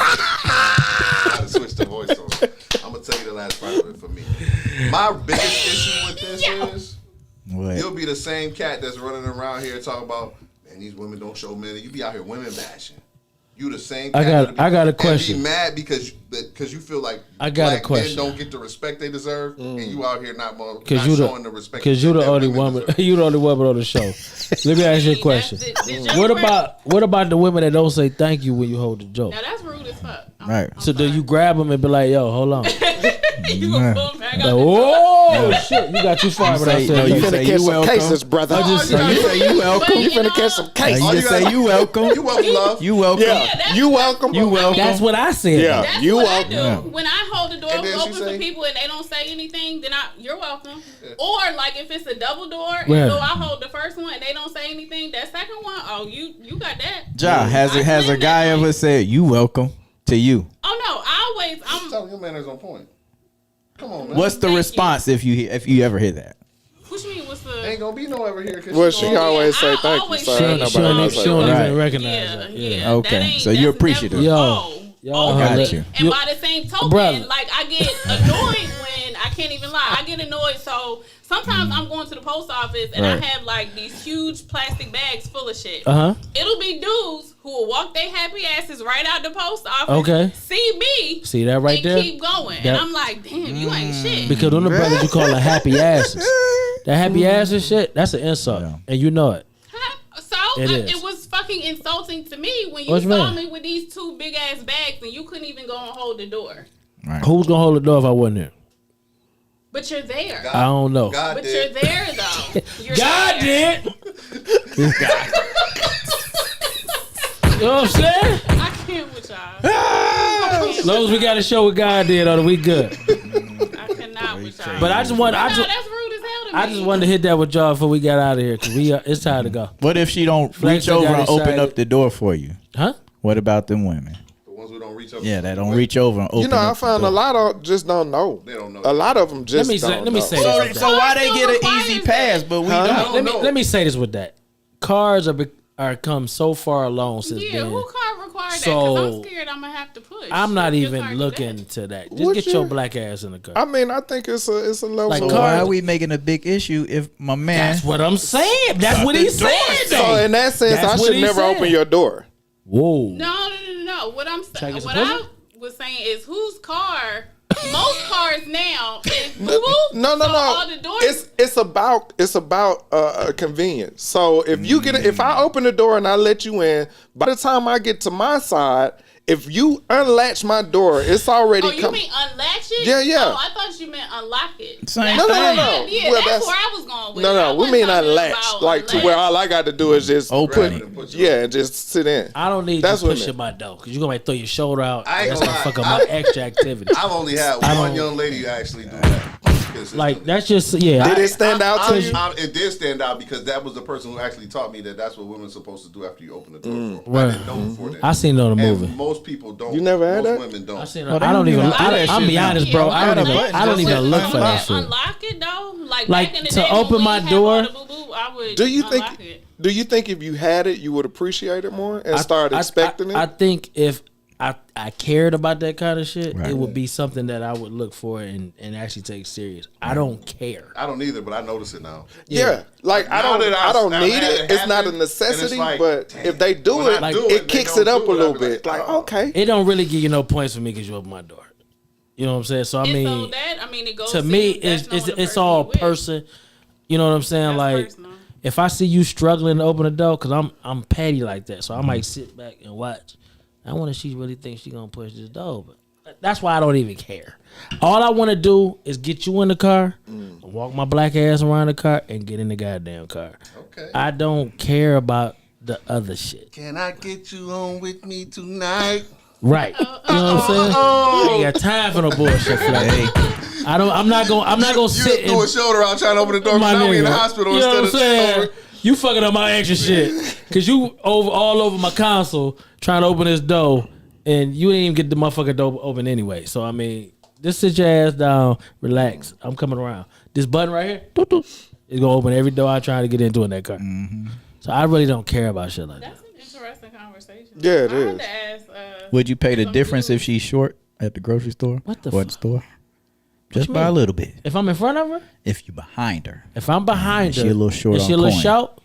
I gotta switch the voice on. I'm gonna tell you the last part of it for me. My biggest issue with this is What? you'll be the same cat that's running around here talking about, man, these women don't show men. You be out here women bashing. You the same cat. I got a and question. be mad because you feel like I got a black question. men don't get the respect they deserve, and you out here not Because showing the respect. Because you the that only women woman. deserve. You the only woman on the show. Let me ask you a question. What about the women that don't say thank you when you hold the joke? Now that's rude as fuck. Right. So do you grab them and be like, yo, hold on? You gonna pull 'em back Like, out? oh shit, you got too far. But I say- no, said, you You thank say finna catch some welcome. cases, brother. I just Oh, say, you You say you welcome. But You finna catch some cases. You just say you welcome. You welcome, love. You welcome. Yeah, that's- you welcome. You welcome. that's what I said. Yeah. That's You what welcome. I do. Yeah. When I hold the door And then she open say- for people and they don't say anything, then you're welcome. Or like if it's a double door, and Yeah. so I hold the first one and they don't say anything, that second one, oh you got that. Ja, has a guy ever said you welcome to you? Oh no, I'm Tell your man is on point. Come on, man. What's the Thank response if you ever hear that? what you mean? What's the Ain't gonna be no over here. Cause Well, she she gonna- always say I thank you, always so say ain't thank She nobody don't, gonna she say don't that. Right. even recognize yeah, that. yeah. Okay, That ain't- so you're that's appreciative. never- Yo. Yo, okay. got you. And by the same token, Brother. like I get annoyed when I can't even lie. I get annoyed. So sometimes I'm going to the post office and Right. I have like these huge plastic bags full of shit. Uh-huh. It'll be dudes who will walk their happy asses right out the post office. Okay. See me. See that right and there? keep going. That- And I'm like, damn, you ain't shit. Because them the brothers you call the happy asses. That happy asses shit, that's an insult. Yeah. And you know it. So It is. it was fucking insulting to me when you What you saw mean? me with these two big ass bags and you couldn't even go and hold the door. Right. Who's gonna hold the door if I wasn't there? But you're there. I don't know. God But did. you're there though. You're God there. did. You know what I'm saying? I can't with y'all. As long as we got a show with God did on it, we good. I cannot with y'all. But I just want, No, that's rude as hell to me. I just wanted to hit that with y'all before we got out of here because it's time to go. What if she don't Flex reach over got and open excited. up the door for you? Huh? What about them women? The ones who don't reach up. Yeah, that don't reach over and open You know, I up the found a door. lot of just don't know. They don't know. A lot of them just Let me say- don't let me know. say So, this. so why they Still get an requires easy that. pass, but we Huh? don't? Let me say this with that. Cars are come so far along since Yeah, then. who can't require that? So, Because I'm scared I'm going to have to push. I'm not If your even car do looking that. to that. Just What get you- your black ass in the car. I mean, I think it's a level. Like So of- car- why are we making a big issue if my man? That's what I'm saying. That's what he said. So in that sense, That's I what should he never said. open your door. Whoa. No. What I'm Check saying, his what pussy? I was saying is whose car, most cars now is boo No. So all the doors, It's about convenience. So if I open the door and I let you in, by the time I get to my side, if you unlatch my door, it's already oh, you come. mean unlatch it? Yeah. Oh, I thought you meant unlock it. Same No. Yeah, Well, that's where I was going with it. I No, we wasn't mean talking unlatch, about like to unlatch. where all I got to do is just Open put, it. yeah, and just sit in. I don't need That's you what I pushing meant. my door because you're going to throw your shoulder out. I ain't That's gonna going to lie. fuck up my extra activity. I've only had I one don't- young lady who actually do that. Like, that's just, yeah. Did it stand out to you? It did stand out because that was the person who actually taught me that that's what women are supposed to do after you open the door. For them. I Right. didn't know before that. I seen it on the And movie. most people don't. You never had most that? women don't. I seen Well, it. they I don't don't even. even do that I'm shit be now. honest, bro. Yeah, I don't unlock. even. I don't even look for that shit. Unlock it though, like Like, back in the to day when open we my had door- all the boo-boo, I would Do you think- unlock it. Do you think if you had it, you would appreciate it more and start expecting it? I think if I cared about that kind of shit, Right. it would be something that I would look for and actually take serious. I don't care. I don't either, but I notice it now. Yeah, like I Now don't that I don't I've need had it. it It's not a happen, necessity, and it's like, but damn, if they do when it, I do it they kicks don't it up do a it, little I be bit. Like, oh. okay. It don't really give you no points for me because you open my door. You know what I'm saying? So I And mean, so that, it goes to me, that's knowing the it's person all you with. person. You know what I'm saying? That's Like, personal. if I see you struggling to open the door, because I'm petty like that, so I might sit back and watch. I wonder if she really thinks she gonna push this door, but that's why I don't even care. All I want to do is get you in the car, walk my black ass around the car, and get in the goddamn car. Okay. I don't care about the other shit. Can I get you on with me tonight? Right. You know what I'm saying? I ain't got time for no bullshit. Hey. I'm not gonna You sit threw a and shoulder out trying to open the door. my Now we in the nigga. hospital You know what I'm instead saying? of You fucking up my extra shit. Cause you all over my console trying to open this door and you didn't even get the motherfucking door open anyway. So I mean, just sit your ass down, relax. I'm coming around. This button right here, doot, doot, is gonna open every door I try to get into in that car. So I really don't care about shit like that. That's an interesting conversation. Yeah, it I had is. to ask, Would you pay the some difference dude. if she's short at the grocery store? What the or at fuck? the store? Just you by a mean? little bit. If I'm in front of her, If you behind her. if I'm behind Is her, she a little short is she a on little coin? short?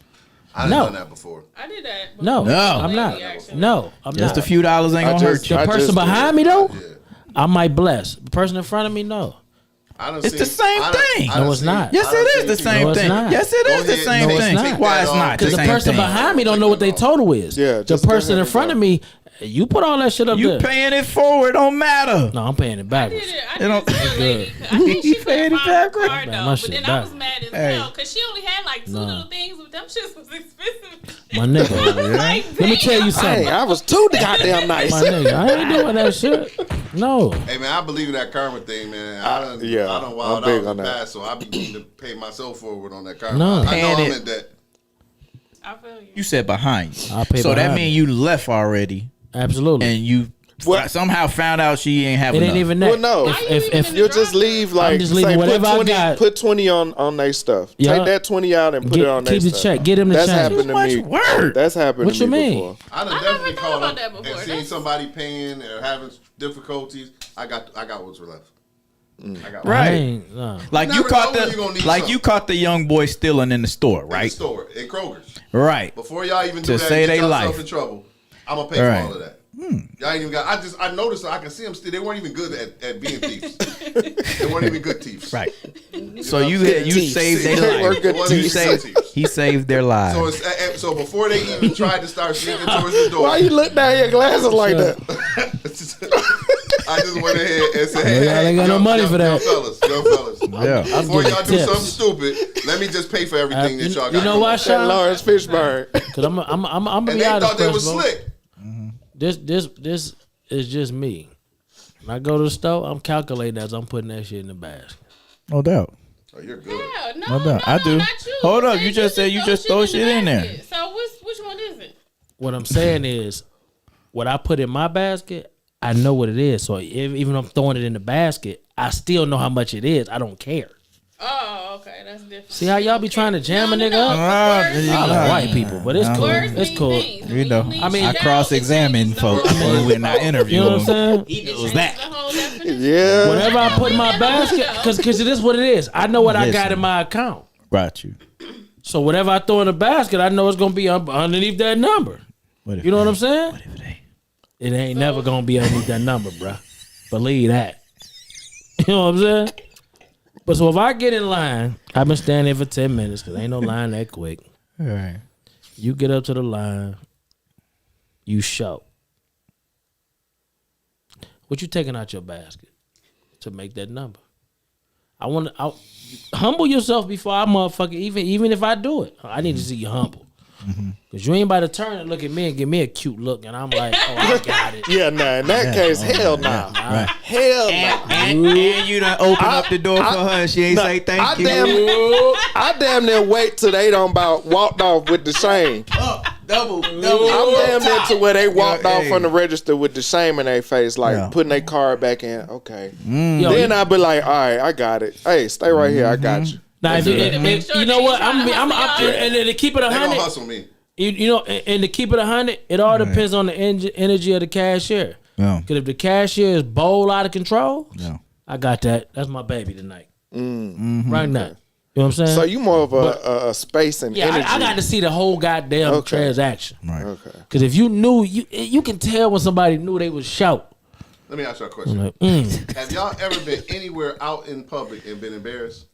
I've No. done that before. I did that. No, before. No. I'm not. Lady, actually. No, I'm Just not. a few dollars ain't gonna hurt you. The I person just- behind me though, Yeah. I might bless. The person in front of me, no. I done It's the same thing. No, it's not. Yes, it is the same No, it's thing. not. Yes, it Go is the ahead. same No, it's thing. not. Why it's Take that not off. the Because the same person thing? behind me don't know what they total is. Yeah, the just go person ahead in and front go. of me, you put all that shit up You there. paying it forward don't matter. No, I'm paying it I backwards. did it. I It did don't- it to a lady. I think she You put paid it my backwards? card Man, though, my but shit then I back. was mad as Hey. hell because she only had like two Nah. little things, but them shits was expensive. My nigga. Like, Let me tell you Hey, something. I was too goddamn nice. My nigga, I ain't doing that shit. No. Hey man, I believe in that karma thing, man. I done I'm wild big out on in the that. past, so I be needing to pay myself forward on that karma. No. I know Paying I'm it. in debt. I feel you. You said behind you. I'll pay So that behind means you. you left already Absolutely. and you What? somehow found out she ain't have It enough. ain't even that. Well, no. Why you If leaving if in You'll the just drive-thru? leave like just leaving say whatever I put 20, got. put 20 on their stuff. Yeah. Take that 20 out and put it on their keep the stuff. check. Get him the That's change. happened to Too much me. work. That's happened What to you me mean? before. I done I never definitely thought called about up that and before. seen That's- somebody paying or having difficulties. I got what's left. I got I Right. ain't, no. Like You you never caught know when you gonna need like something. you caught the young boy stealing in the store, in the right? store at Kroger's. Right. Before y'all even To do that, save and they get yourself life. in trouble. I'm gonna pay Right. for all of that. Y'all ain't even got. I noticed I can see them still. They weren't even good at being thieves. They weren't even good thieves. Right. So know you what I'm saying? saved They their were life. good It He wasn't saved even good thieves. he saved their lives. So so before they even tried to start sneaking towards the door, Why you look down your glasses like that? I just went ahead and said, "Hey, Y'all ain't got no money for that. young fellas. Yeah. Before giving y'all do tips. something stupid, let me just pay for everything that y'all got. You know why, That Sean? Lawrence Fishburne. Because I'm gonna And be they honest, thought they was Presbo. slick. This is just me. When I go to the store, I'm calculating as I'm putting that shit in the basket. No doubt. Oh, you're good. Yeah, No doubt. I do. Not you. Hold up, you just said you just throw shit in there. basket. So which one is it? What I'm saying is, what I put in my basket, I know what it is. So even if I'm throwing it in the basket, I still know how much it is. I don't care. Oh, okay, that's different. See how y'all be trying to jam a nigga up? Ah, Words I mean like white things. people, but it's cool. Words It's mean cool. things. You know, When I mean, I leave cross-examine out, it changes folks the whole- when I interview You know what I'm them. saying? He it knows changes that. the whole definition. Yeah. Whatever I put in my basket, because it is what it is. I know what I got Listen. in my account. Got you. So whatever I throw in the basket, I know it's gonna be underneath that number. What if You know what they- I'm saying? What if they? It ain't never gonna be underneath that number, bruh. Believe that. You know what I'm saying? But so if I get in line, I've been standing there for 10 minutes because ain't no line that quick. All right. You get up to the line, you show. What you taking out your basket to make that number? I want to humble yourself before I motherfucker. Even if I do it, I need to see you humble. Cause you ain't about to turn and look at me and give me a cute look, and I'm like, oh, I got it. Yeah, nah. In that case, hell no. Right. Hell no. And you done open up the door for her and she ain't say thank you. I damn near wait till they done about walked off with the shame. Double. I'm damn near to where they walked Yeah, off hey. from the register with the shame in their face, like Yeah. putting their card back in. Okay. Yo, Then I'll be like, all right, I got it. Hey, stay right here. I got you. Now, if you know what, I'm and to keep it They gonna 100. hustle me. You know, and to keep it 100, it all depends on the energy of the cashier. Yeah. Because if the cashier is bold out of control, Yeah. I got that. That's my baby tonight. Mm-hmm. Right now. You know what I'm saying? So you more of a space and energy. I got to see the whole goddamn transaction. Right. Okay. Because if you knew, you can tell when somebody knew they would shout. Let me ask you a question. Like, Have y'all ever been anywhere out in public and been embarrassed?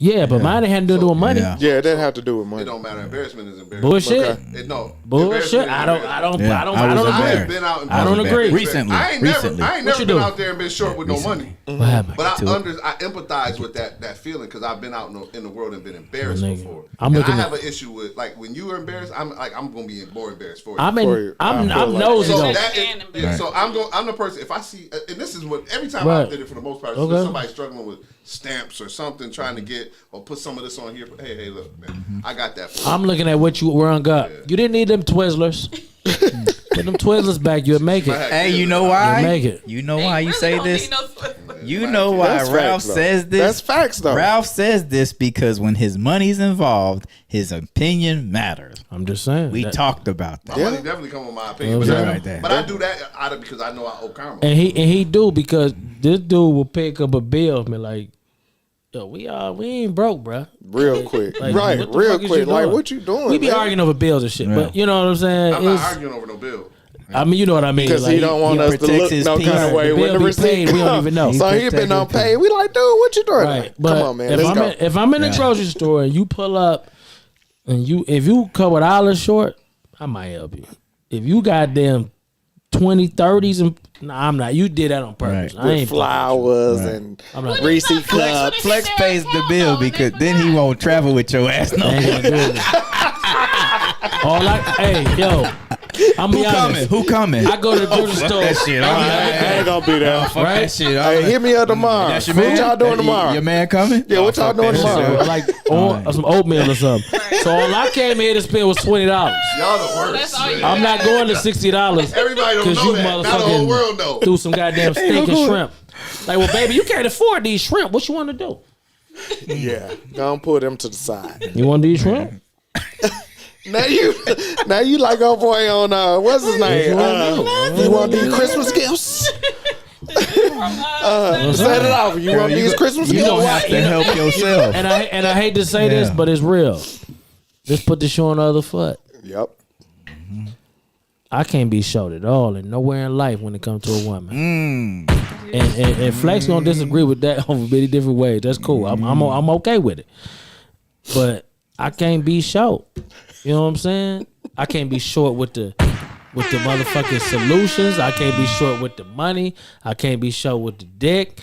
Yeah, but mine had to do with money. Yeah. Yeah, that have to do with money. It don't matter. Embarrassment is embarrassment. Bullshit. No. Bullshit. Embarrassment is I don't embarrassment. Yeah, I don't I agree. have been out in I don't public. agree. Recently. I ain't Recently. never you been do? out there and been short with no money. What happened? But I empathize with that feeling because I've been out in the world and been embarrassed Nigga, before. I'm and looking I at- have an issue with like when you are embarrassed. I'm gonna be more embarrassed for you. I'm you. I feel like nosy so though. that And is, embarrassed. so I'm the person. If I see, and this is what every time Right. I did it for the most part, Okay. there's somebody struggling with stamps or something, trying to get or put some of this on here. Hey, look, man, I got that. For you. I'm looking at what you rung up. You didn't need them Twizzlers. Put them Twizzlers back, you'll make it. Hey, you know why? You make it. You know They why you really say don't this? need no Twizzlers. You know why That's Ralph facts, though. says this? That's facts, though. Ralph says this because when his money's involved, his opinion matters. I'm just saying. We that- talked about My that. money definitely come with my opinion, Yeah, but, right there. but I do that out of because I know I owe karma. And he do because this dude will pick up a bill and be like, yo, we ain't broke, bruh. Real quick. Like, Right, what the real fuck is quick. you Like, doing? what you doing? We be man? arguing over bills and shit, Yeah. but you know what I'm saying? I'm not It's- arguing over no bill. I mean, you know what I mean? Because Like, he don't want he us to protects look his no peace. kind of way The when bill the be receipt paid, we don't come. even know. So He he been protects on his pay. We like, dude, what you doing? Right, Like, but come on, man. if Let's I'm go. if I'm in the grocery store and you pull up and if you couple dollars short, I might help you. If you got them 20, 30s and I'm not. You did that on purpose. Right. I With ain't flowers Right. and I'm not. Reese Flex- cups. Flex pays the bill because then he won't travel with your ass no I ain't more. gonna do it. Hey, yo, I'm Who be honest. coming? Who coming? I go to the grocery store. that shit. I ain't gonna be there. Fuck Right? that shit. Hey, hit me up tomorrow. That's your What man? y'all doing That- tomorrow? Your man coming? Yeah, what y'all fuck doing that shit. tomorrow? Like some oatmeal or something. So all I came here to spend was $20. Y'all the worst. That's all you I'm not going to $60. Everybody don't Because know you that. Now the whole world know. motherfucking threw some goddamn steak and shrimp. Like, well, baby, you can't afford these shrimp. What you want to do? Yeah, don't put them to the side. You want these shrimp? Now you like our boy on what's his name? You want these Christmas gifts? Set it off. You want these Christmas You gifts? don't have to help yourself. And I hate to say this, Yeah. but it's real. Just put the shoe on the other foot. Yep. I can't be short at all and nowhere in life when it comes to a woman. And Flex gonna disagree with that over many different ways. That's cool. I'm okay with it. But I can't be short. You know what I'm saying? I can't be short with the motherfucking solutions. I can't be short with the money. I can't be short with the dick.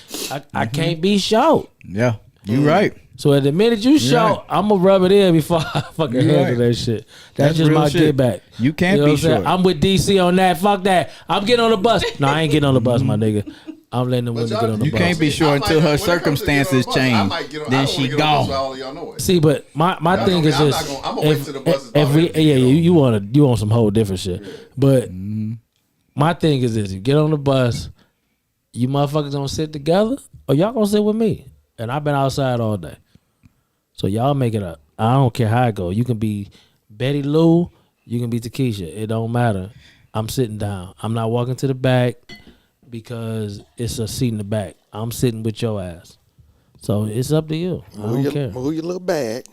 I can't be short. Yeah, you right. So at the minute you short, right. I'm gonna rub it in before I fucking You handle right. that shit. That's just real my shit. get back. You can't know be what I'm saying? short. I'm with DC on that. Fuck that. I'm getting on the bus. No, I ain't getting on the bus, my nigga. I'm letting the women get on the You bus. can't be sure until her circumstances change. Then she gone. See, but my thing is I'm this: not gonna- I'ma wait till the bus is if about we, ready to yeah, get you want some whole different shit. But my thing is this: you get on the bus, you motherfuckers gonna sit together, or y'all gonna sit with me? And I've been outside all day, so y'all make it up. I don't care how it go. You can be Betty Lou, you can be Takesha. It don't matter. I'm sitting down. I'm not walking to the back because it's a seat in the back. I'm sitting with your ass. So it's up to you. I don't care. Move your little bag.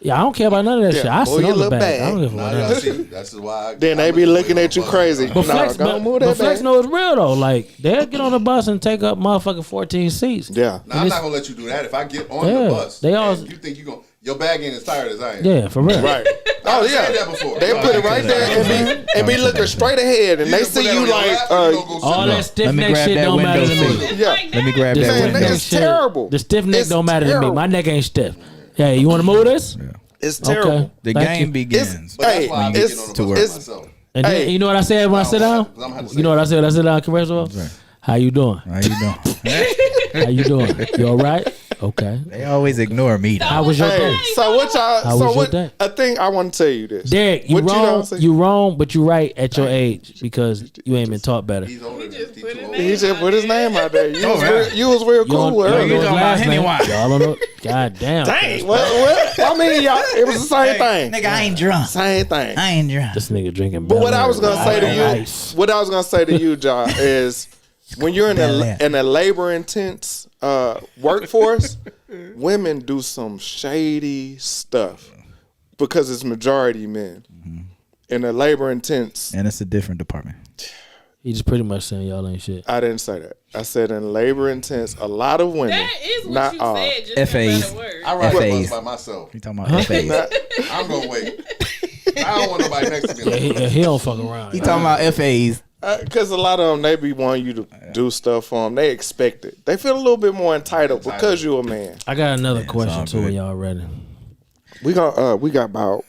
Yeah, I don't care about none of that Yeah, shit. I move sit your on the little back. bag. I don't give a Nah, fuck. y'all see, that's why. Then they be looking at you crazy. But Flex, go but, move but that Flex bag. know it's real though. Like they'll get on the bus and take up motherfucking 14 seats. Yeah. Nah, I'm not gonna let you do that. If I get on Yeah, the bus, they all- and you think you gonna your bag ain't as tired as I am. Yeah, for real. Right. I've Oh said yeah. that before. They put it right there and be looking straight ahead, and they can see put that you on your like lap and you gonna go All sit that down. stiff Let me neck grab shit that don't matter to window me. seat. yeah. Let me grab The that Man, stiff that neck window. is shit- terrible. The stiff neck It's don't matter to me. terrible. My neck ain't stiff. Hey, you want to move this? It's terrible. Okay. The Thank game you. begins. But that's Hey, why I it's- get on the to bus work. by it's- myself. And then, Hey. you know what I said when I sit down? Because I'm gonna You know what I said when I sit down, commercial? How you doing? How you doing? How you doing? You all right? Okay. They always ignore me. Though. How was your day? So what y'all? How So was your what? day? I think I want to tell you this. Derek, you What wrong. don't say? You wrong, but you right at your age because you ain't been taught better. He's older than just he put too his old. He just put his name out there. right. You was real You don't, cool you don't know earlier. his talking about last Henny name. Wine. Y'all don't know. God damn. Dang. What? I mean, y'all. It was the same thing. Nigga, I ain't drunk. Same thing. I ain't drunk. This nigga drinking. But what I was Bel gonna say to Air you, ice. what I was gonna say to you, John, is when you're in Bel Air. a labor intense workforce, women do some shady stuff because it's majority men. In a labor intense, And it's a different department. He just pretty much saying y'all ain't shit. I didn't say that. I said in labor intense, a lot of women. That is what not you all. said, just in FAs. better words. I ride the FAs. bus by myself. You talking about FAs? I'm gonna wait. I don't want nobody next to me. He don't fuck around. He talking about FAs. Because a lot of them, they be wanting you to do stuff for them. They expect it. They feel a little bit more entitled because you're a man. I got another all question too. good. When y'all ready? We got about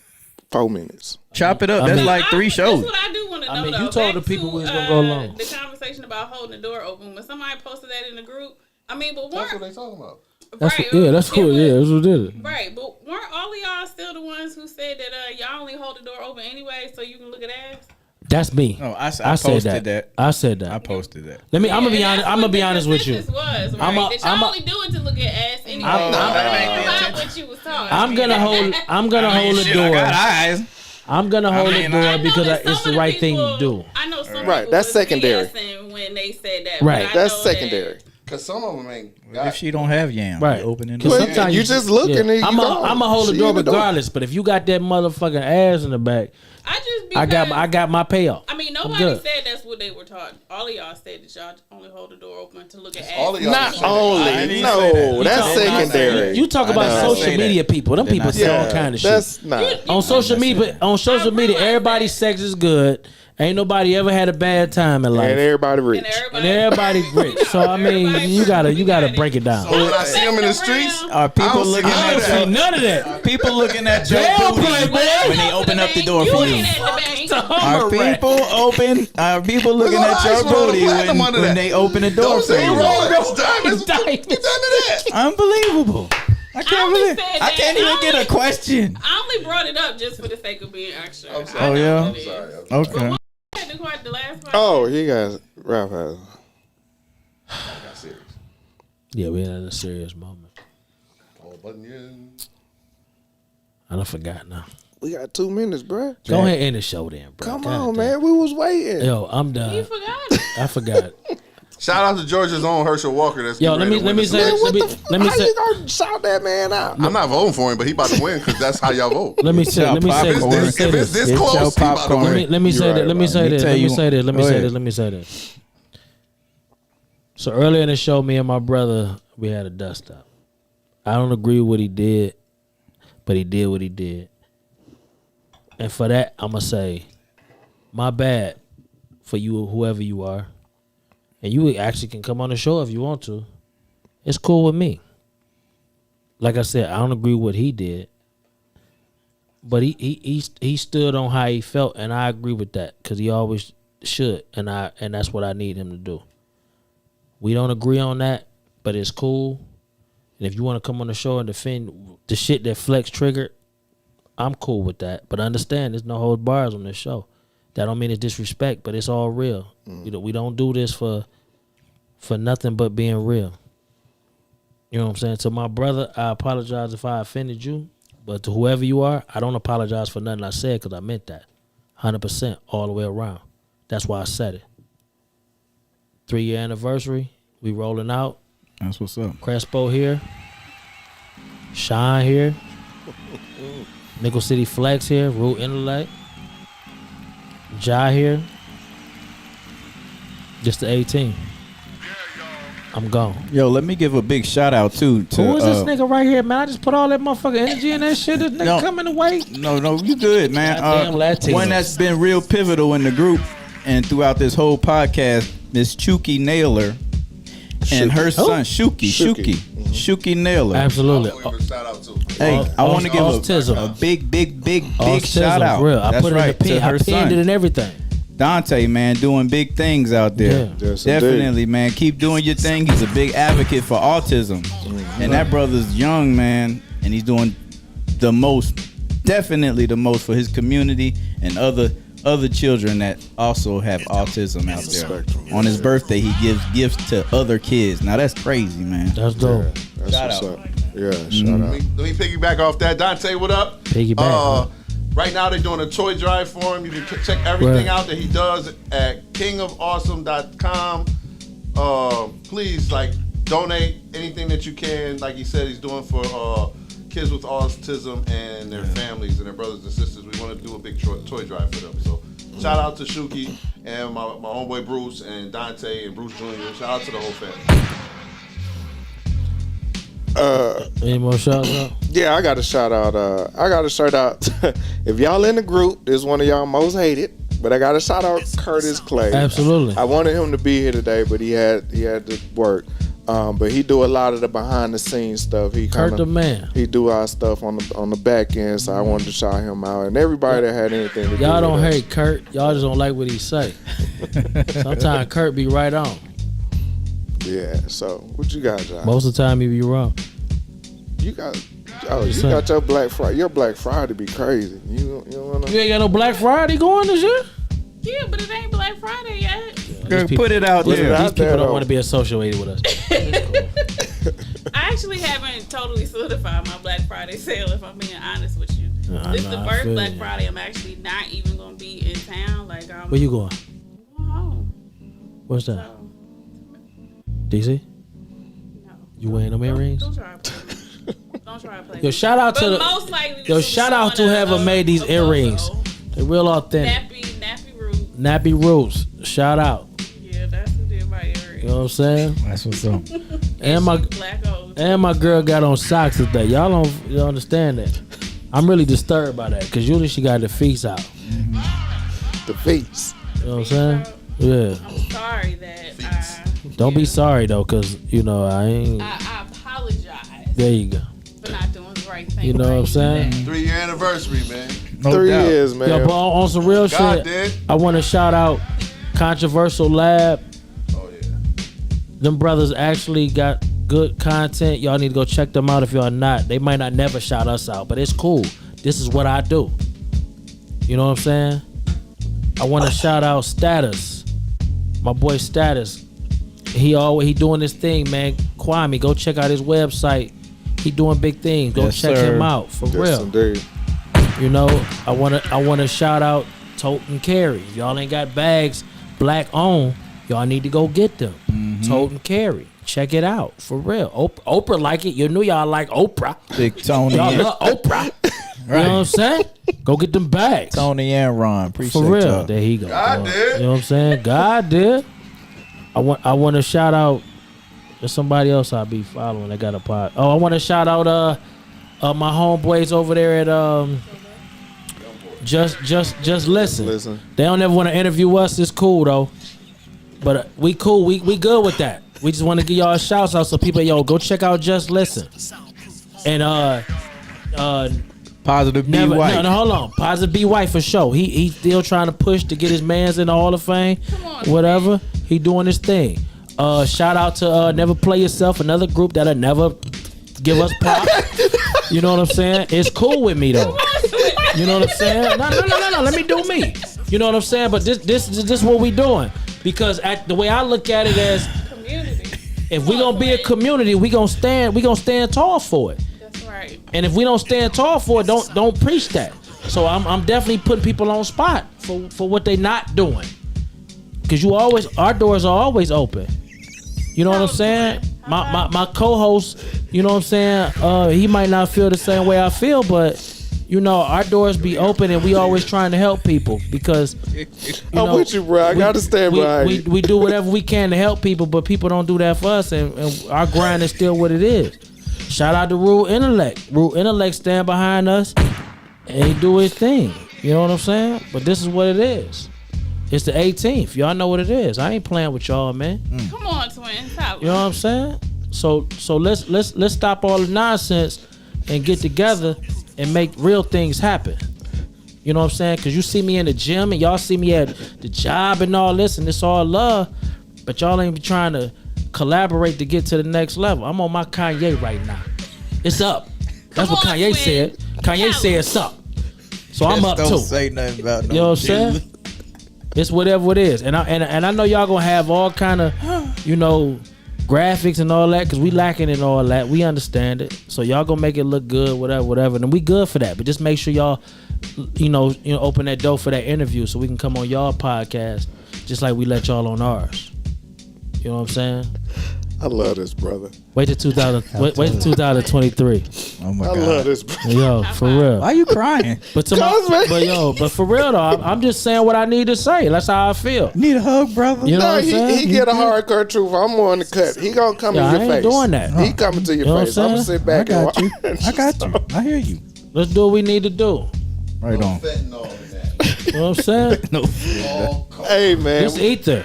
4 minutes. Chop it up. I That's mean- like 3 shows. That's what I do want to know. I mean, though. you told Back the people to, we was gonna go long. The conversation about holding the door open. When somebody posted that in the group, I mean, but That's weren't what they talking about. That's right, yeah, that's it cool. was- Yeah, that's what did it. Right, but weren't all of y'all still the ones who said that y'all only hold the door open anyway so you can look at ass? That's me. No, I said posted that. I said that. I posted that. Let me. I'm gonna be and honest. that's I'm gonna what be the honest with you. consensus Was, right? I'm a- that y'all I'm a- only do it to look at ass anyway. I'm- That's not what you was talking. I'm gonna hold. I'm gonna hold the door. eyes. I'm gonna hold mean, the door I know because that it's some the of right thing to people- do. I know some Right, people that's was secondary. BSing when they said that. Right. but I That's know that- secondary. Cause some of them ain't. If she don't have yams, Right. you opening Cause the door. sometimes you just look and then you I'm go. gonna hold the She door in the door. regardless. But if you got that motherfucking ass in the back, I just I because, got my payoff. I mean, I'm nobody good. said that's what they were taught. All of y'all said that y'all only hold the door open to look at ass. all of y'all Not said that. I only. didn't say No, that. that's You talking- secondary. You talk I about did not social say media that. people. Them Did people not say say all Yeah, kind of shit. that's not. On social media, everybody's sex is good. Ain't nobody ever had a bad time in life, And everybody rich. And and everybody rich. So I mean, you gotta break it down. So when I see them in the streets, Are people I don't see looking none at of that. your None of that. people looking at your Damn, booty Playboy. when they open up the door you for ain't you? at the bank. Are people looking There's at a your nice roll of booty platinum under when that. they open the door Don't for say you? Rolex diamonds. Diamonds. Get none of that. Unbelievable. I can't only believe. said I that. can't even get a question. I only brought it up just for the sake of being extra. I'm sorry. Oh, yeah? I'm sorry. Okay. Had to quite the last part. Oh, he got Ralph has. Got serious. Yeah, we in a serious moment. Oh, button you. I done forgot now. We got 2 minutes, bruh. Go ahead and end the show then, bro. Come God on, damn. man. We was waiting. Yo, I'm You done. forgot. I forgot. Shout out to Georgia's own Herschel Walker. That's Yo, getting let ready me to win say this Man, what let the me how say- you gonna shout that man out? I'm not voting for him, but he about to win because that's how y'all vote. Let me say. Let me say. Popcorn. Let me say If it's this. this Get close, your he about to popcorn. win. Let me You say right that. Let me about say it. this. Let Let me me tell say you- this. Let me go say ahead. this. Let me say this. So earlier in the show, me and my brother, we had a dust up. I don't agree with what he did, but he did what he did. And for that, I'm going to say, my bad for you, whoever you are. And you actually can come on the show if you want to. It's cool with me. Like I said, I don't agree with what he did. But he stood on how he felt, and I agree with that because he always should, and that's what I need him to do. We don't agree on that, but it's cool. And if you want to come on the show and defend the shit that Flex triggered, I'm cool with that. But understand, there's no hold bars on this show. That don't mean it's disrespect, but it's all real. You know, we don't do this for nothing but being real. You know what I'm saying? To my brother, I apologize if I offended you. But to whoever you are, I don't apologize for nothing I said because I meant that. 100% all the way around. That's why I said it. 3-year anniversary. We rolling out. That's what's up. Crespo here. Shine here. Nickel City Flex here. Root Intellect. Ja here. Just the 18. I'm gone. Yo, let me give a big shout out too to Who is this nigga right here, man? I just put all that motherfucking energy in that shit. This nigga No. coming away. No, you good, man. Goddamn Latinos. One that's been real pivotal in the group and throughout this whole podcast, Miss Chuki Naylor and her son Shuki Naylor. Absolutely. I'm gonna give a shout out to. Hey, I want to give Autism. a big Autism, shout out. real. I That's put it right, in the pin. to her I pinned son. it and everything. Dante, man, doing big things out there. Yeah. Yes, Definitely, man. Keep doing your thing. He's a big advocate for autism. And that brother's young, man, and he's doing the most, definitely the most for his community and other children that also have autism out there. On his birthday, he gives gifts to other kids. Now that's crazy, man. That's dope. That's Shout what's out. up. Yeah, shout out. Let me piggyback off that. Dante, what up? Piggyback. Right now they're doing a toy drive for him. You can check everything Right. out that he does at kingofawesome.com. Please, like, donate anything that you can. Like he said, he's doing for kids with autism and their families and their brothers and sisters. We want to do a big toy drive for them. So shout out to Shuki and my homeboy Bruce and Dante and Bruce Jr. Shout out to the whole family. Any more shots out? Yeah, I got to shout out. If y'all in the group, this is one of y'all most hated. But I got to shout out Curtis Clay. Absolutely. I wanted him to be here today, but he had to work. But he do a lot of the behind the scenes stuff. Kurt the man. He do our stuff on the back end. So I wanted to shout him out, and everybody that had anything to do. Y'all don't with us. hate Kurt. Y'all just don't like what he say. Sometimes Kurt be right on. Yeah. So what you got, John? Most of the time he be wrong. You got your Black Friday. Your Black Friday be crazy. You wanna? You ain't got no Black Friday going this year? Yeah, but it ain't Black Friday yet. Girl, put it out Put it there. out These people there, don't though. want to be associated with us. I actually haven't totally solidified my Black Friday sale, if I'm being honest with you. This is the I first feel Black you. Friday I'm actually not even going to be in town. Like, I'm Where you going? going home. What's that? So, DC? no. You wearing them earrings? Don't try to play me. Don't try to play Yo, me. shout out But to the most likely, yo, shout out to whoever made these earrings. They're real authentic. Nappy Root. Nappy Roots. Shout out. Yeah, that's who did my earrings. You know what I'm saying? That's what's up. And my Black O's. and my girl got on socks today. Y'all don't understand that. I'm really disturbed by that because usually she got the feet out. The face. You know what I'm saying? Yeah. I'm sorry that Don't be sorry though, cause you know I ain't. I apologize There you go. for not doing the right thing. You know what I'm saying? 3-year anniversary, man. No 3 doubt. years, man. Yo, but on some real God shit, did. I want to shout out Controversial Lab. Oh yeah. Them brothers actually got good content. Y'all need to go check them out if y'all not. They might not never shout us out, but it's cool. This is what I do. You know what I'm saying? I want to shout out Status. My boy Status. He doing this thing, man. Kwame, go check out his website. He doing big things. Go Yes, check sir. him out for Yes, real. indeed. You know, I wanna shout out Tote and Carry. If y'all ain't got bags black on, y'all need to go get them. Tote and Carry. Check it out for real. Oprah like it. You knew y'all like Oprah. Big Tony. Y'all love Oprah. You know what I'm saying? Go get them bags. Tony and Ron. Appreciate For real. y'all. There he go. God did. You know what I'm saying? God did. I want to shout out. There's somebody else I be following that got a pod. Oh, I want to shout out my homeboys over there at Just Listen. Listen. They don't ever want to interview us. It's cool though. But we cool. We good with that. We just want to give y'all a shout out so people, yo, go check out Just Listen. And Positive B never, White. no, hold on. Positive B White for sure. He still trying to push to get his mans in the Hall of Fame. Whatever. He doing his thing. Shout out to Never Play Yourself, another group that'll never give us props. You know what I'm saying? It's cool with me though. You know what I'm saying? No. Let me do me. You know what I'm saying? But this what we doing. Because the way I look at it as Community. if we gonna be a community, we gonna stand tall for it. That's right. And if we don't stand tall for it, don't preach that. So I'm definitely putting people on spot for what they not doing. Cause our doors are always open. You know what I'm saying? My co-host, you know what I'm saying? He might not feel the same way I feel, but you know, our doors be open and we always trying to help people because I'm with you, bro. I gotta stand behind you. we do whatever we can to help people, but people don't do that for us, and our grind is still what it is. Shout out to Rule Intellect. Rule Intellect stand behind us and he do his thing. You know what I'm saying? But this is what it is. It's the 18th. Y'all know what it is. I ain't playing with y'all, man. Come on, twin. Stop. You know what I'm saying? So let's stop all the nonsense and get together and make real things happen. You know what I'm saying? Because you see me in the gym and y'all see me at the job and all this, and it's all love. But y'all ain't be trying to collaborate to get to the next level. I'm on my Kanye right now. It's up. That's what Kanye said. Kanye said it's up. So I'm up too. Don't say nothing about no You know what I'm saying? It's whatever it is. And I know y'all gonna have all kind of, graphics and all that, because we lacking in all that. We understand it. So y'all gonna make it look good, whatever. And we good for that. But just make sure y'all, open that door for that interview so we can come on y'all podcast just like we let y'all on ours. You know what I'm saying? I love this, brother. Wait till 2023. Oh my I God. love this, brother. Yo, for real. Why you crying? But for real though, I'm just saying what I need to say. That's how I feel. Need a hug, brother? You know No, what I'm saying? he get a hardcore truth. I'm on the cut. He gonna come in I your ain't face. doing that. He coming to your You know what face. I'm I'm gonna saying? sit back I got and you. watch. I got you. I hear you. Let's do what we need to do. Right on. Fentanyl in that. You know what I'm saying? No. All coke. Hey man, It's ether.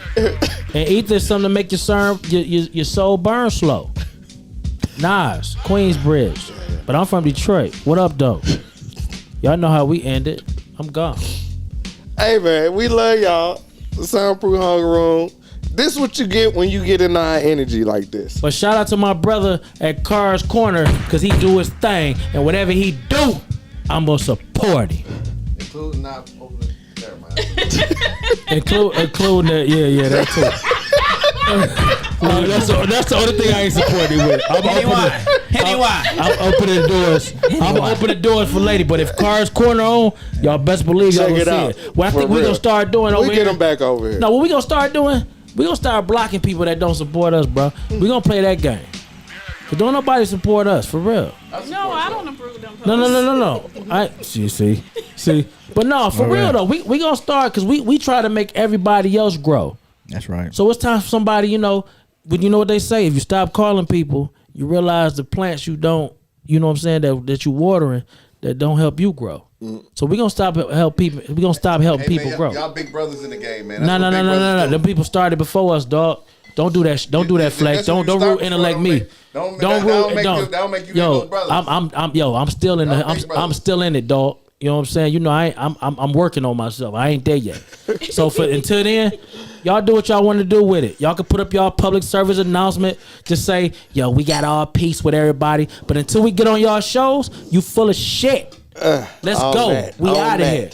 And ether is something to make your soul burn slow. Nas, Queensbridge. But I'm from Detroit. What up, though? Y'all know how we ended. I'm gone. hey man, we love y'all. The Soundproof Hunger Room. This is what you get when you get in high energy like this. But shout out to my brother at Carr's Corner, because he do his thing. And whatever he do, I'm going to support him. Including not opening. Never mind. Including that, yeah, that too. That's the only thing I ain't supporting with. I'm opening the doors. I'm opening the doors for lady. But if Carr's Corner on, y'all best believe y'all Check gonna it see out. it. What I For think we real. gonna start doing over We here. get them back over here. No, what we gonna start doing? We gonna start blocking people that don't support us, bro. We gonna play that game. Cause don't nobody support us for real. No, I don't approve of them posts. No. I see. But no, for real though, we gonna start because we try to make everybody else grow. That's right. So it's time for somebody, but you know what they say, if you stop calling people, you realize the plants you don't, you know what I'm saying, that you watering that don't help you grow. So we gonna stop help people. We gonna stop helping Hey, people man, grow. y'all big brothers in the game, man. No. That's what big brothers do. Them people started before us, dog. Don't do that. Don't do that, Flex. That's what Don't you root start intellect before. me. That'll make you those brothers. I'm still in Y'all big I'm brothers. still in it, dog. You know what I'm saying? I'm working on myself. I ain't there yet. So until then, y'all do what y'all want to do with it. Y'all can put up y'all public service announcement to say, yo, we got all peace with everybody. But until we get on y'all shows, you full of shit. Let's all go. that, We all out of that. here.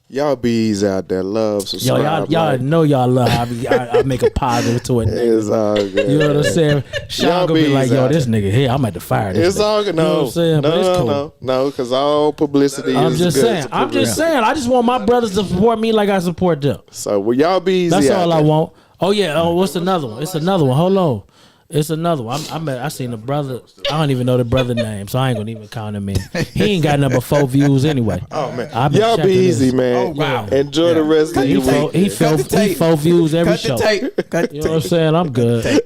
Y'all bees out there, love, Yo, subscribe. y'all like. know y'all love. I make a positive to it. It's all good. You know what I'm saying? Sean Y'all gonna be like, bees yo, out this nigga here, I'm at the fire. This It's all nigga. good. You know what No, I'm saying? But it's cool. no, because all publicity I'm is just good saying. to I'm just publicity. saying. I just want my brothers to support me like I support them. So, well, y'all be easy. That's out all I there. want. Oh yeah. Oh, what's another one? It's another one. Hold on. It's another one. I seen a brother. I don't even know the brother name, so I ain't gonna even count him in. He ain't got number 4 views anyway. Oh man, I've been y'all be checking easy, this. man. Oh, wow. Enjoy the rest of He your week. four views every Cut the show. tape. Cut the You know what I'm tape. saying? I'm good.